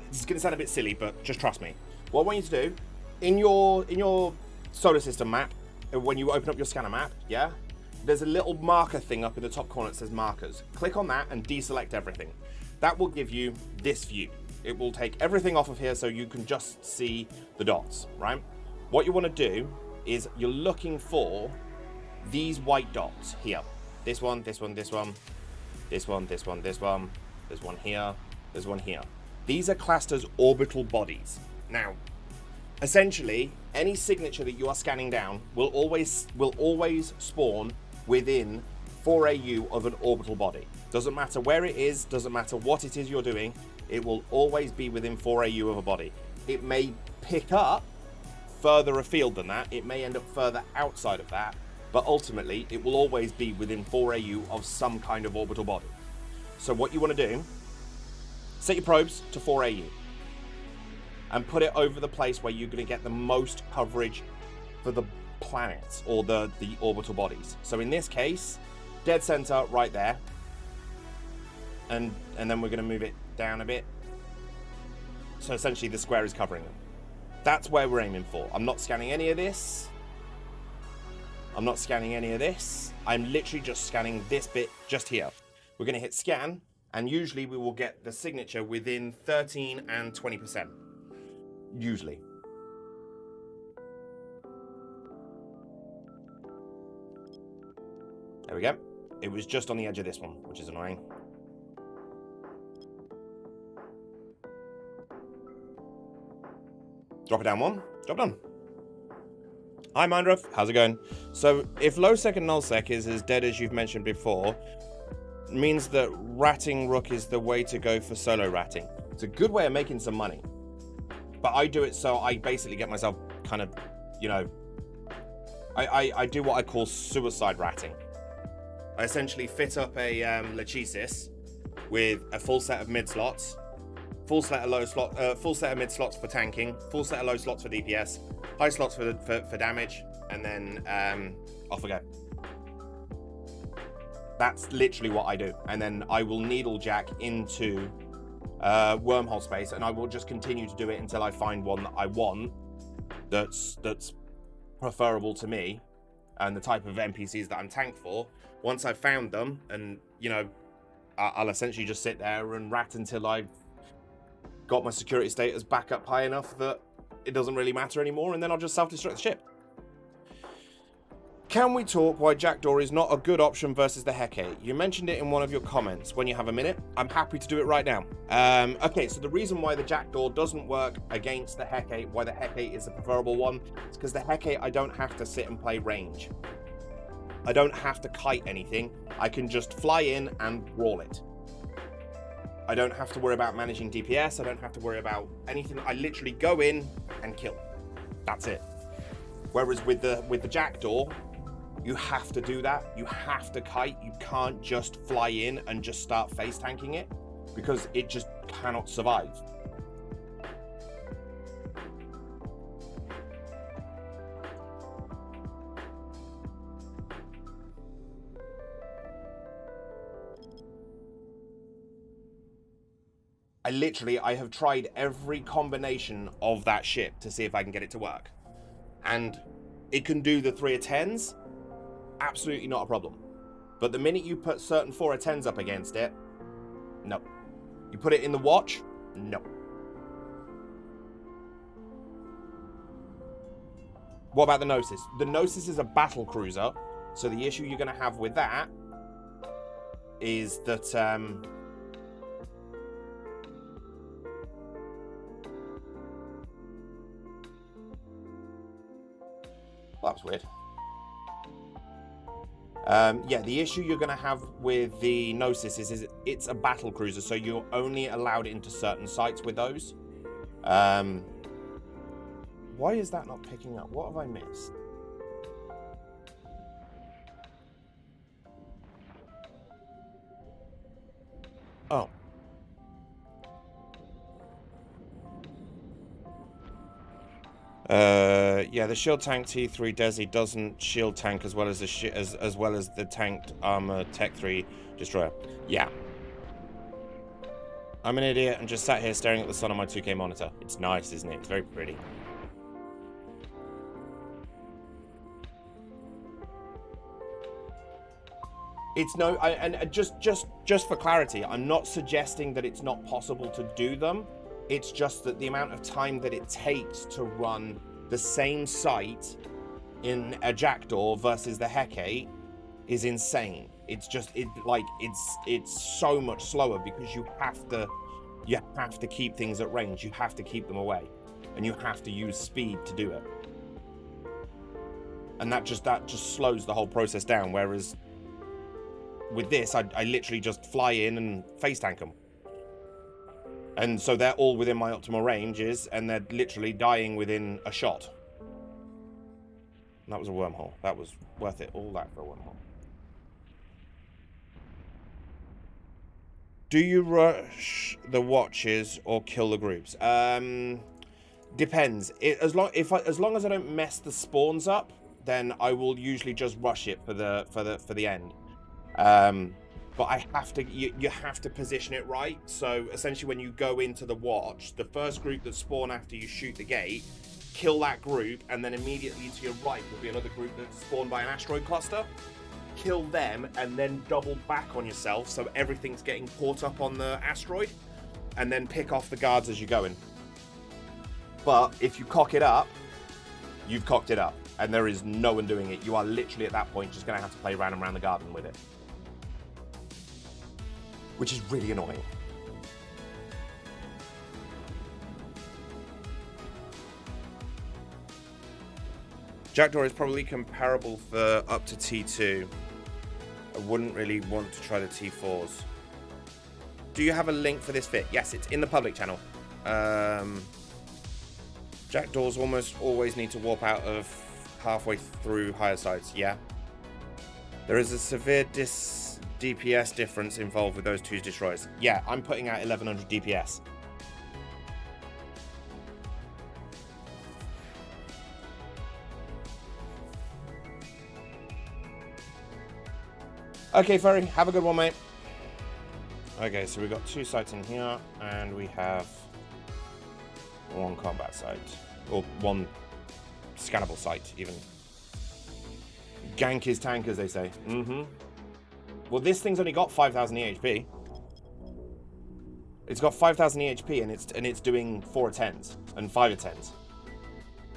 it's gonna sound a bit silly, but just trust me. What I want you to do in your solar system map, when you open up your scanner map, yeah, there's a little marker thing up in the top corner that says markers. Click on that and deselect everything. That will give you this view. It will take everything off of here so you can just see the dots, right? What you want to do is you're looking for these white dots here. This one, this one, this one, this one, this one, this one, there's one here, there's one here. These are classed as orbital bodies. Now, essentially, any signature that you are scanning down will always spawn within 4 AU of an orbital body. Doesn't matter where it is, doesn't matter what it is you're doing, it will always be within 4 AU of a body. It may pick up further afield than that, it may end up further outside of that, but ultimately it will always be within 4 AU of some kind of orbital body. So what you want to do, set your probes to 4 AU and put it over the place where you're going to get the most coverage for the planets or the orbital bodies. So in this case, dead center right there, and then we're going to move it down a bit. So essentially the square is covering them. That's where we're aiming for. I'm not scanning any of this. I'm not scanning any of this. I'm literally just scanning this bit just here. We're going to hit scan, and usually we will get the signature within 13 and 20%. Usually. There we go. It was just on the edge of this one, which is annoying. Drop it down one. Job done. Hi, Mindruff. How's it going? So, if low sec and null sec is as dead as you've mentioned before, means that ratting rook is the way to go for solo ratting. It's a good way of making some money. But I do it so I basically get myself kind of, you know, I do what I call suicide ratting. I essentially fit up a Lachesis with a full set of mid slots, full set of mid slots for tanking, full set of low slots for DPS, high slots for damage, and then off we go. That's literally what I do, and then I will needle jack into wormhole space, and I will just continue to do it until I find one that I want that's preferable to me and the type of NPCs that I'm tanked for. Once I've found them, and you know, I'll essentially just sit there and rat until I've got my security status back up high enough that it doesn't really matter anymore, and then I'll just self-destruct the ship. Can we talk why Jackdaw is not a good option versus the Hecate? You mentioned it in one of your comments. When you have a minute, I'm happy to do it right now. Okay, so the reason why the Jackdaw doesn't work against the Hecate, why the Hecate is the preferable one, is because the Hecate, I don't have to sit and play range. I don't have to kite anything. I can just fly in and roll it. I don't have to worry about managing DPS. I don't have to worry about anything. I literally go in and kill. That's it. Whereas with the Jackdaw, you have to do that. You have to kite. You can't just fly in and just start face tanking it, because it just cannot survive. I have tried every combination of that ship to see if I can get it to work. And it can do the 3 of 10s, absolutely not a problem. But the minute you put certain 4 of 10s up against it, no. You put it in the watch, no. What about the Gnosis? The Gnosis is a battle cruiser, so the issue you're going to have with that is that that was weird. Yeah, the issue you're going to have with the Gnosis is it's a battle cruiser, so you're only allowed into certain sites with those. Why is that not picking up? What have I missed? Oh. Yeah, the shield tank T3 Desi doesn't shield tank as well as the as well as the tanked armor Tech 3 destroyer. Yeah. I'm an idiot and just sat here staring at the sun on my 2K monitor. It's nice, isn't it? It's very pretty. It's no, and just for clarity, I'm not suggesting that it's not possible to do them. It's just that the amount of time that it takes to run the same site in a Jackdaw versus the Hecate is insane. It's just it's so much slower because you have to keep things at range. You have to keep them away, and you have to use speed to do it. And that just slows the whole process down. Whereas with this, I literally just fly in and face tank them. And so they're all within my optimal ranges, and they're literally dying within a shot. And that was a wormhole. That was worth it. All that for a wormhole. Do you rush the watches or kill the groups? Depends. As long as I don't mess the spawns up, then I will usually just rush it for the end. But I have to, you have to position it right. So essentially when you go into the watch, the first group that spawn after you shoot the gate, kill that group, and then immediately to your right will be another group that's spawned by an asteroid cluster. Kill them and then double back on yourself so everything's getting caught up on the asteroid, and then pick off the guards as you go in. But if you cock it up, you've cocked it up, and there is no one doing it. You are literally at that point just going to have to play round and round the garden with it, which is really annoying. Jackdaw is probably comparable for up to T2. I wouldn't really want to try the T4s. Do you have a link for this fit? Yes, it's in the public channel. Jackdaws almost always need to warp out of halfway through higher sites. Yeah. There is a severe DPS difference involved with those two destroyers. Yeah, I'm putting out 1100 DPS. Okay, Ferry, have a good one, mate. Okay, so we've got two sites in here, and we have one combat site, or one scannable site, even. Gank is tank, as they say. Well, this thing's only got 5,000 EHP. It's got 5,000 EHP, and it's doing 4 of 10s and 5 of 10s.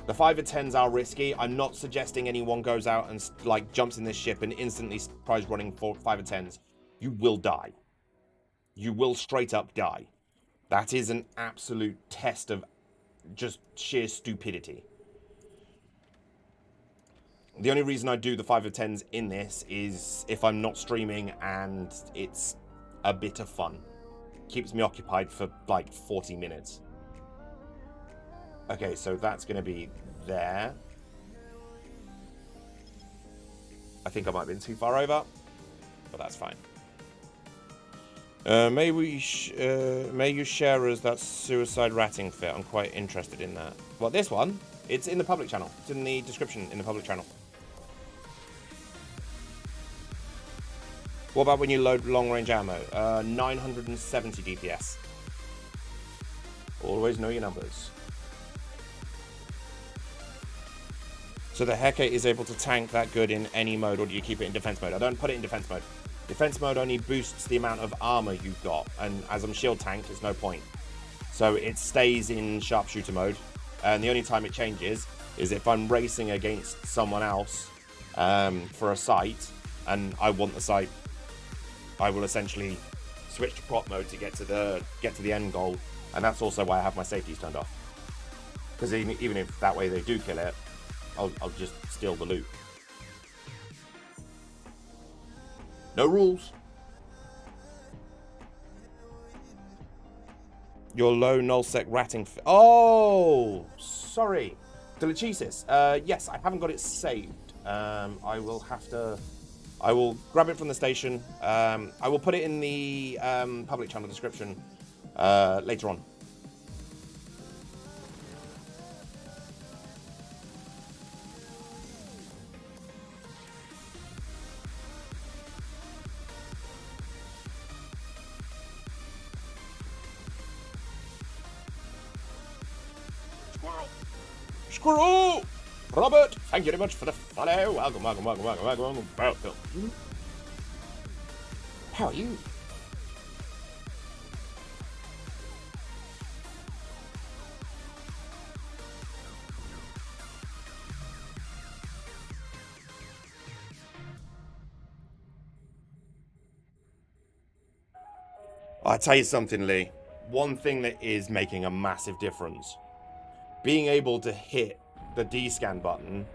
The 5 of 10s are risky. I'm not suggesting anyone goes out and like jumps in this ship and instantly tries running 5 of 10s. You will die. You will straight up die. That is an absolute test of just sheer stupidity. The only reason I do the 5 of 10s in this is if I'm not streaming and it's a bit of fun. Keeps me occupied for like 40 minutes. Okay, so that's going to be there. I think I might have been too far over, but that's fine. May you share us that suicide ratting fit? I'm quite interested in that. Well, this one, it's in the public channel. It's in the description in the public channel. What about when you load long-range ammo? 970 DPS. Always know your numbers. So the Hecate is able to tank that good in any mode, or do you keep it in defense mode? I don't put it in defense mode. Defense mode only boosts the amount of armor you've got, and as I'm shield tanked, there's no point. So it stays in sharpshooter mode, and the only time it changes is if I'm racing against someone else for a site, and I want the site. I will essentially switch to prop mode to get to the end goal, and that's also why I have my safeties turned off. Because even if that way they do kill it, I'll just steal the loot. No rules. Your low nullsec ratting. Oh, sorry. Delichesis. Yes, I haven't got it saved. I will have to. I will grab it from the station. I will put it in the public channel description later on. Squirrel! Robert, thank you very much for the follow. Welcome. How are you? I'll tell you something, Lee. One thing that is making a massive difference. Being able to hit the D-scan button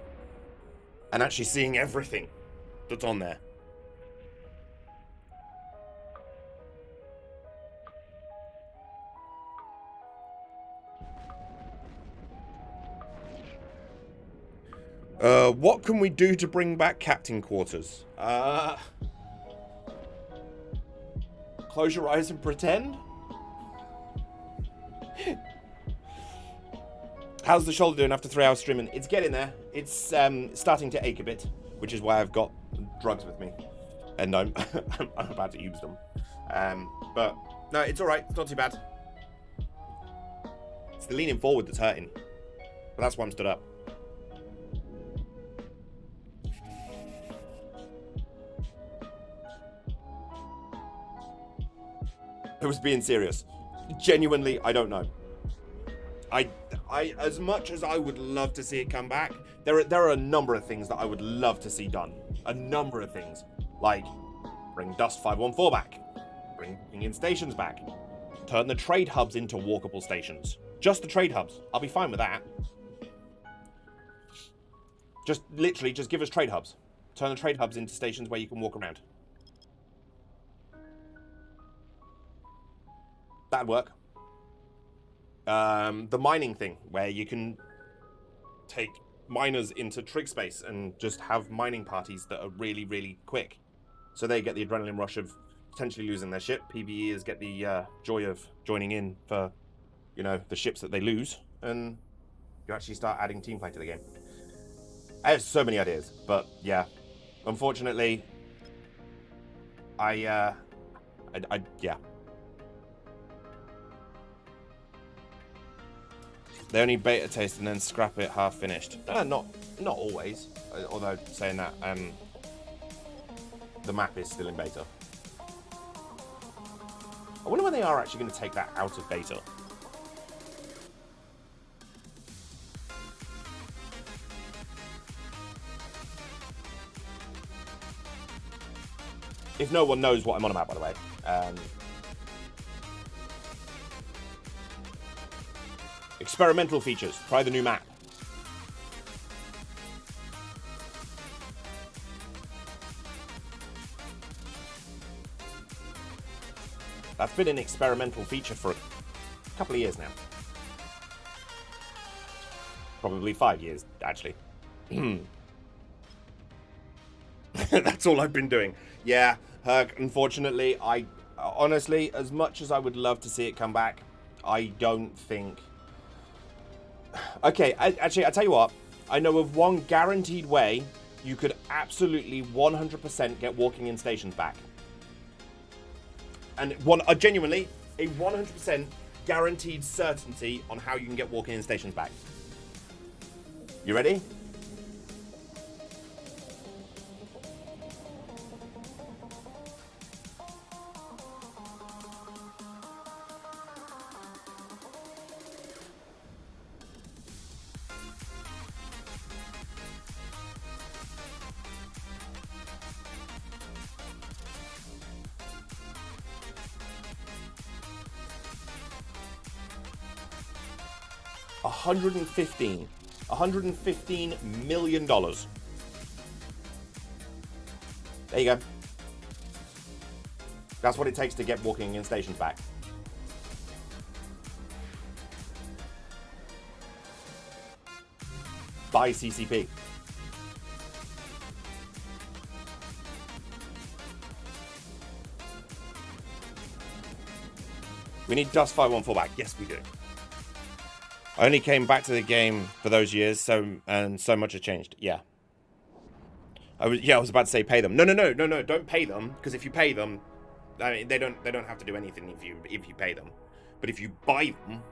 and actually seeing everything that's on there. What can we do to bring back captain quarters? Close your eyes and pretend? How's the shoulder doing after 3 hours streaming? It's getting there. It's starting to ache a bit, which is why I've got drugs with me. And I'm about to use them. But no, it's all right. It's not too bad. It's the leaning forward that's hurting. But that's why I'm stood up. I was being serious. Genuinely, I don't know. I as much as I would love to see it come back, there are a number of things that I would love to see done. A number of things. Like, bring Dust 514 back. Bring in stations back. Turn the trade hubs into walkable stations. Just the trade hubs. I'll be fine with that. Just literally, just give us trade hubs. Turn the trade hubs into stations where you can walk around. That'd work. The mining thing, where you can take miners into trig space and just have mining parties that are really, really quick. So they get the adrenaline rush of potentially losing their ship. PvEers get the joy of joining in for, you know, the ships that they lose. And you actually start adding team play to the game. I have so many ideas, but yeah. Unfortunately, yeah. They only beta test and then scrap it half finished. Not always. Although saying that, the map is still in beta. I wonder when they are actually going to take that out of beta. If no one knows what I'm on about, by the way. Experimental features. Try the new map. That's been an experimental feature for a couple of years now. Probably 5 years, actually. That's all I've been doing. Yeah, Herc, unfortunately, honestly, as much as I would love to see it come back, I don't think... Okay, actually, I tell you what. I know of one guaranteed way you could absolutely 100% get walking in stations back. And genuinely, a 100% guaranteed certainty on how you can get walking in stations back. You ready? $115 $115 million. There you go. That's what it takes to get walking in stations back. Buy CCP. We need Dust 514 back. Yes, we do. I only came back to the game for those years, so much has changed. Yeah. I was about to say pay them. No, don't pay them, because if you pay them, I mean, they don't have to do anything if you pay them. But if you buy them,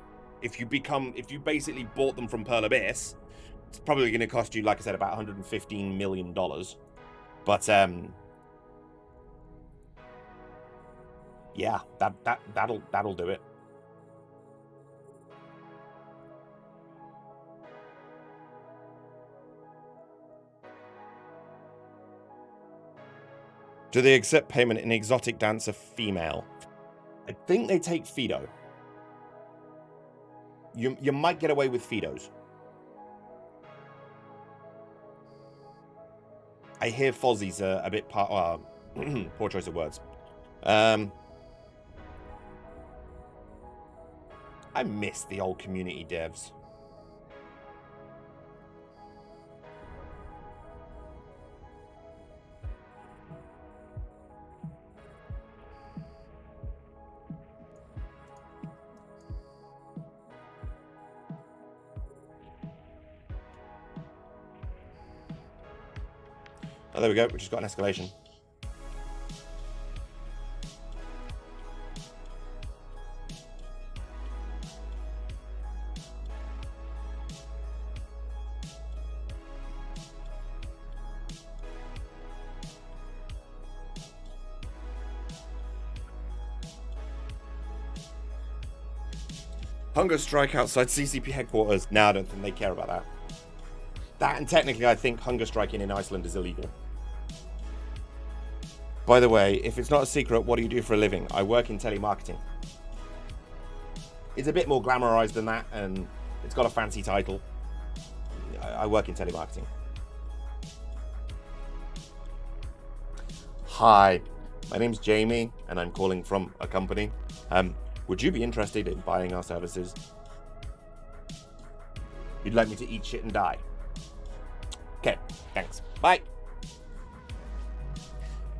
if you basically bought them from Pearl Abyss, it's probably going to cost you, like I said, about $115 million. But yeah, that'll do it. Do they accept payment in exotic dancer female? I think they take Fido. You might get away with Fidos. I hear Fozzie's a bit poor choice of words. I miss the old community devs. Oh, there we go. We just got an escalation. Hunger strike outside CCP headquarters. No, I don't think they care about that. That, and technically, I think hunger striking in Iceland is illegal. By the way, if it's not a secret, what do you do for a living? I work in telemarketing. It's a bit more glamorized than that, and it's got a fancy title. I work in telemarketing. Hi, my name's Jamie, and I'm calling from a company. Would you be interested in buying our services? You'd like me to eat shit and die? Okay, thanks. Bye.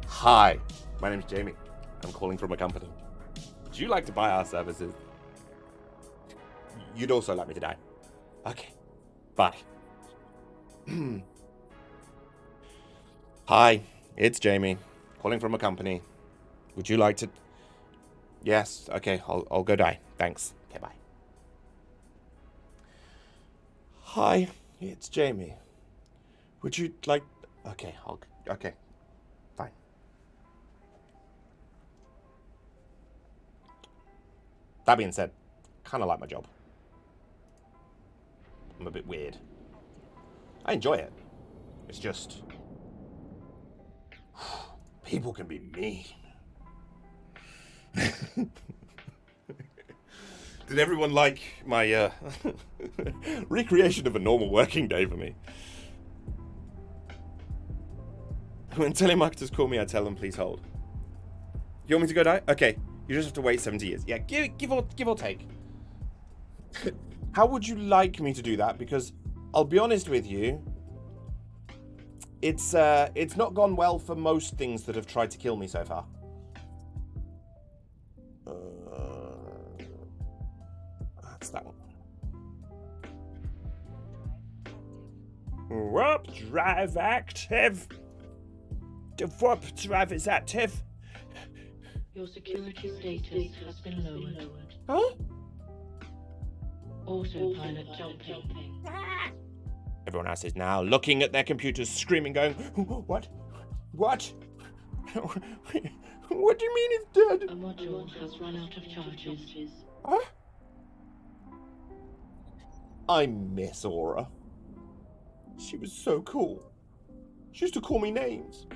Hi, my name's Jamie. I'm calling from a company. Would you like to buy our services? You'd also like me to die. Okay, bye. Hi, it's Jamie, calling from a company. Would you like to... Yes, okay, I'll go die. Thanks. Okay, bye. Hi, it's Jamie. Would you like... Okay, okay, fine. That being said, kind of like my job. I'm a bit weird. I enjoy it. It's just... people can be mean. Did everyone like my recreation of a normal working day for me? When telemarketers call me, I tell them, please hold. You want me to go die? Okay, you just have to wait 70 years. Yeah, give or take. How would you like me to do that? Because I'll be honest with you, it's not gone well for most things that have tried to kill me so far. That's that one. Warp drive active. The warp drive is active. Your security status has been lowered. Huh? Autopilot jumping. Everyone else is now looking at their computers, screaming, going, What? What? What do you mean it's dead? A module has run out of charges. Huh? I miss Aura. She was so cool. She used to call me names.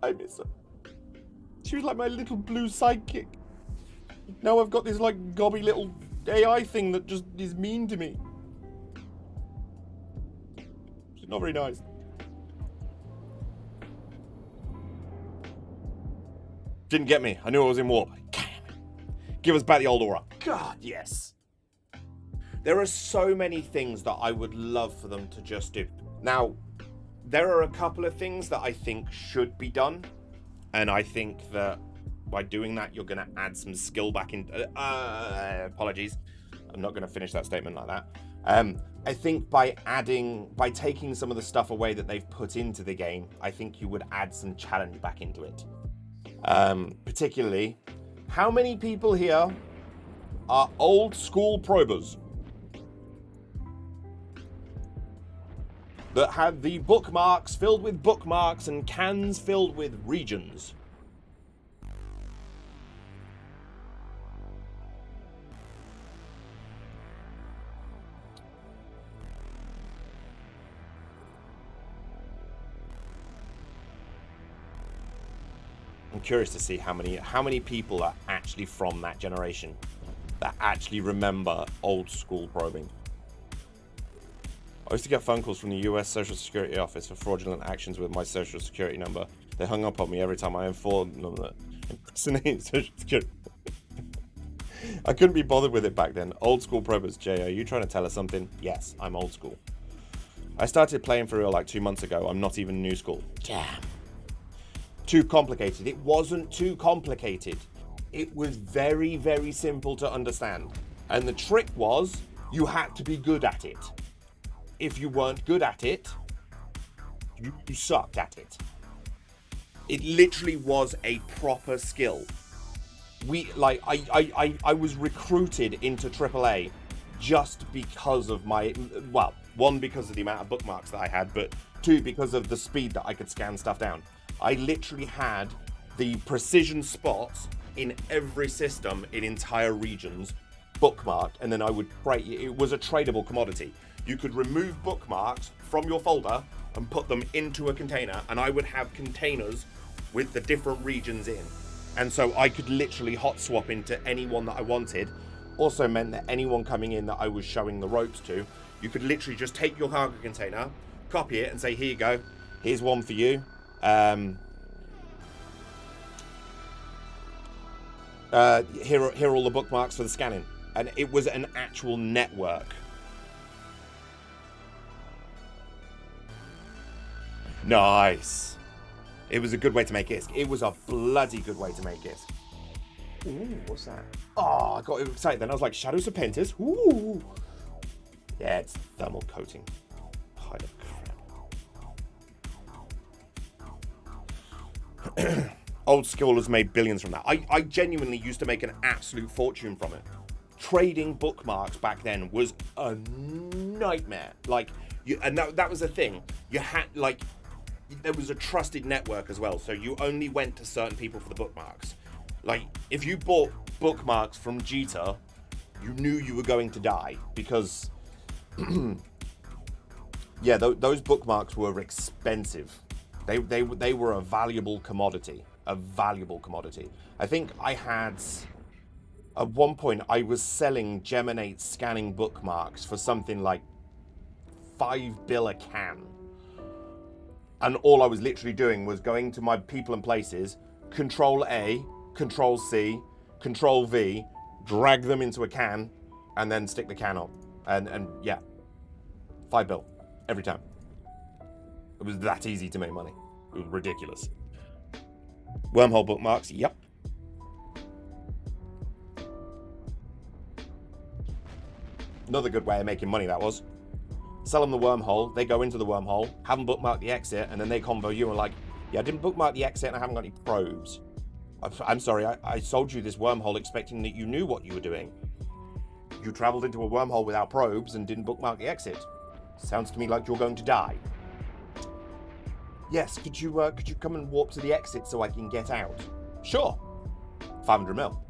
I miss her. She was like my little blue sidekick. Now I've got this like gobby little AI thing that just is mean to me. It's not very nice. Didn't get me. I knew I was in warp. Give us back the old aura. God, yes. There are so many things that I would love for them to just do. Now, there are a couple of things that I think should be done. And I think that by doing that, you're going to add some skill back in. Apologies. I'm not going to finish that statement like that. I think by taking some of the stuff away that they've put into the game, I think you would add some challenge back into it. Particularly, how many people here are old school probers that had the bookmarks filled with bookmarks and cans filled with regions? I'm curious to see how many people are actually from that generation that actually remember old school probing. I used to get phone calls from the US Social Security office for fraudulent actions with my social security number. They hung up on me every time I informed them that impersonating social security. I couldn't be bothered with it back then. Old school probers, Jay, are you trying to tell us something? Yes, I'm old school. I started playing for real like 2 months ago. I'm not even new school. Damn. Too complicated. It wasn't too complicated. It was very, very simple to understand. And the trick was you had to be good at it. If you weren't good at it, you sucked at it. It literally was a proper skill. I was recruited into AAA just because of my, well, one, because of the amount of bookmarks that I had, but two, because of the speed that I could scan stuff down. I literally had the precision spots in every system in entire regions bookmarked, and then I would trade. It was a tradable commodity. You could remove bookmarks from your folder and put them into a container, and I would have containers with the different regions in. And so I could literally hot swap into anyone that I wanted. Also meant that anyone coming in that I was showing the ropes to, you could literally just take your cargo container, copy it, and say, here you go, here's one for you. Here are all the bookmarks for the scanning. And it was an actual network. Nice. It was a good way to make ISK. It was a bloody good way to make ISK. Ooh, what's that? Oh, I got excited then. I was like, Shadow Serpentis? Ooh. Yeah, it's thermal coating. Pile of crap. Old school has made billions from that. I genuinely used to make an absolute fortune from it. Trading bookmarks back then was a nightmare. Like, and that was the thing. You had, like, there was a trusted network as well, so you only went to certain people for the bookmarks. Like, if you bought bookmarks from Jita, you knew you were going to die, because yeah, those bookmarks were expensive. They were a valuable commodity. I think I had, at one point, I was selling Geminate scanning bookmarks for something like $5 a can. And all I was literally doing was going to my people and places, Control A, Control C, Control V, drag them into a can, and then stick the can on. And yeah, $5 every time. It was that easy to make money. It was ridiculous. Wormhole bookmarks, yep. Another good way of making money, that was. Sell them the wormhole, they go into the wormhole, haven't bookmarked the exit, and then they combo you and like, yeah, I didn't bookmark the exit and I haven't got any probes. I'm sorry, I sold you this wormhole expecting that you knew what you were doing. You traveled into a wormhole without probes and didn't bookmark the exit. Sounds to me like you're going to die. Yes, could you come and warp to the exit so I can get out? Sure. 500 mil.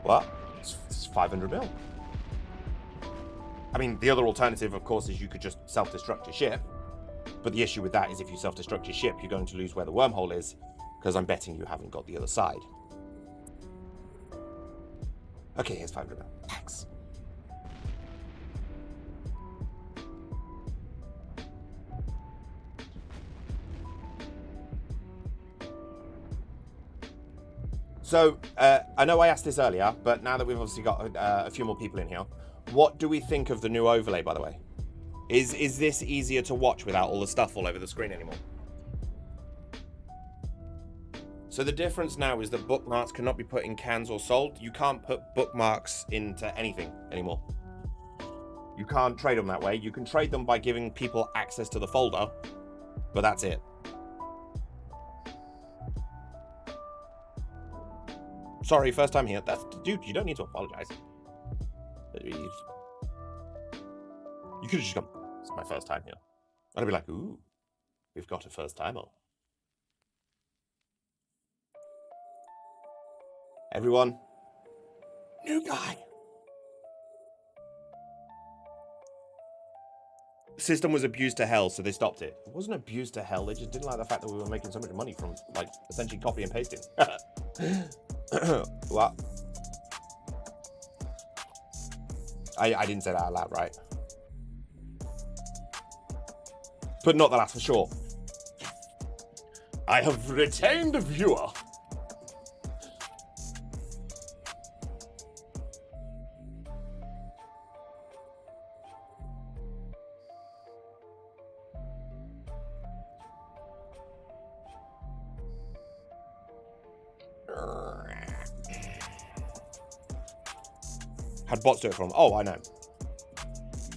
What? It's 500 mil. I mean, the other alternative, of course, is you could just self-destruct your ship. But the issue with that is if you self-destruct your ship, you're going to lose where the wormhole is, because I'm betting you haven't got the other side. Okay, here's 500. Thanks. So, I know I asked this earlier, but now that we've obviously got a few more people in here, what do we think of the new overlay, by the way? Is this easier to watch without all the stuff all over the screen anymore? So the difference now is that bookmarks cannot be put in cans or sold. You can't put bookmarks into anything anymore. You can't trade them that way. You can trade them by giving people access to the folder, but that's it. Sorry, first time here. Dude, you don't need to apologize. You could have just gone, it's my first time here. And I'd be like, ooh, we've got a first timer. Everyone, new guy. The system was abused to hell, so they stopped it. It wasn't abused to hell. They just didn't like the fact that we were making so much money from, like, essentially copy and pasting. What? I didn't say that out loud, right? But not the last for sure. I have retained a viewer. Had bots do it for him. Oh, I know.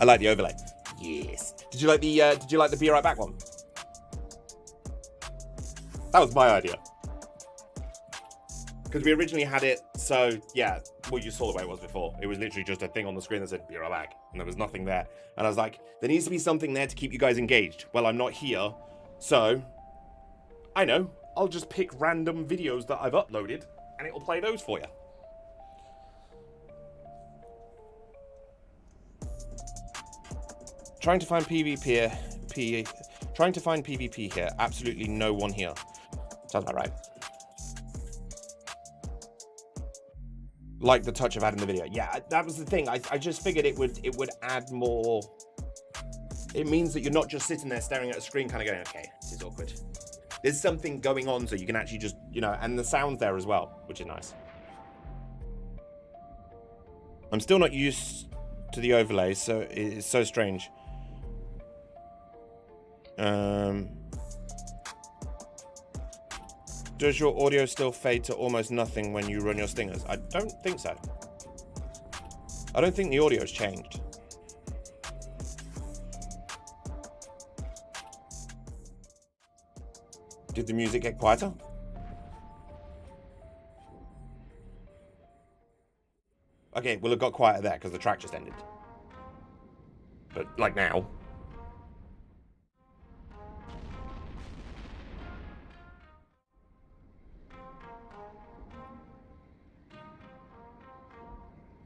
I like the overlay. Yes. Did you like the Be Right Back one? That was my idea. Because we originally had it, so yeah, well, you saw the way it was before. It was literally just a thing on the screen that said Be Right Back, and there was nothing there. And I was like, there needs to be something there to keep you guys engaged. Well, I'm not here, so I know. I'll just pick random videos that I've uploaded, and it'll play those for you. Trying to find PvP here. Absolutely no one here. Sounds about right. Like the touch of adding the video. Yeah, that was the thing. I just figured it would add more. It means that you're not just sitting there staring at a screen kind of going, okay, this is awkward. There's something going on so you can actually just, and the sound's there as well, which is nice. I'm still not used to the overlay, so it's so strange. Does your audio still fade to almost nothing when you run your stingers? I don't think so. I don't think the audio's changed. Did the music get quieter? Okay, well, it got quieter there because the track just ended. But, like now.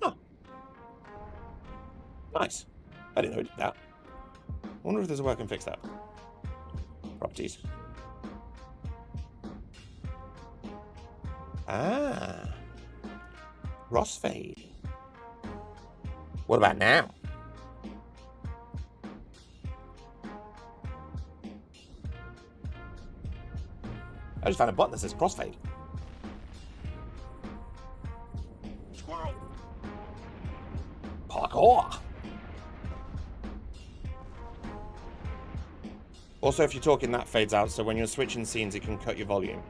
Oh. Nice. I didn't know it did that. I wonder if there's a way I can fix that. Properties. Ah. Crossfade. What about now? I just found a button that says crossfade. Squirrel. Parkour. Also, if you're talking, that fades out, so when you're switching scenes, it can cut your volume.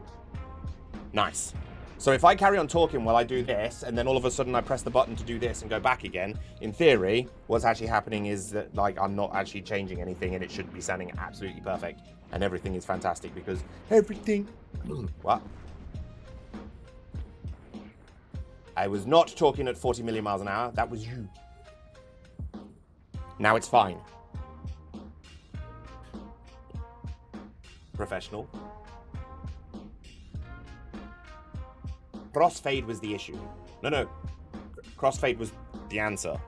Nice. So if I carry on talking while I do this, and then all of a sudden I press the button to do this and go back again, in theory, what's actually happening is that, like, I'm not actually changing anything, and it should be sounding absolutely perfect, and everything is fantastic, because everything... What? I was not talking at 40 million miles an hour. That was you. Now it's fine. Professional. Crossfade was the issue. No. Crossfade was the answer.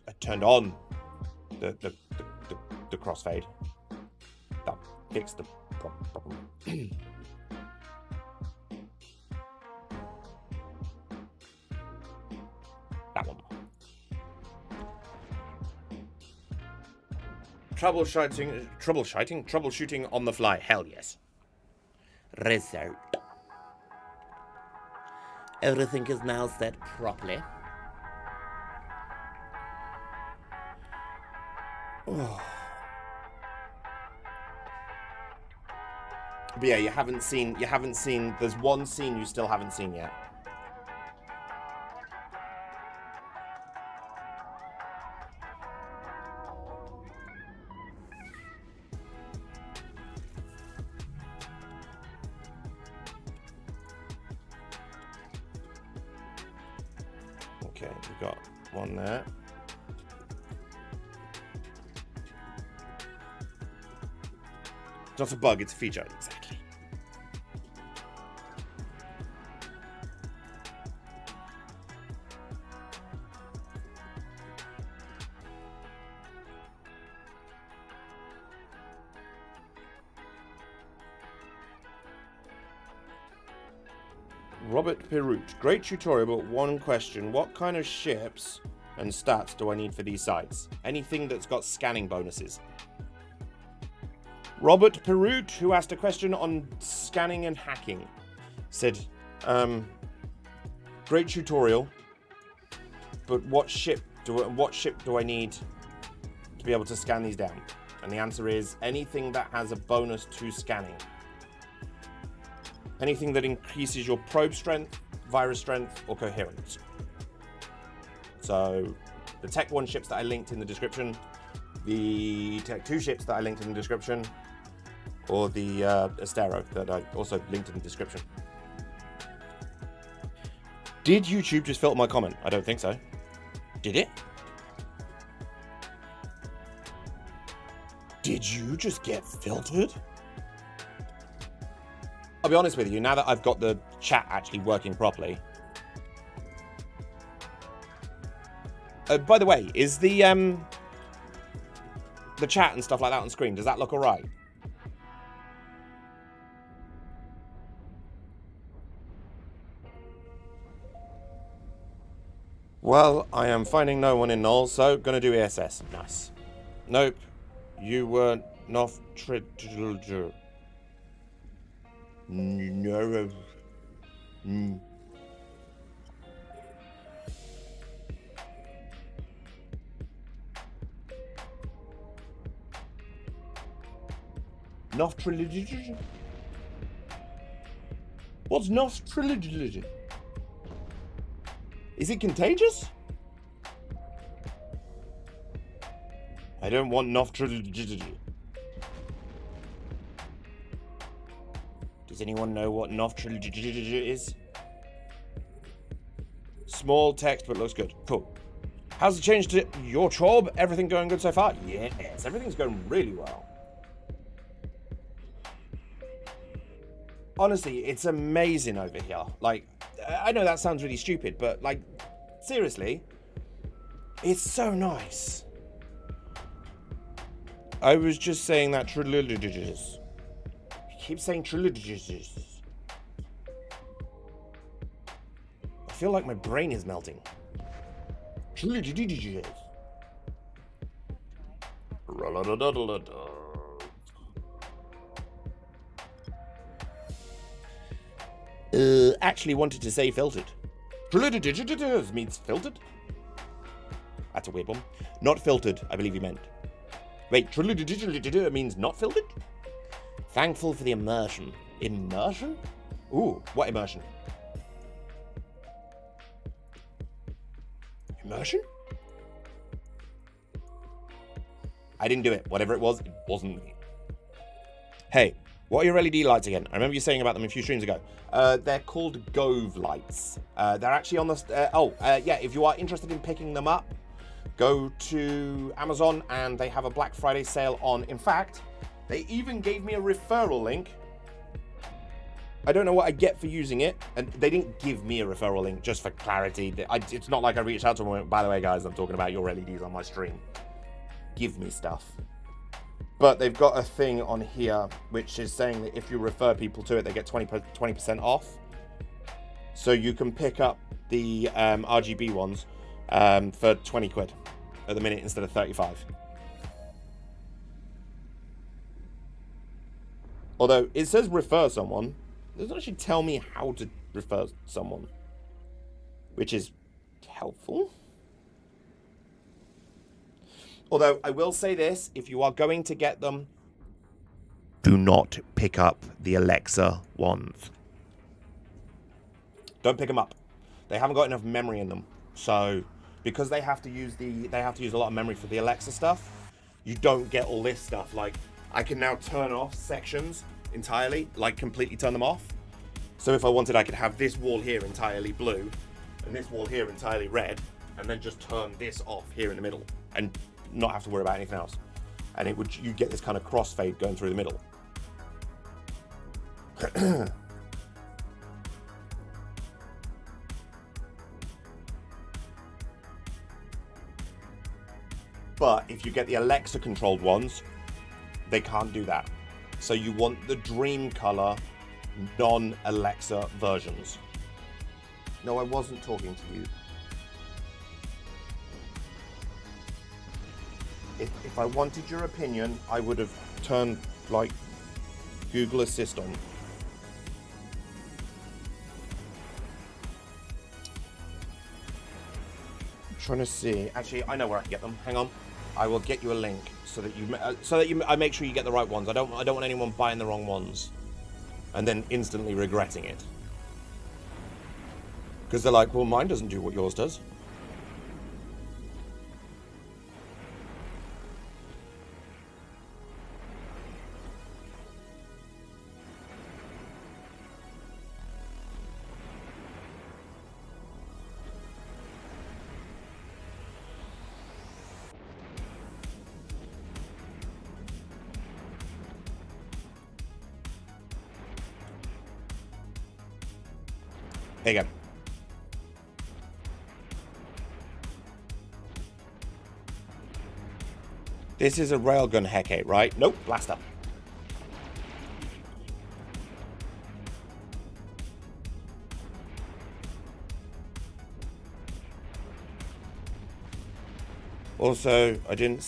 I turned on the crossfade. That fixed the problem. Troubleshooting on the fly. Hell yes. Result. Everything is now set properly. Oh. But yeah, you haven't seen, there's one scene you still haven't seen yet. Okay, we've got one there. It's not a bug, it's a feature. Exactly. Robert Perut. Great tutorial, but one question. What kind of ships and stats do I need for these sites? Anything that's got scanning bonuses. Robert Perut, who asked a question on scanning and hacking, said, great tutorial, but what ship do I need to be able to scan these down? And the answer is anything that has a bonus to scanning. Anything that increases your probe strength, virus strength, or coherence. So the Tech 1 ships that I linked in the description, the Tech 2 ships that I linked in the description, or the Astero that I also linked in the description. Did YouTube just filter my comment? I don't think so. Did it? Did you just get filtered? I'll be honest with you, now that I've got the chat actually working properly. By the way, is the chat and stuff like that on screen, does that look alright? Well, I am finding no one in Null, so gonna do ESS. Nice. Nope. You were not no. Not trilogy. What's not trilogy? Is it contagious? I don't want Noftrilogy. Does anyone know what Noftrilogy is? Small text, but looks good. Cool. How's it changed to your job? Everything going good so far? Yes, everything's going really well. Honestly, it's amazing over here. Like, I know that sounds really stupid, but like, seriously, it's so nice. I was just saying that trilogies. I keep saying trilogies. I feel like my brain is melting. Trilogies. Actually wanted to say filtered. Means filtered? That's a weird one. Not filtered, I believe you meant. Wait, means not filtered? Thankful for the immersion. Immersion? Ooh, what immersion? Immersion? I didn't do it. Whatever it wasn't me. Hey, what are your LED lights again? I remember you saying about them a few streams ago. They're called Gove lights. They're actually on the... yeah, if you are interested in picking them up, go to Amazon and they have a Black Friday sale on. In fact, they even gave me a referral link. I don't know what I get for using it. And they didn't give me a referral link, just for clarity. It's not like I reached out to them and went, by the way, guys, I'm talking about your LEDs on my stream. Give me stuff. But they've got a thing on here which is saying that if you refer people to it, they get 20% off. So you can pick up the RGB ones for 20 quid at the minute instead of 35. Although it says refer someone, it doesn't actually tell me how to refer someone, which is helpful. Although I will say this, if you are going to get them, do not pick up the Alexa ones. Don't pick them up. They haven't got enough memory in them. So because they have to use a lot of memory for the Alexa stuff, you don't get all this stuff. Like, I can now turn off sections entirely, like completely turn them off. So if I wanted, I could have this wall here entirely blue and this wall here entirely red, and then just turn this off here in the middle and not have to worry about anything else. And you get this kind of crossfade going through the middle. But if you get the Alexa controlled ones, they can't do that. So you want the Dream Color non-Alexa versions. No, I wasn't talking to you. If I wanted your opinion, I would have turned like Google Assist on. I'm trying to see. Actually, I know where I can get them. Hang on. I will get you a link so that I make sure you get the right ones. I don't want anyone buying the wrong ones and then instantly regretting it. Because they're like, well, mine doesn't do what yours does. There you go. This is a railgun Hecate, right? Nope, blaster. Also, I didn't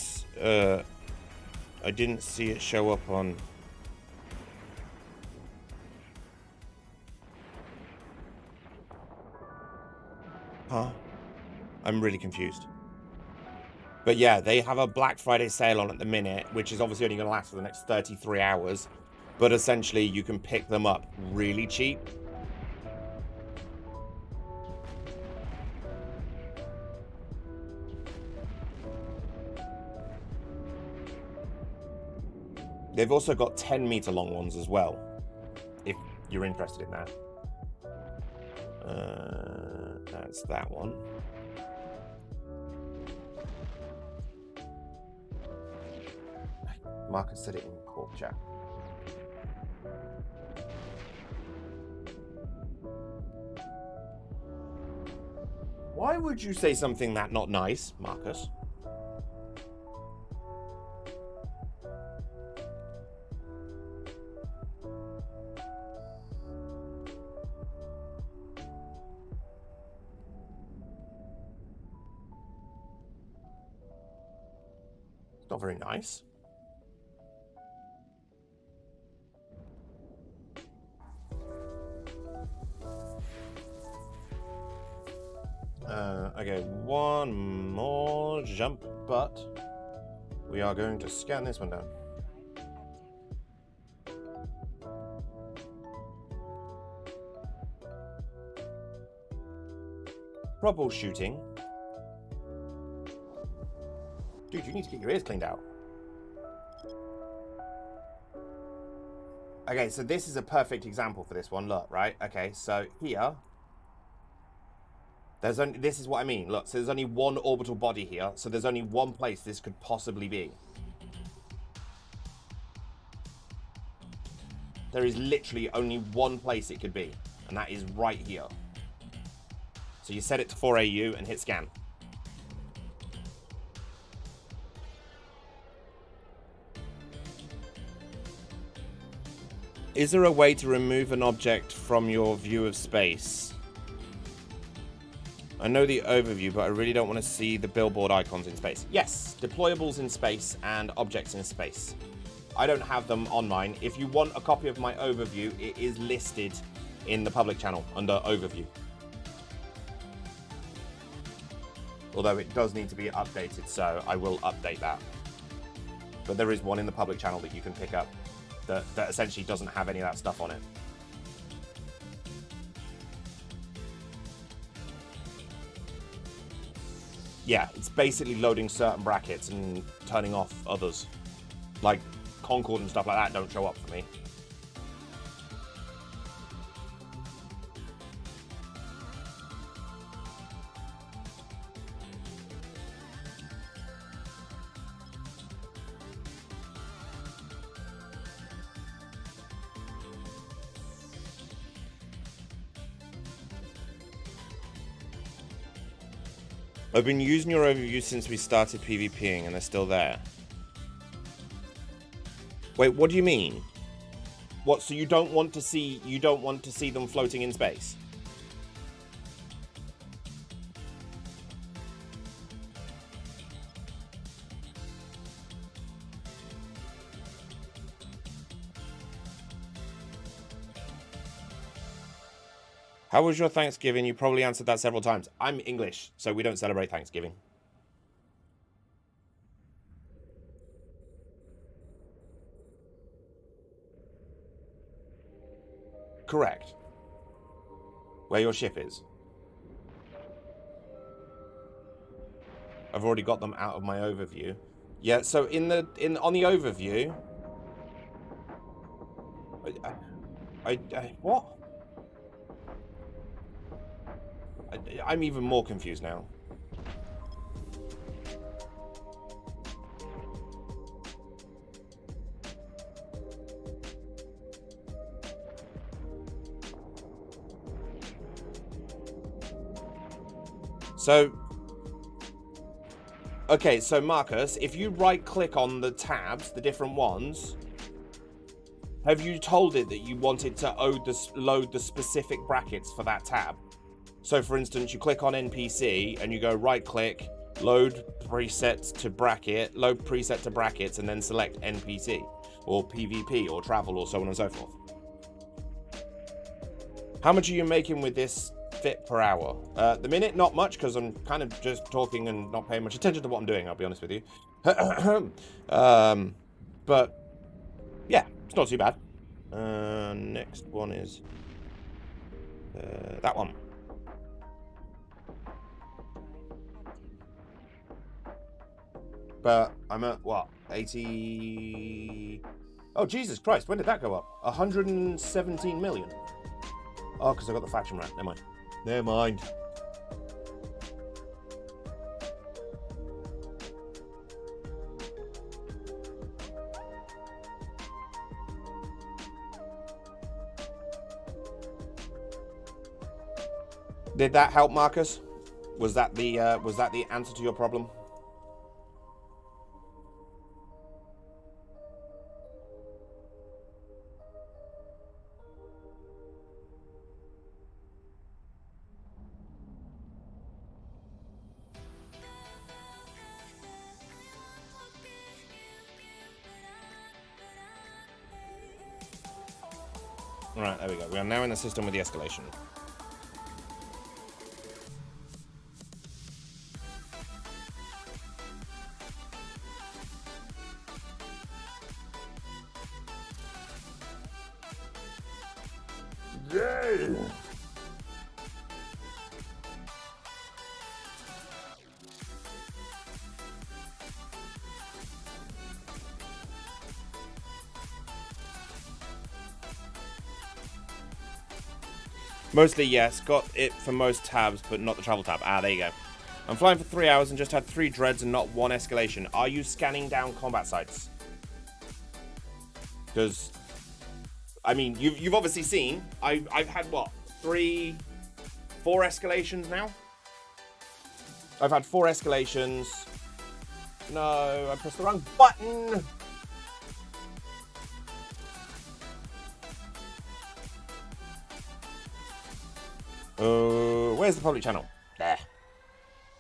see it show up on. Huh? I'm really confused. But yeah, they have a Black Friday sale on at the minute, which is obviously only going to last for the next 33 hours. But essentially, you can pick them up really cheap. They've also got 10-meter long ones as well, if you're interested in that. That's that one. Marcus said it in corp chat. Why would you say something that not nice, Marcus? It's not very nice. Okay, one more jump, but we are going to scan this one down. Troubleshooting. Dude, you need to get your ears cleaned out. Okay, so this is a perfect example for this one. Look, right? Okay, so here, there's only, this is what I mean. Look, so there's only one orbital body here, so there's only one place this could possibly be. There is literally only one place it could be, and that is right here. So you set it to 4AU and hit scan. Is there a way to remove an object from your view of space? I know the overview, but I really don't want to see the billboard icons in space. Yes, deployables in space and objects in space. I don't have them on mine. If you want a copy of my overview, it is listed in the public channel under overview. Although it does need to be updated, so I will update that. But there is one in the public channel that you can pick up that essentially doesn't have any of that stuff on it. Yeah, it's basically loading certain brackets and turning off others. Like Concord and stuff like that don't show up for me. I've been using your overview since we started PvPing and they're still there. Wait, what do you mean? What, so you don't want to see them floating in space? How was your Thanksgiving? You probably answered that several times. I'm English, so we don't celebrate Thanksgiving. Correct. Where your ship is. I've already got them out of my overview. Yeah, so on the overview, what? I'm even more confused now. So, okay, so Marcus, if you right-click on the tabs, the different ones, have you told it that you wanted to load the specific brackets for that tab? So, for instance, you click on NPC and you go right-click, load preset to bracket, load preset to brackets, and then select NPC or PvP or travel or so on and so forth. How much are you making with this fit per hour? The minute, not much, because I'm kind of just talking and not paying much attention to what I'm doing, I'll be honest with you. But yeah, it's not too bad. Next one is that one. But I'm at what, 80? Oh, Jesus Christ, when did that go up? 117 million. Oh, because I got the faction rank. Never mind. Never mind. Did that help, Marcus? Was that the answer to your problem? Right, there we go. We are now in the system with the escalation. Yay! Mostly, yes. Got it for most tabs, but not the travel tab. Ah, there you go. I'm flying for 3 hours and just had 3 dreads and not 1 escalation. Are you scanning down combat sites? Because, I mean, you've obviously seen. I've had, what, 4 escalations now? I've had 4 escalations. No, I pressed the wrong button. Where's the public channel? There.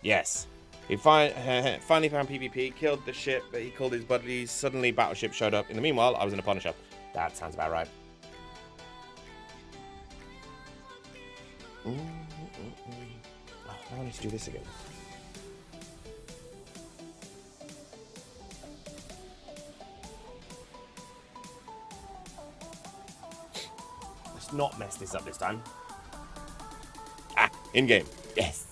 Yes. He finally found PvP, killed the ship, but he called his buddies. Suddenly, battleship showed up. In the meanwhile, I was in a Punisher. That sounds about right. Oh, I need to do this again. Let's not mess this up this time. Ah, in-game. Yes.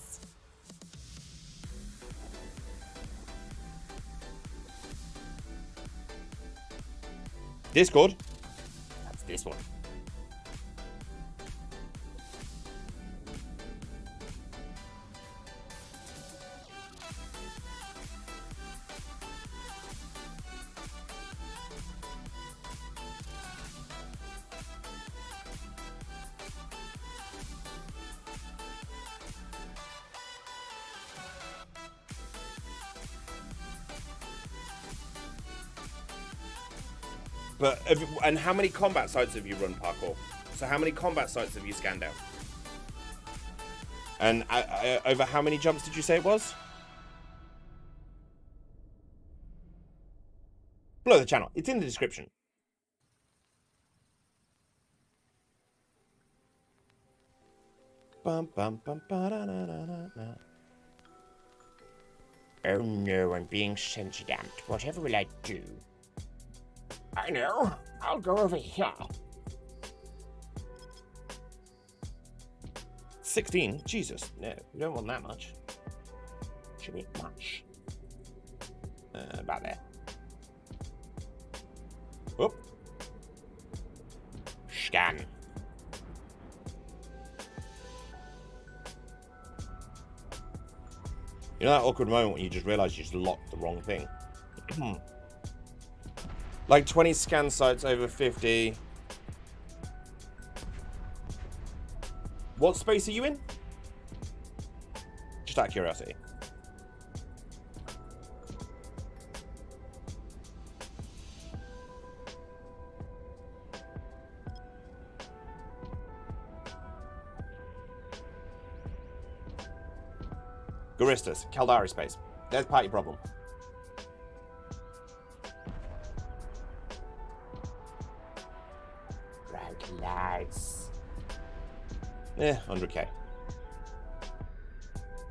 Discord. That's this one. But and how many combat sites have you run, Parkour? So how many combat sites have you scanned out? And over how many jumps did you say it was? Below the channel. It's in the description. Bum, bum, bum, ba-da-da-da-da-da. Oh no, I'm being censored out. Whatever will I do? I know. I'll go over here. 16? Jesus, no. We don't want that much. Should be much. About there. Whoop. Scan. You know that awkward moment when you just realise you just locked the wrong thing? Like 20 scan sites over 50. What space are you in? Just out of curiosity. Garistas, Caldari space. There's party problem. Bright lights. Yeah, 100k.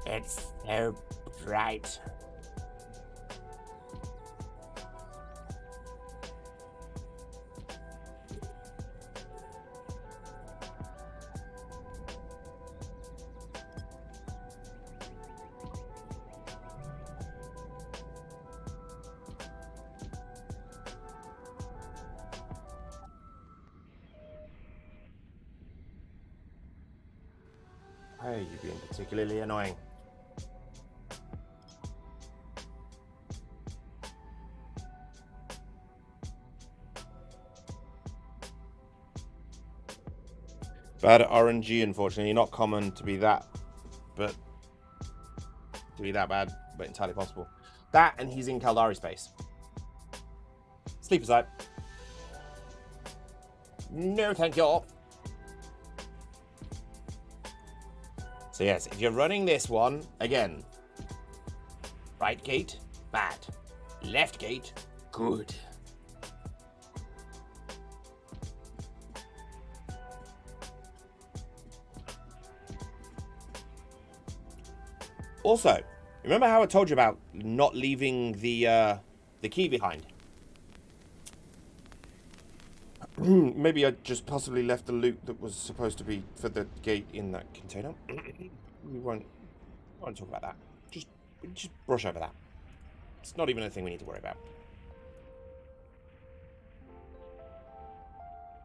It's so bright. Hey, you're being particularly annoying. Bad RNG, unfortunately, not common to be that, but to be that bad, but entirely possible. That, and he's in Caldari space. Sleep aside. No, thank you. So yes, if you're running this one, again, right gate, bad. Left gate, good. Also, remember how I told you about not leaving the key behind? Maybe I just possibly left the loot that was supposed to be for the gate in that container. We won't talk about that. Just brush over that. It's not even a thing we need to worry about.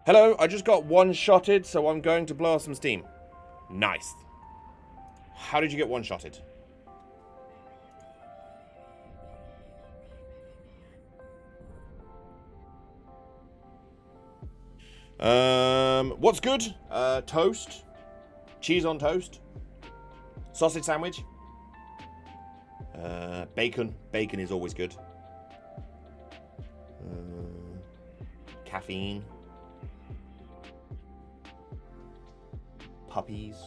Hello, I just got one-shotted, so I'm going to blow off some steam. Nice. How did you get one-shotted? What's good? Toast. Cheese on toast. Sausage sandwich. Bacon. Bacon is always good. Caffeine. Puppies.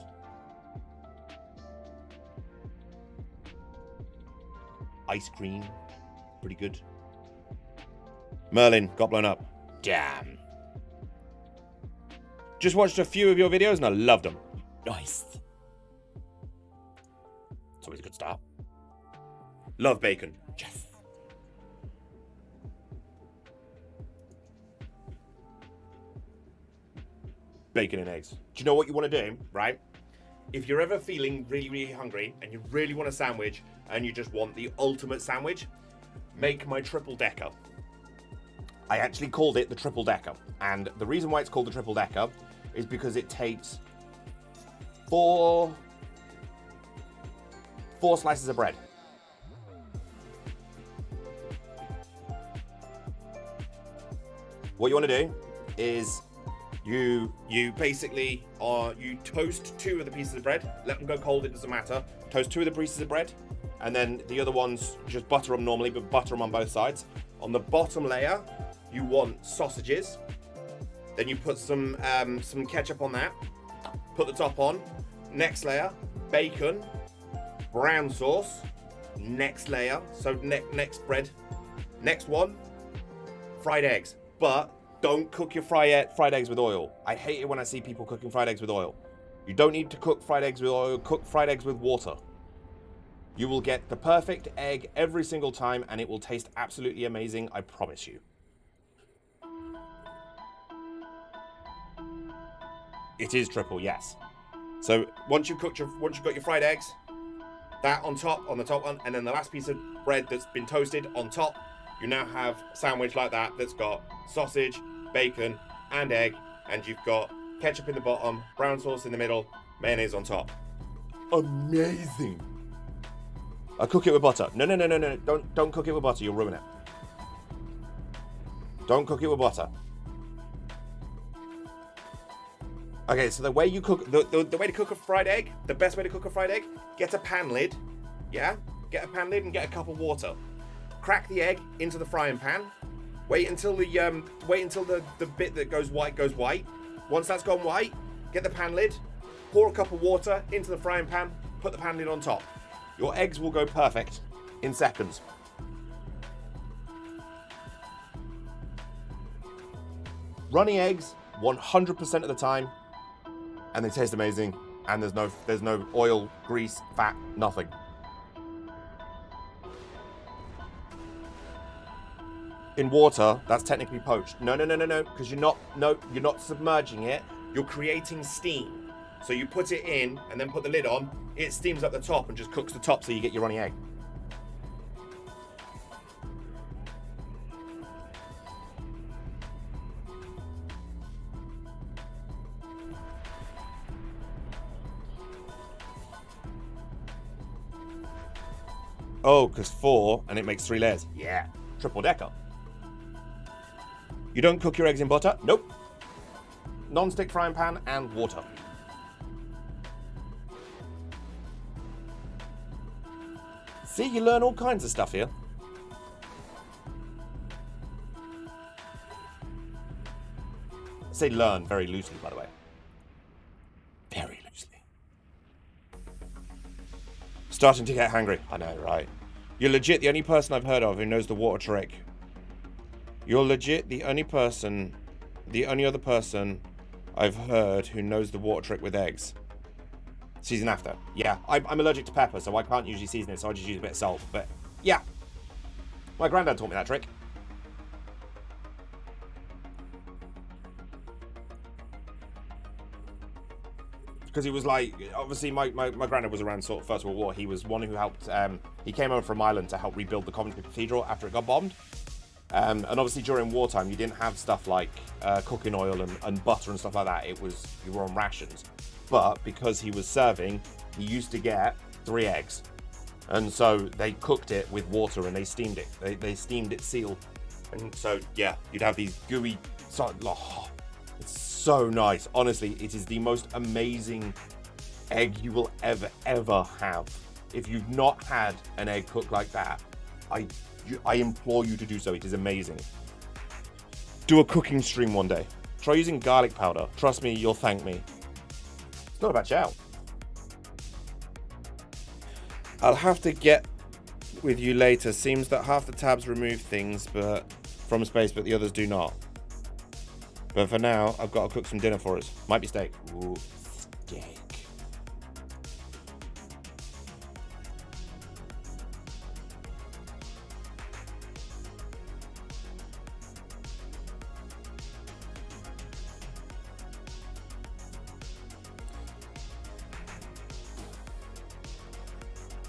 ice cream. Pretty good. Merlin got blown up. Damn. Just watched a few of your videos and I loved them. Nice. It's always a good start. Love bacon. Yes. Bacon and eggs. Do you know what you want to do, right? If you're ever feeling really, really hungry and you really want a sandwich and you just want the ultimate sandwich, make my triple decker. I actually called it the triple decker. And the reason why it's called the triple decker is because it takes four slices of bread. What you want to do is you basically you toast 2 of the pieces of bread, let them go cold, it doesn't matter. Toast 2 of the pieces of bread, and then the other ones just butter them normally, but butter them on both sides. On the bottom layer, you want sausages. Then you put some ketchup on that. Put the top on. Next layer, bacon, brown sauce. Next layer, so next bread. Next one, fried eggs. But don't cook your fried eggs with oil. I hate it when I see people cooking fried eggs with oil. You don't need to cook fried eggs with oil. Cook fried eggs with water. You will get the perfect egg every single time, and it will taste absolutely amazing. I promise you. It is triple, yes. So once you've got your fried eggs, that on the top one, and then the last piece of bread that's been toasted on top, you now have a sandwich like that that's got sausage, bacon, and egg, and you've got ketchup in the bottom, brown sauce in the middle, mayonnaise on top. Amazing. I cook it with butter. No. Don't cook it with butter. You'll ruin it. Don't cook it with butter. Okay, so the way you cook, the way to cook a fried egg, the best way to cook a fried egg, get a pan lid, yeah? Get a pan lid and get a cup of water. Crack the egg into the frying pan. Wait until the bit that goes white. Once that's gone white, get the pan lid, pour a cup of water into the frying pan, put the pan lid on top. Your eggs will go perfect in seconds. Runny eggs, 100% of the time, and they taste amazing. And there's no oil, grease, fat, nothing. In water, that's technically poached. No, because you're not submerging it. You're creating steam. So you put it in and then put the lid on. It steams up the top and just cooks the top, so you get your runny egg. Oh, because 4 and it makes 3 layers. Yeah, triple decker. You don't cook your eggs in butter? Nope. Non-stick frying pan and water. See, you learn all kinds of stuff here. I say learn very loosely, by the way. Very loosely. Starting to get hungry. I know, right? You're legit the only person I've heard of who knows the water trick. You're legit the only other person I've heard who knows the water trick with eggs. Season after. Yeah, I'm allergic to pepper, so I can't usually season it, so I just use a bit of salt. But yeah, my granddad taught me that trick. Because he was like, obviously my granddad was around sort of First World War. He was one who helped, he came over from Ireland to help rebuild the Coventry Cathedral after it got bombed. And obviously during wartime, you didn't have stuff like cooking oil and butter and stuff like that. You were on rations. But because he was serving, he used to get 3 eggs. And so they cooked it with water and they steamed it. They steamed it sealed. And so, yeah, you'd have these gooey, it's so nice. Honestly, it is the most amazing egg you will ever have. If you've not had an egg cooked like that, I implore you to do so. It is amazing. Do a cooking stream one day. Try using garlic powder. Trust me, you'll thank me. It's not about chow. I'll have to get with you later. Seems that half the tabs remove things but from space, but the others do not. But for now, I've got to cook some dinner for us. Might be steak. Ooh, steak.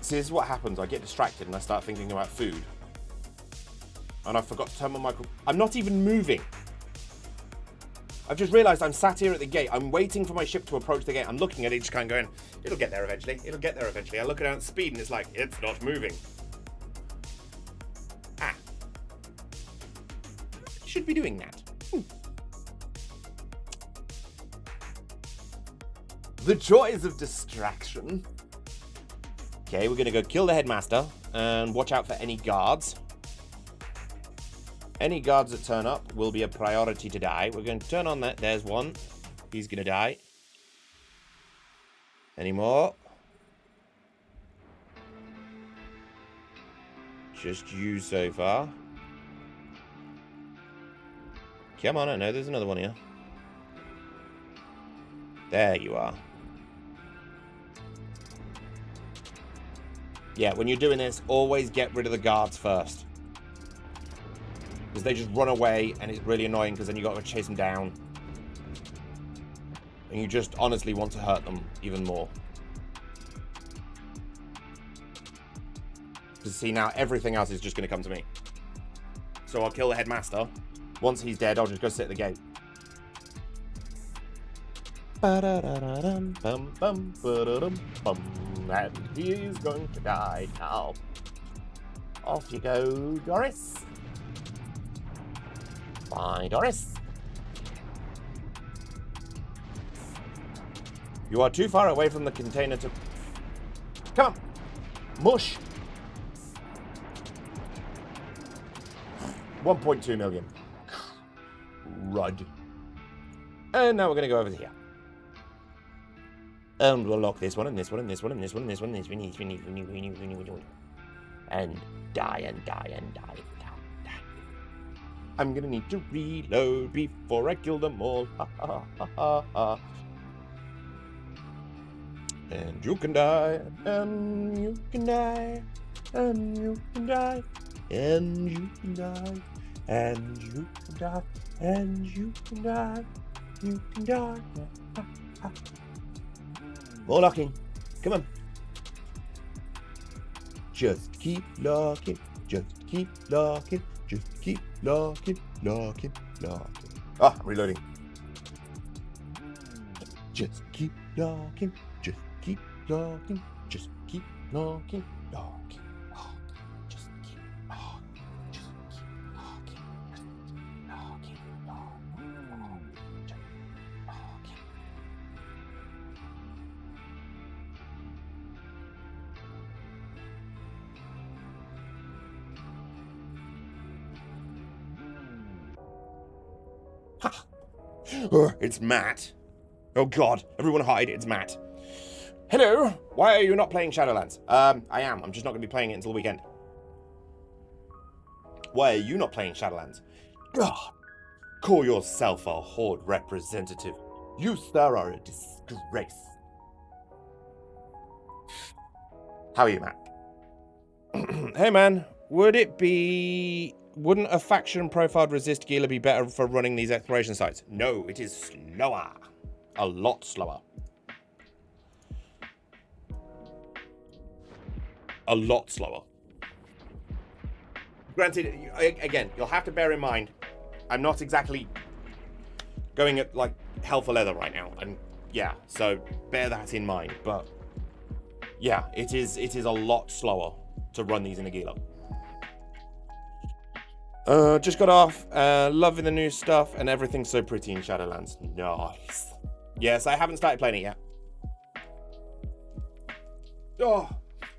See, this is what happens. I get distracted and I start thinking about food. And I forgot to turn my micro... I'm not even moving. I've just realised I'm sat here at the gate. I'm waiting for my ship to approach the gate. I'm looking at it, just kind of going, it'll get there eventually. It'll get there eventually. I look at it at speed and it's like, it's not moving. Ah. Should be doing that. The joys of distraction. Okay, we're going to go kill the headmaster and watch out for any guards. Any guards that turn up will be a priority to die. We're going to turn on that. There's one. He's going to die. Any more? Just you so far. Come on, I know there's another one here. There you are. Yeah, when you're doing this, always get rid of the guards first. Because they just run away, and it's really annoying, because then you got to chase them down. And you just honestly want to hurt them even more. Because see, now everything else is just going to come to me. So I'll kill the headmaster. Once he's dead, I'll just go sit at the gate. And he's going to die now. Off you go, Doris. Bye, Doris. You are too far away from the container to... Come on. Mush. 1.2 million. Rud. And now we're going to go over here. And we'll lock this one, and this one, and this one, and this one, and this one, and this one, and die, and die, and die, and die. I'm gonna need to reload before I kill them all. Ha, ha, ha, ha, ha. And you can die, and you can die, and you can die, and you can die, and you can die, and you can die, you can die. Ha, ha. More locking. Come on. Just keep locking. Just keep locking. Just keep locking. Locking. Locking. Ah, I'm reloading. Just keep locking. Just keep locking. Just keep locking. Locking. Locking. Just keep locking. Just keep locking. Locking. Locking. Just locking. Ha! It's Matt. Oh god, everyone hide, it's Matt. Hello, why are you not playing Shadowlands? I am, I'm just not going to be playing it until the weekend. Why are you not playing Shadowlands? Ugh. Call yourself a Horde representative. You, sir, are a disgrace. How are you, Matt? Hey man, wouldn't a faction profiled resist Gila be better for running these exploration sites? No, it is slower. A lot slower. A lot slower. Granted, again, you'll have to bear in mind, I'm not exactly going at like hell for leather right now. And yeah, so bear that in mind. But yeah, it is a lot slower to run these in a Gila. Just got off, loving the new stuff, and everything's so pretty in Shadowlands. Nice. Yes, I haven't started playing it yet. Oh,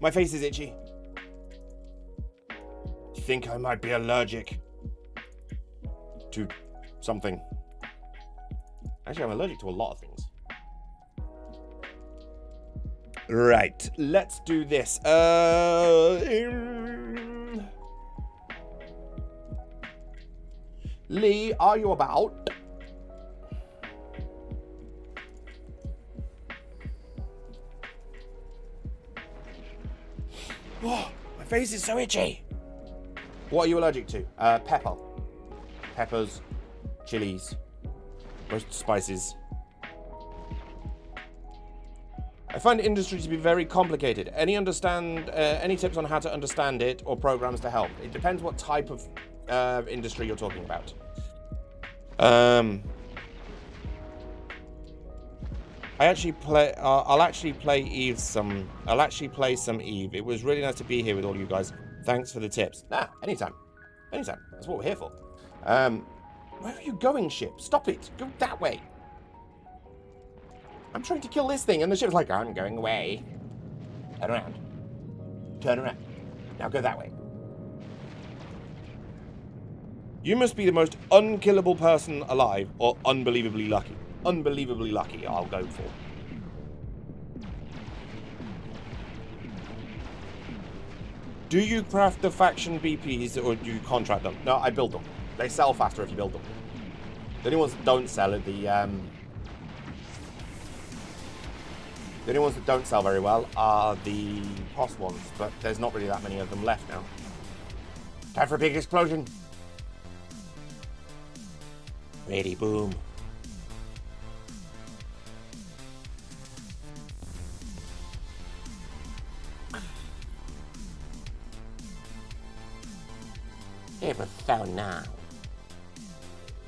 my face is itchy. I think I might be allergic to something. Actually, I'm allergic to a lot of things. Right, let's do this. Lee, are you about? Oh, my face is so itchy. What are you allergic to? Pepper. Peppers, chilies, most spices. I find industry to be very complicated. Any tips on how to understand it or programs to help? It depends what type of industry you're talking about. I'll actually play some Eve. It was really nice to be here with all you guys. Thanks for the tips. Anytime. That's what we're here for. Where are you going, ship? Stop it. Go that way. I'm trying to kill this thing, and the ship's like, I'm going away. Turn around. Now go that way. You must be the most unkillable person alive, or unbelievably lucky. Unbelievably lucky, I'll go for. Do you craft the faction BPs, or do you contract them? No, I build them. They sell faster if you build them. The only ones that don't sell are the only ones that don't sell very well are the POS ones, but there's not really that many of them left now. Time for a big explosion. Ready, boom. It was so now.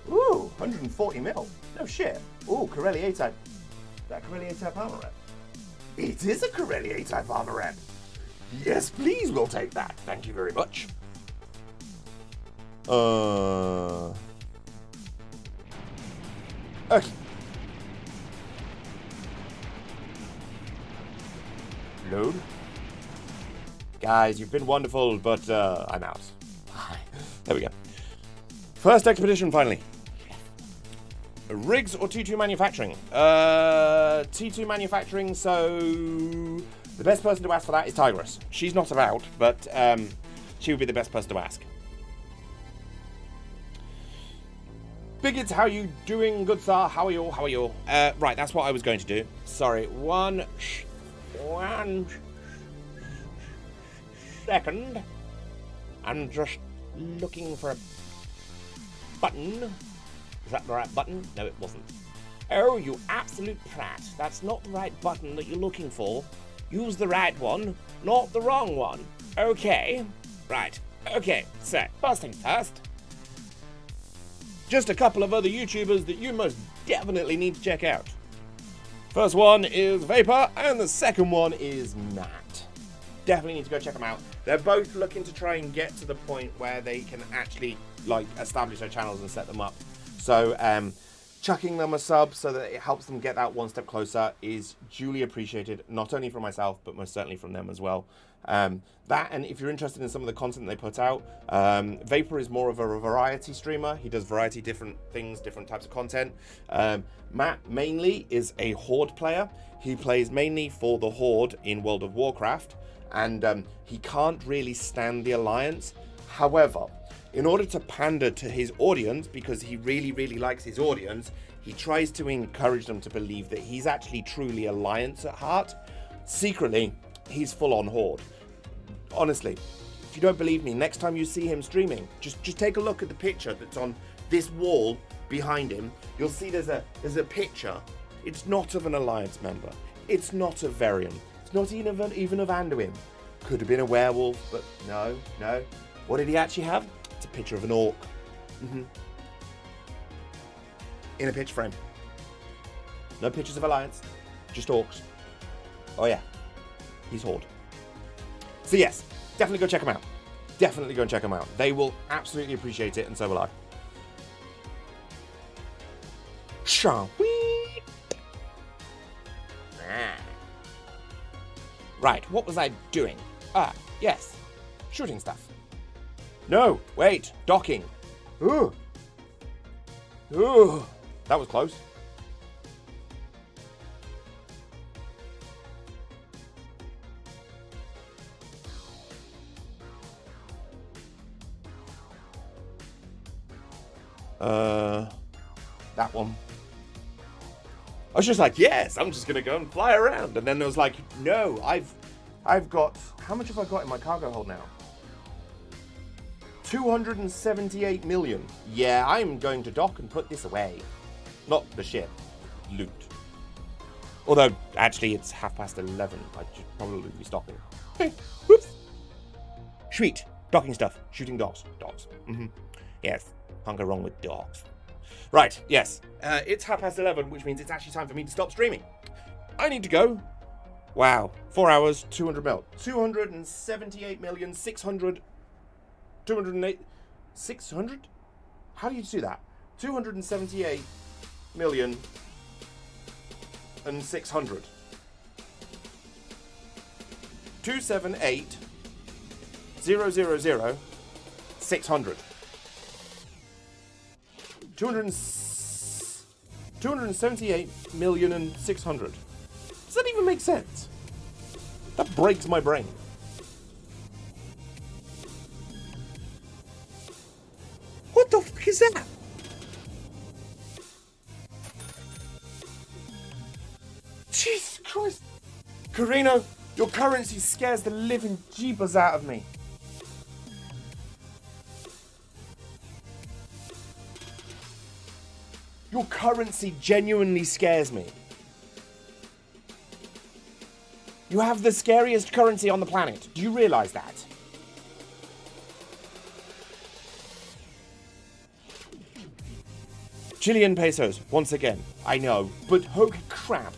Ooh, 140 mil. No shit. Ooh, Corelli A-type. Is that Corelli A-type armor rep? It is a Corelli A-type armor rep. Yes, please, we'll take that. Thank you very much. Okay. Load. Guys, you've been wonderful, but I'm out. There we go. First expedition, finally. Rigs or T2 manufacturing? T2 manufacturing, so the best person to ask for that is Tigress. She's not about, but she would be the best person to ask. Bigots, how you doing, good sir? How are you? Right, that's what I was going to do. Sorry, one second. I'm just looking for a button. Is that the right button? No, it wasn't. Oh, you absolute prat. That's not the right button that you're looking for. Use the right one, not the wrong one. Okay. Right. Okay, so, first things first. Just a couple of other YouTubers that you most definitely need to check out. First one is Vapor, and the second one is Matt. Definitely need to go check them out. They're both looking to try and get to the point where they can actually, establish their channels and set them up. So, chucking them a sub so that it helps them get that one step closer is duly appreciated, not only from myself, but most certainly from them as well. That, and if you're interested in some of the content they put out, Vapor is more of a variety streamer. He does variety different things, different types of content. Matt mainly is a Horde player. He plays mainly for the Horde in World of Warcraft, and he can't really stand the Alliance. However, in order to pander to his audience, because he really, really likes his audience, he tries to encourage them to believe that he's actually truly Alliance at heart. Secretly, he's full on Horde. Honestly, if you don't believe me, next time you see him streaming, just take a look at the picture that's on this wall behind him. You'll see there's a picture. It's not of an Alliance member. It's not of Varian. It's not even of Anduin. Could have been a werewolf, but no. What did he actually have? It's a picture of an orc. In a picture frame. No pictures of Alliance, just orcs. Oh yeah, he's Horde. So yes, definitely go check them out. Definitely go and check them out. They will absolutely appreciate it, and so will I. Shall-we? Right, what was I doing? Yes. Shooting stuff. No, wait, docking. Ooh. That was close. That one. I was just like, yes, I'm just gonna go and fly around. And then there was like, no, I've got, how much have I got in my cargo hold now? 278 million. Yeah, I'm going to dock and put this away. Not the ship. Loot. Although, actually, it's 11:30. I should probably be stopping. Hey, whoops. Sweet. Docking stuff. Shooting dogs. Dogs. Yes. Can't go wrong with dogs. Right, yes. It's 11:30, which means it's actually time for me to stop streaming. I need to go. Wow. 4 hours, 200 mil. 278,600,000. 208. 600? How do you do that? 278 million and 600. 278 000 600. 278 million and 600. Does that even make sense? That breaks my brain. What the fuck is that? Jesus Christ. Carino, your currency scares the living jeepers out of me. Your currency genuinely scares me. You have the scariest currency on the planet. Do you realize that? Chilean pesos, once again. I know, but holy crap.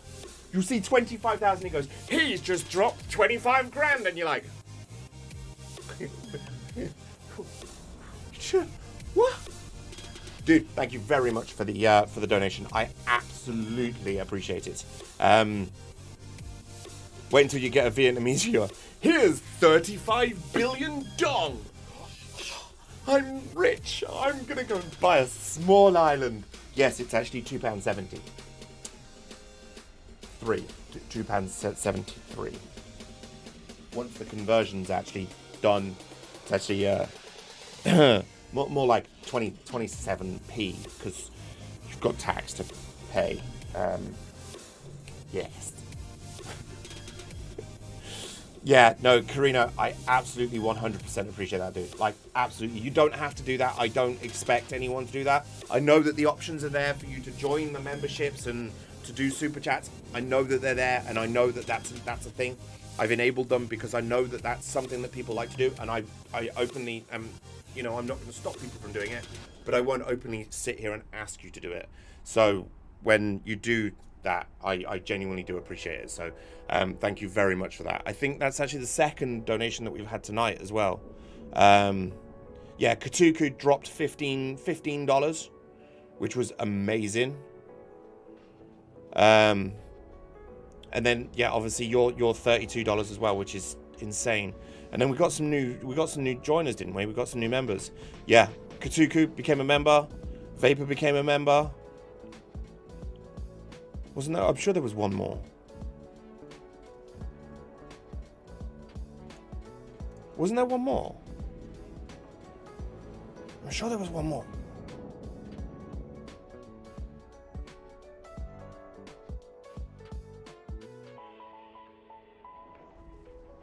You see 25,000, he goes, he's just dropped 25 grand, and you're like... What? Dude, thank you very much for the donation. I absolutely appreciate it. Wait until you get a Vietnamese viewer. Here's 35 billion dong. I'm rich. I'm gonna go and buy a small island. Yes, it's actually £2.70. £2.73. Once the conversion's actually done, it's actually more like 27p because you've got tax to pay. Yes. Yeah, no, Karina, I absolutely 100% appreciate that, dude. Like, absolutely. You don't have to do that. I don't expect anyone to do that. I know that the options are there for you to join the memberships and to do super chats. I know that they're there, and I know that that's a thing. I've enabled them because I know that that's something that people like to do, and I openly am, I'm not going to stop people from doing it, but I won't openly sit here and ask you to do it. So when you do that, I genuinely do appreciate it. So thank you very much for that. I think that's actually the second donation that we've had tonight as well. Yeah, Katuku dropped $15, which was amazing. And then yeah, obviously you're $32 as well, which is insane. And then we got some new joiners, didn't we? We got some new members. Yeah, Katuku became a member. Vapor became a member. Wasn't there? I'm sure there was one more. Wasn't there one more? I'm sure there was one more.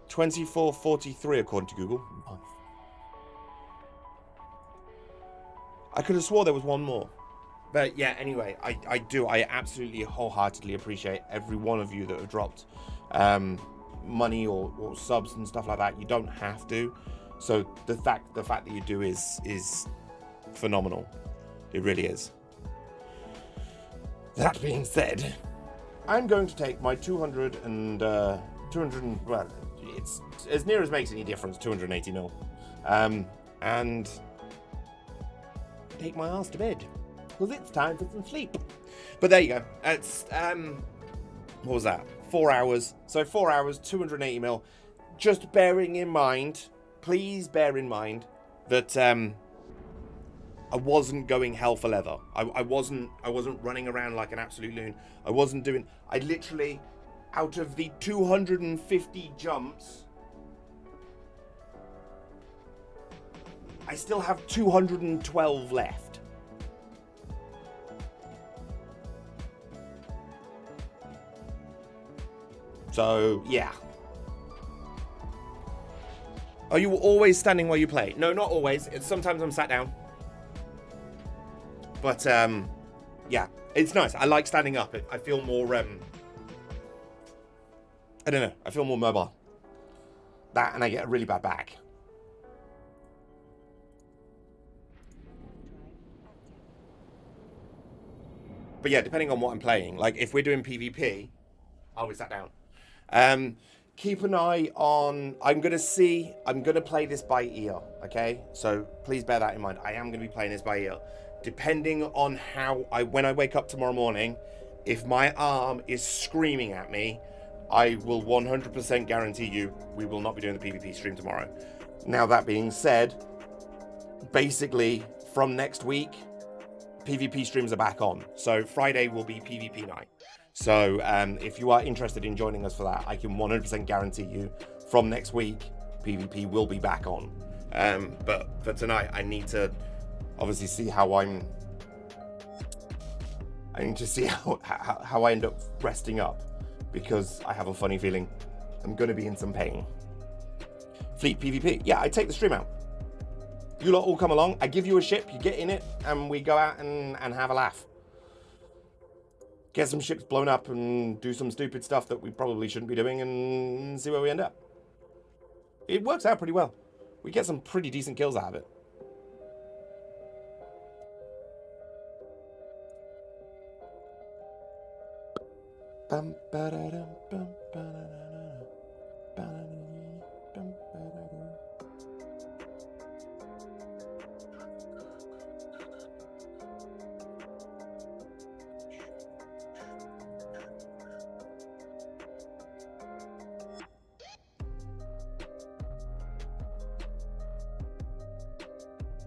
$24.43 according to Google. I could have swore there was one more. But yeah, anyway, I absolutely wholeheartedly appreciate every one of you that have dropped money or subs and stuff like that. You don't have to. So the fact that you do is phenomenal. It really is. That being said, I'm going to take my 200, well, it's as near as makes any difference, 280 mil, and take my ass to bed. Because it's time for some sleep. But there you go. It's, what was that? 4 hours. So 4 hours, 280 mil. Just bearing in mind, please bear in mind that I wasn't going hell for leather. I wasn't running around like an absolute loon. I literally, out of the 250 jumps, I still have 212 left. So, yeah. Are you always standing while you play? No, not always. Sometimes I'm sat down. But, yeah, it's nice. I like standing up. I feel more, I don't know. I feel more mobile. That, and I get a really bad back. But yeah, depending on what I'm playing. Like, if we're doing PvP, I'll be sat down. Keep an eye on... I'm going to play this by ear, okay? So please bear that in mind. I am going to be playing this by ear. Depending on when I wake up tomorrow morning, if my arm is screaming at me, I will 100% guarantee you we will not be doing the PvP stream tomorrow. Now, that being said, basically, from next week, PvP streams are back on. So Friday will be PvP night. So if you are interested in joining us for that, I can 100% guarantee you from next week, PvP will be back on. But for tonight, I need to obviously see how I need to see how I end up resting up, because I have a funny feeling I'm going to be in some pain. Fleet PvP. Yeah, I take the stream out. You lot all come along, I give you a ship, you get in it, and we go out and have a laugh. Get some ships blown up and do some stupid stuff that we probably shouldn't be doing and see where we end up. It works out pretty well. We get some pretty decent kills out of it. Bum, ba-da-dum, bum, ba-da-da-da, ba-da-da-dee, bum, ba-da-da.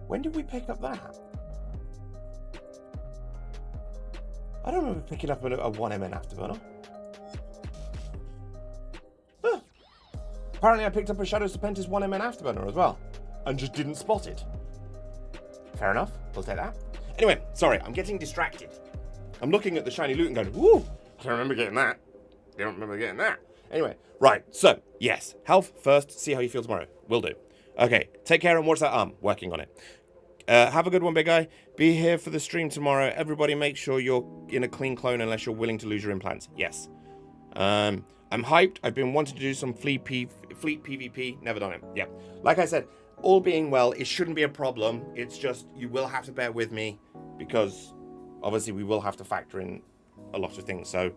When did we pick up that? I don't remember picking up a 1MN afterburner. Huh. Apparently I picked up a Shadow Serpentis 1MN afterburner as well, and just didn't spot it. Fair enough, we'll take that. Anyway, sorry, I'm getting distracted. I'm looking at the shiny loot and going, woo, I don't remember getting that. I don't remember getting that. Anyway, right, so, yes, health first, see how you feel tomorrow. Will do. Okay, take care and watch that arm. Working on it. Have a good one, big guy. Be here for the stream tomorrow. Everybody make sure you're in a clean clone unless you're willing to lose your implants. Yes. I'm hyped. I've been wanting to do some fleet PvP. Never done it. Yeah. Like I said, all being well, it shouldn't be a problem. It's just you will have to bear with me because obviously we will have to factor in a lot of things. So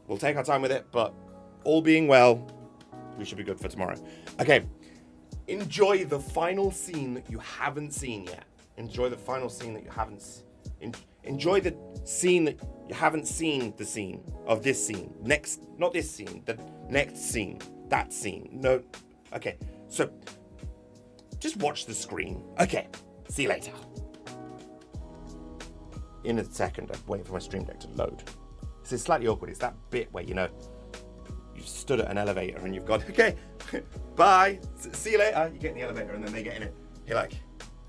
we'll take our time with it, but all being well, we should be good for tomorrow. Okay. Enjoy the final scene that you haven't seen yet. Enjoy the final scene that you haven't... Enjoy the scene that you haven't seen the scene of this scene. Next, not this scene, the next scene. That scene. No. Okay, so just watch the screen. Okay, see you later. In a second, I'm waiting for my stream deck to load. This is slightly awkward. It's that bit where, you know, you've stood at an elevator and you've gone, okay, bye, see you later. You get in the elevator and then they get in it. You're like,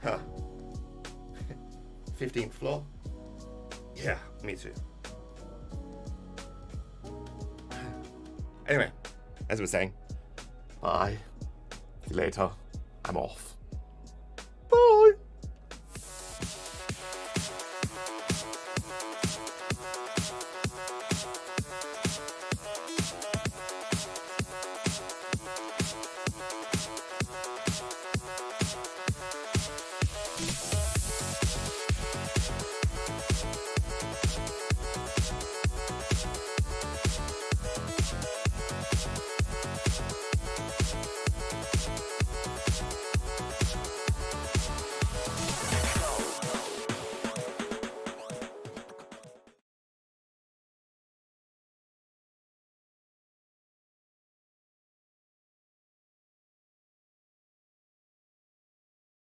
huh, 15th floor? Yeah, me too. Anyway, as I was saying, bye, see you later, I'm off.